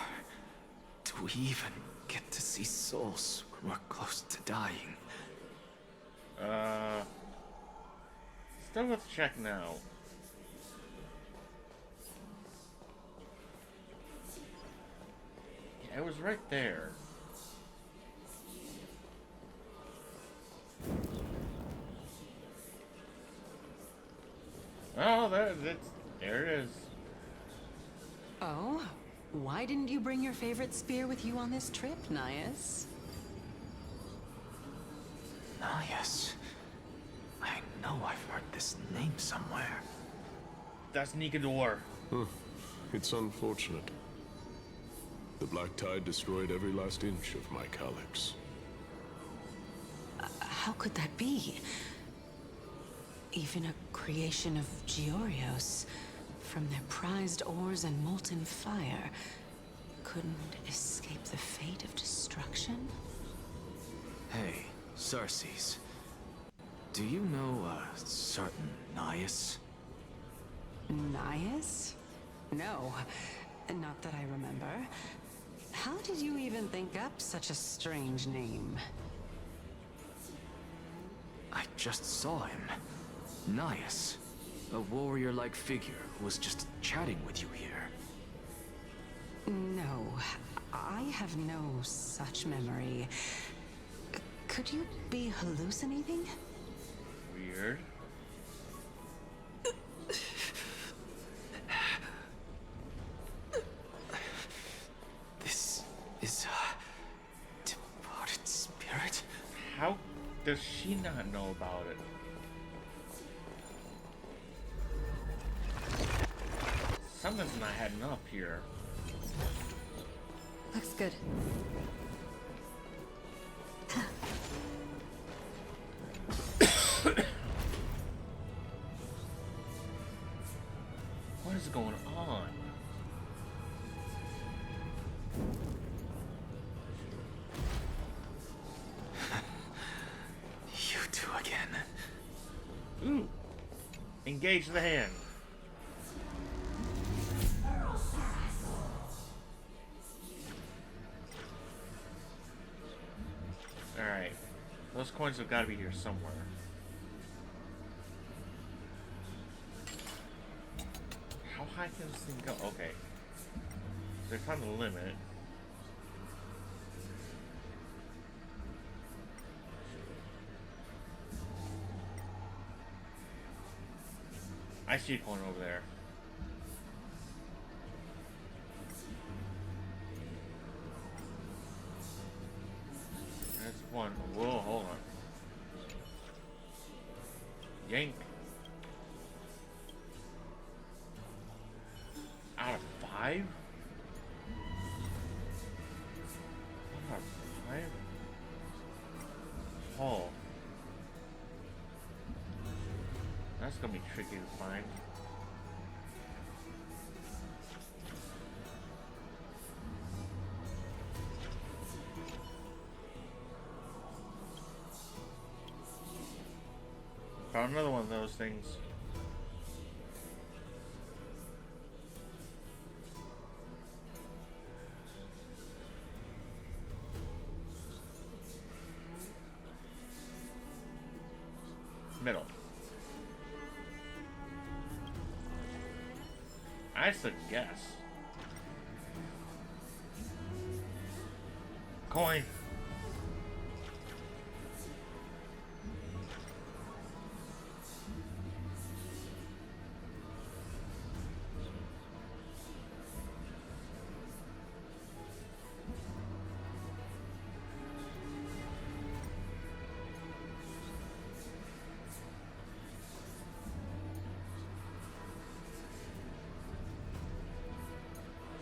do we even get to see souls when we're close to dying? Still with check now. Yeah, it was right there. Oh, there it is. Oh? Why didn't you bring your favorite spear with you on this trip, Nias? Nias. I know I've heard this name somewhere. That's Nikador. It's unfortunate. The Black Tide destroyed every last inch of my calyx. How could that be? Even a creation of Georios, from their prized ores and molten fire, couldn't escape the fate of destruction? Hey, Cersei's. Do you know a certain Nias? Nias? No, not that I remember. How did you even think up such a strange name? I just saw him. Nias. A warrior-like figure who was just chatting with you here. No, I have no such memory. Could you be hallucinating? Weird. This is a departed spirit? How does she not know about it? Something's not adding up here. Looks good. What is going on? You two again. Ooh. Engage the hand. Alright. Those coins have got to be here somewhere. How high can this thing go? Okay. They're trying to limit. I see a coin over there. That's one. Whoa, hold on. Yank. Out of 5? Out of 5? Oh. That's gonna be tricky to find. Found another one of those things. Middle. I said guess. Coin.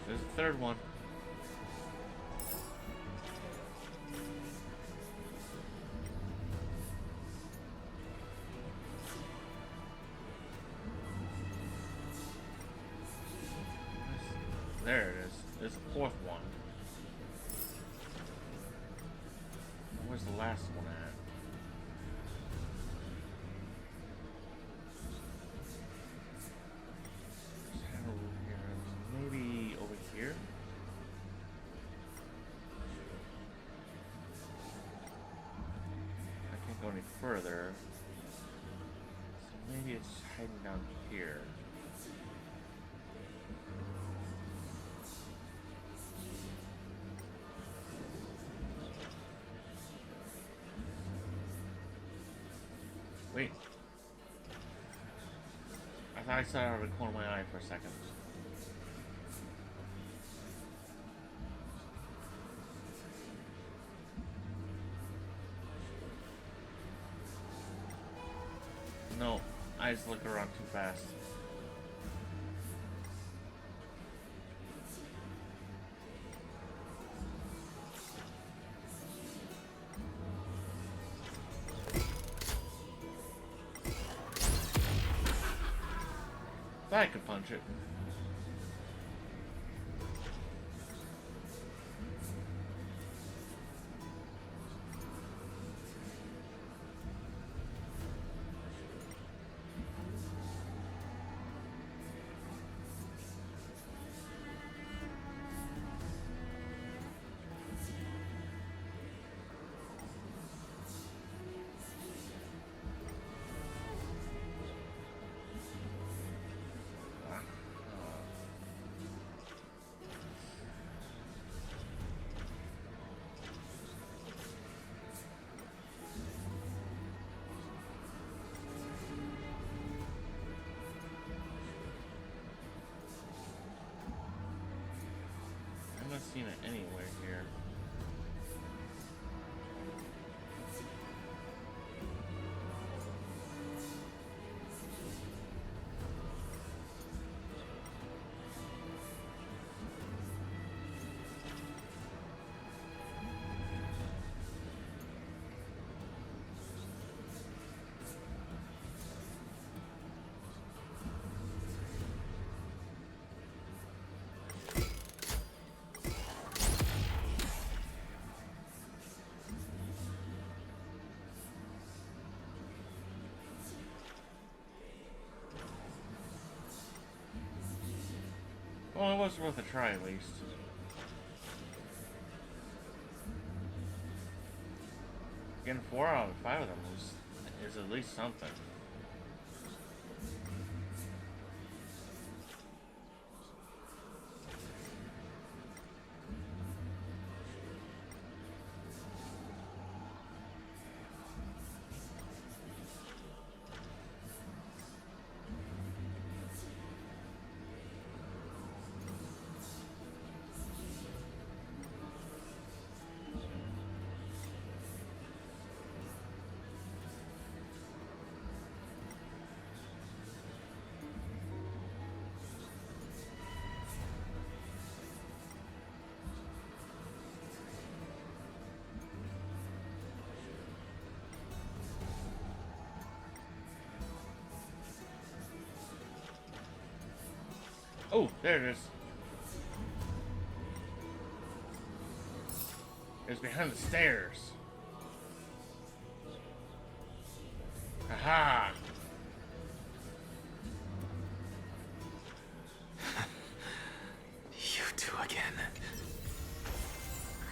There's the third one. There it is. There's a fourth one. Where's the last one at? Maybe over here? I can't go any further. So maybe it's hiding down here. Wait. I thought I saw it out of the corner of my eye for a second. No, I just look around too fast. I could punch it. haven't seen it anywhere here. Well, it was worth a try at least. Getting 4 out of 5 of them is at least something. Oh, there it is. It's behind the stairs. Aha! You two again.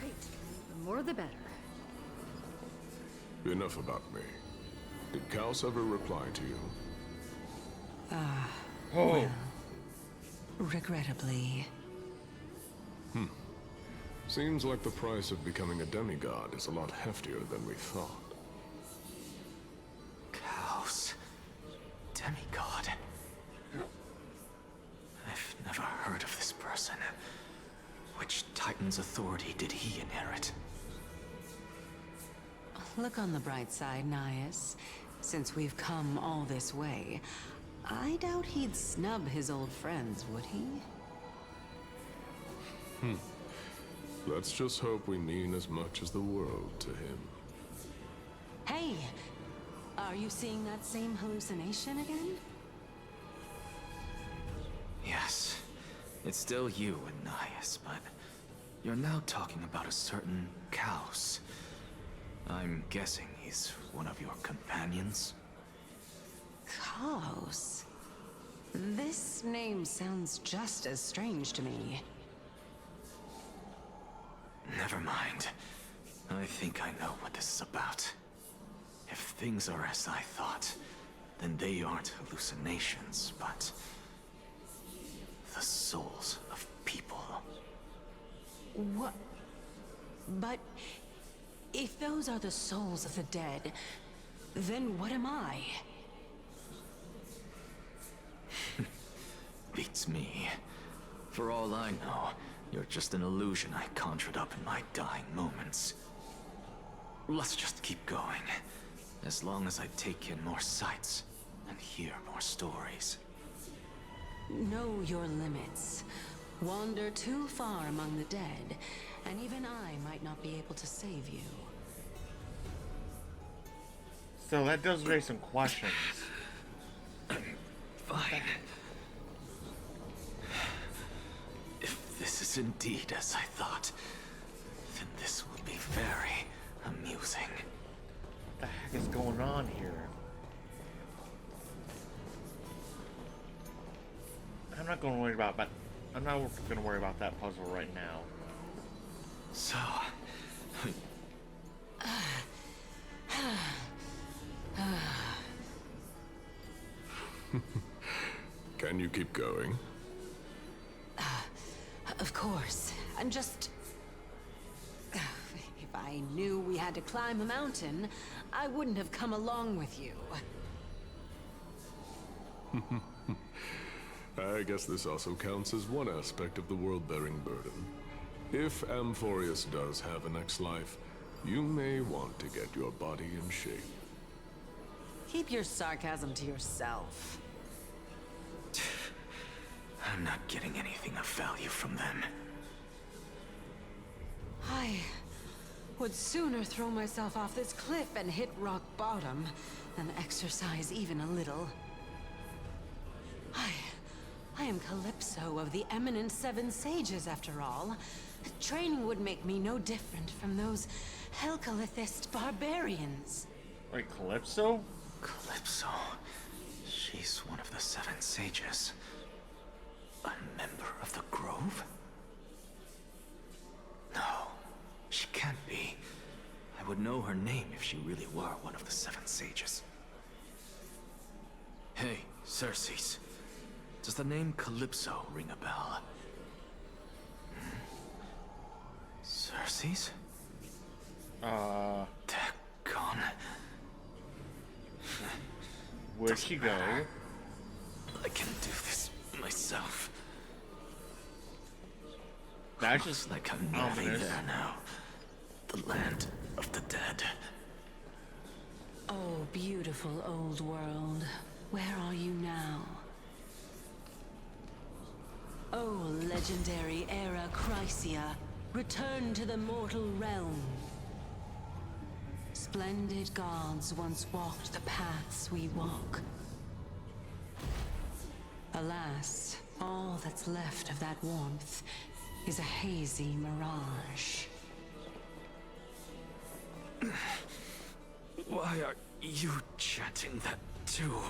Great. The more the better. Enough about me. Did Kaos ever reply to you? Well, regrettably. Seems like the price of becoming a demigod is a lot heftier than we thought. Kaos. Demigod. I've never heard of this person. Which Titan's authority did he inherit? Look on the bright side, Nias. Since we've come all this way, I doubt he'd snub his old friends, would he? Let's just hope we mean as much as the world to him. Hey! Are you seeing that same hallucination again? Yes. It's still you and Nias, but you're now talking about a certain Kaos. I'm guessing he's one of your companions? Kaos? This name sounds just as strange to me. Never mind. I think I know what this is about. If things are as I thought, then they aren't hallucinations, but the souls of people. What? But if those are the souls of the dead, then what am I? Beats me. For all I know, you're just an illusion I conjured up in my dying moments. Let's just keep going. As long as I take in more sights and hear more stories. Know your limits. Wander too far among the dead, and even I might not be able to save you. So that does raise some questions. Fine. If this is indeed as I thought, then this will be very amusing. What the heck is going on here? I'm not going to worry about that puzzle right now. So, Can you keep going? Of course. I'm just... If I knew we had to climb a mountain, I wouldn't have come along with you. I guess this also counts as one aspect of the world-bearing burden. If Amphoreus does have a next life, you may want to get your body in shape. Keep your sarcasm to yourself. I'm not getting anything of value from them. I would sooner throw myself off this cliff and hit rock bottom than exercise even a little. I am Calypso of the eminent Seven Sages, after all. Training would make me no different from those Helcalithist barbarians. Wait, Calypso? Calypso. She's one of the Seven Sages. A member of the Grove? No, she can't be. I would know her name if she really were one of the Seven Sages. Hey, Circes. Does the name Calypso ring a bell? Circes? Daggone. Where'd she go? I can do this myself. That's just like I'm nearly there now. The land of the dead. Oh, beautiful old world. Where are you now? Oh, legendary era Chrysia, return to the mortal realm. Splendid gods once walked the paths we walk. Alas, all that's left of that warmth is a hazy mirage. Why are you chanting that too?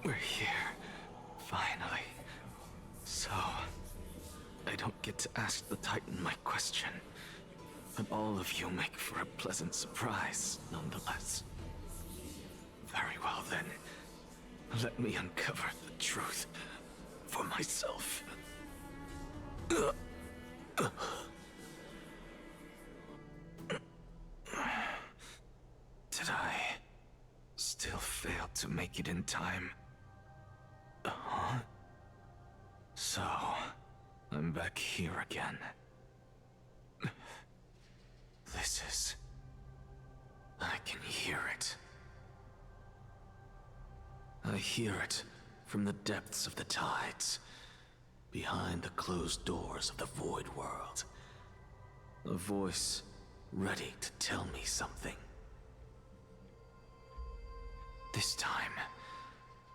We're here, finally. So, I don't get to ask the Titan my question, but all of you make for a pleasant surprise, nonetheless. Very well then, let me uncover the truth for myself. Did I still fail to make it in time? Huh? So, I'm back here again. This is... I can hear it. I hear it from the depths of the tides, behind the closed doors of the Void World. A voice ready to tell me something. This time,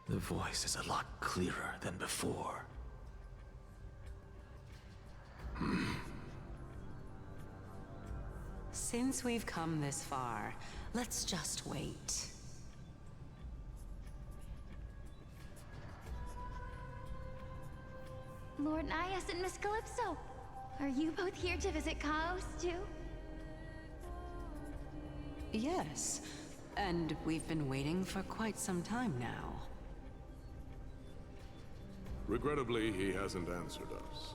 the voice is a lot clearer than before. Since we've come this far, let's just wait. Lord Nias and Miss Calypso, are you both here to visit Chaos too? Yes, and we've been waiting for quite some time now. Regrettably, he hasn't answered us.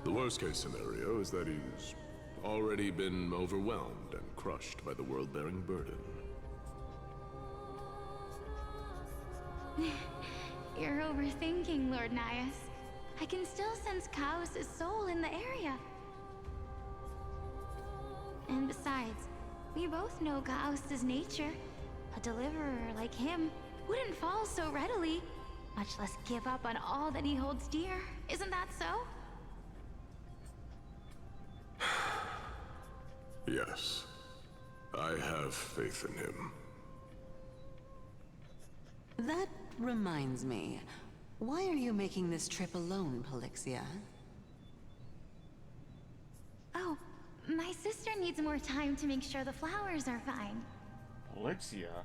The worst-case scenario is that he's already been overwhelmed and crushed by the world-bearing burden. You're overthinking, Lord Nias. I can still sense Chaos' soul in the area. And besides, we both know Chaos' nature. A deliverer like him wouldn't fall so readily, much less give up on all that he holds dear. Isn't that so? Yes. I have faith in him. That reminds me. Why are you making this trip alone, Polixia? Oh, my sister needs more time to make sure the flowers are fine. Polixia?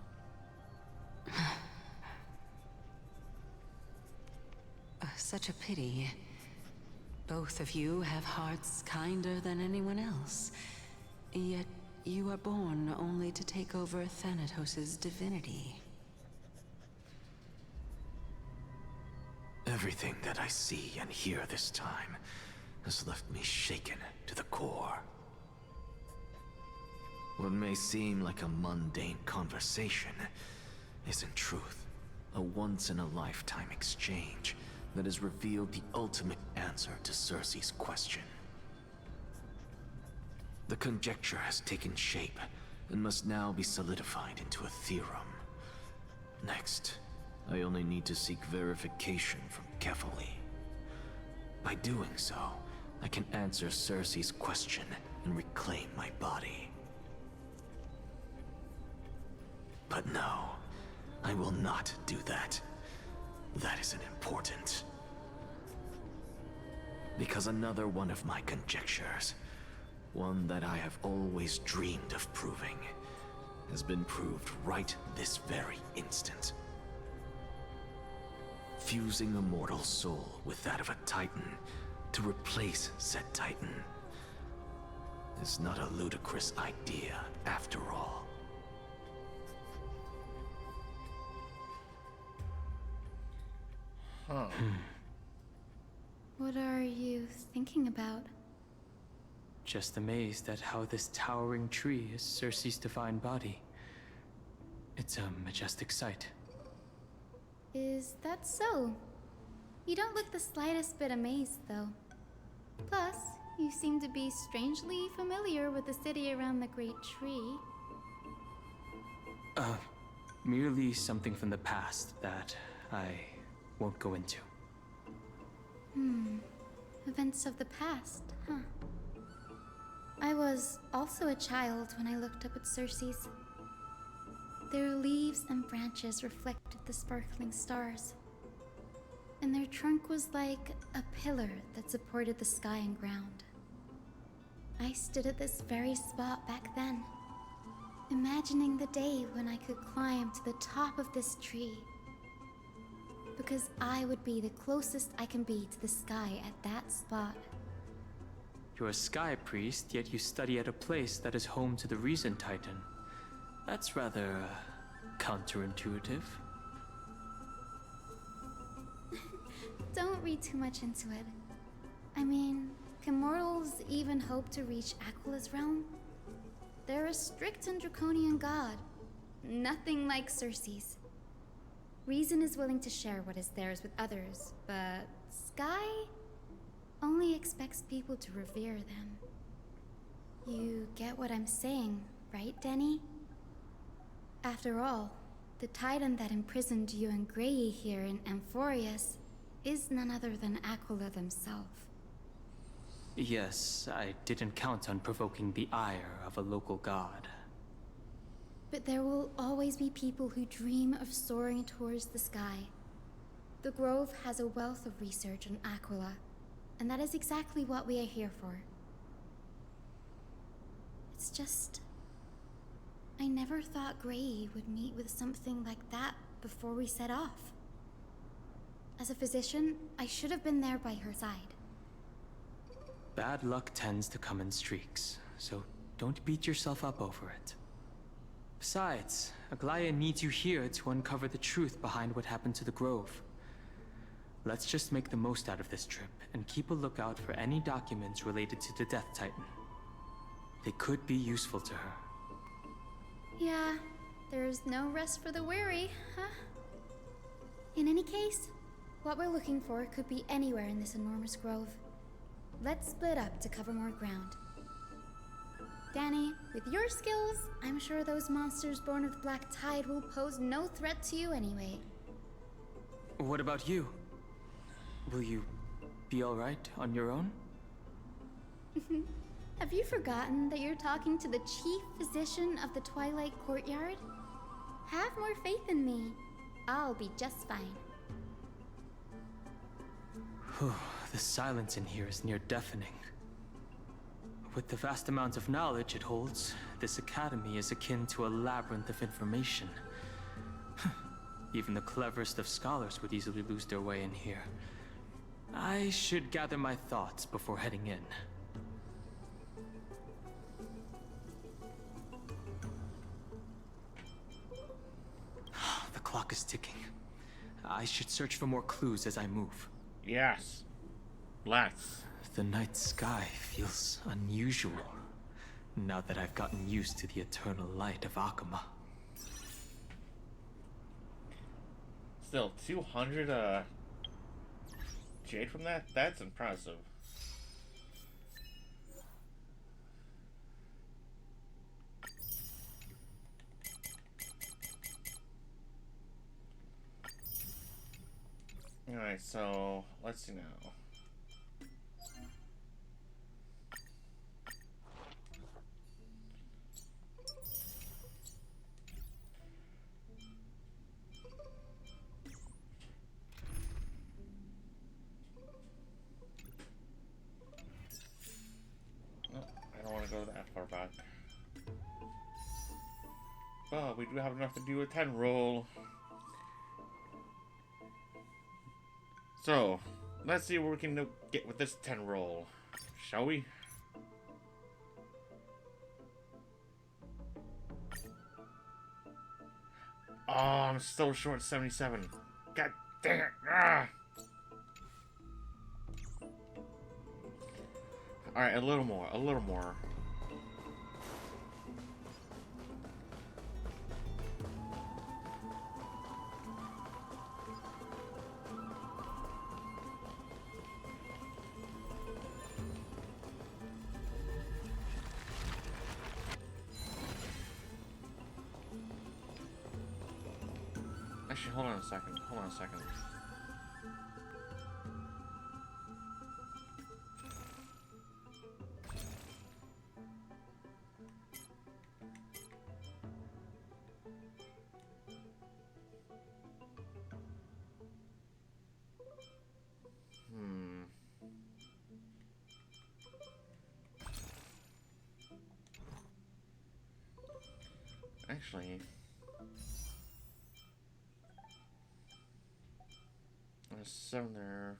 Such a pity. Both of you have hearts kinder than anyone else. Yet you are born only to take over Thanatos' divinity. Everything that I see and hear this time has left me shaken to the core. What may seem like a mundane conversation is in truth a once-in-a-lifetime exchange that has revealed the ultimate answer to Cersei's question. The conjecture has taken shape and must now be solidified into a theorem. Next, I only need to seek verification from Kefali. By doing so, I can answer Cersei's question and reclaim my body. But no, I will not do that. That isn't important. Because another one of my conjectures, one that I have always dreamed of proving, has been proved right this very instant. Fusing a mortal soul with that of a Titan to replace said Titan is not a ludicrous idea after all. Huh. What are you thinking about? Just amazed at how this towering tree is Cersei's divine body. It's a majestic sight. Is that so? You don't look the slightest bit amazed, though. Plus, you seem to be strangely familiar with the city around the great tree. Merely something from the past that I won't go into. Events of the past, huh? I was also a child when I looked up at Cersei's. Their leaves and branches reflected the sparkling stars, and their trunk was like a pillar that supported the sky and ground. I stood at this very spot back then, imagining the day when I could climb to the top of this tree, because I would be the closest I can be to the sky at that spot. You're a sky priest, yet you study at a place that is home to the Reason Titan. That's rather counterintuitive. Don't read too much into it. I mean, can mortals even hope to reach Aquila's realm? They're a strict and draconian god. Nothing like Cersei's. Reason is willing to share what is theirs with others, but Sky only expects people to revere them. You get what I'm saying, right, Denny? After all, the Titan that imprisoned you and Grey here in Amphoreus is none other than Aquila themselves. Yes, I didn't count on provoking the ire of a local god. But there will always be people who dream of soaring towards the sky. The Grove has a wealth of research on Aquila, and that is exactly what we are here for. It's just, I never thought Grey would meet with something like that before we set off. As a physician, I should have been there by her side. Bad luck tends to come in streaks, so don't beat yourself up over it. Besides, Aglaya needs you here to uncover the truth behind what happened to the Grove. Let's just make the most out of this trip and keep a lookout for any documents related to the Death Titan. They could be useful to her. Yeah, there's no rest for the weary, huh? In any case, what we're looking for could be anywhere in this enormous grove. Let's split up to cover more ground. Danny, with your skills, I'm sure those monsters born of the Black Tide will pose no threat to you anyway. What about you? Will you be alright on your own? Have you forgotten that you're talking to the chief physician of the Twilight Courtyard? Have more faith in me. I'll be just fine. The silence in here is near deafening. With the vast amount of knowledge it holds, this academy is akin to a labyrinth of information. Even the cleverest of scholars would easily lose their way in here. I should gather my thoughts before heading in. The clock is ticking. I should search for more clues as I move. Yes. Let's. The night sky feels unusual. now that I've gotten used to the eternal light of Akama. Still, 200 jade from that? That's impressive. Alright, so let's see now. No, I don't want to go that far back. But we do have enough to do a 10 roll. So, let's see what we can get with this 10 roll, shall we? Oh, I'm still short 77. God dang it! Ah! Alright, a little more, a little more. Actually, hold on a second. Hold on a second. Actually, there's 7 there.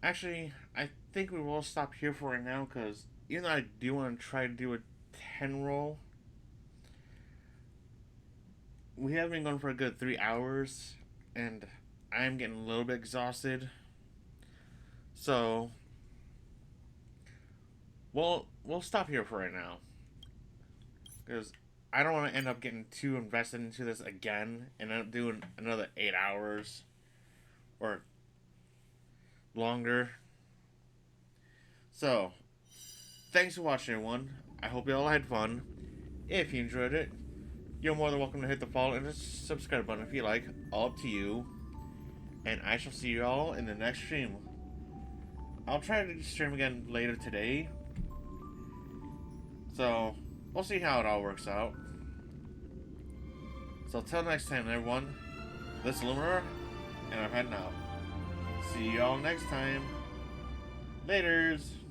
Actually, I think we will stop here for right now, because even though I do want to try to do a 10 roll, we have been going for a good 3 hours, and I'm getting a little bit exhausted. So, we'll stop here for right now, because I don't want to end up getting too invested into this again and end up doing another 8 hours or longer. So, thanks for watching, everyone. I hope you all had fun. If you enjoyed it, you're more than welcome to hit the follow and the subscribe button if you like. All up to you. And I shall see you all in the next stream. I'll try to stream again later today. So, we'll see how it all works out. So, till next time, everyone, this is Lumina, and I'm heading out. See you all next time. Laters!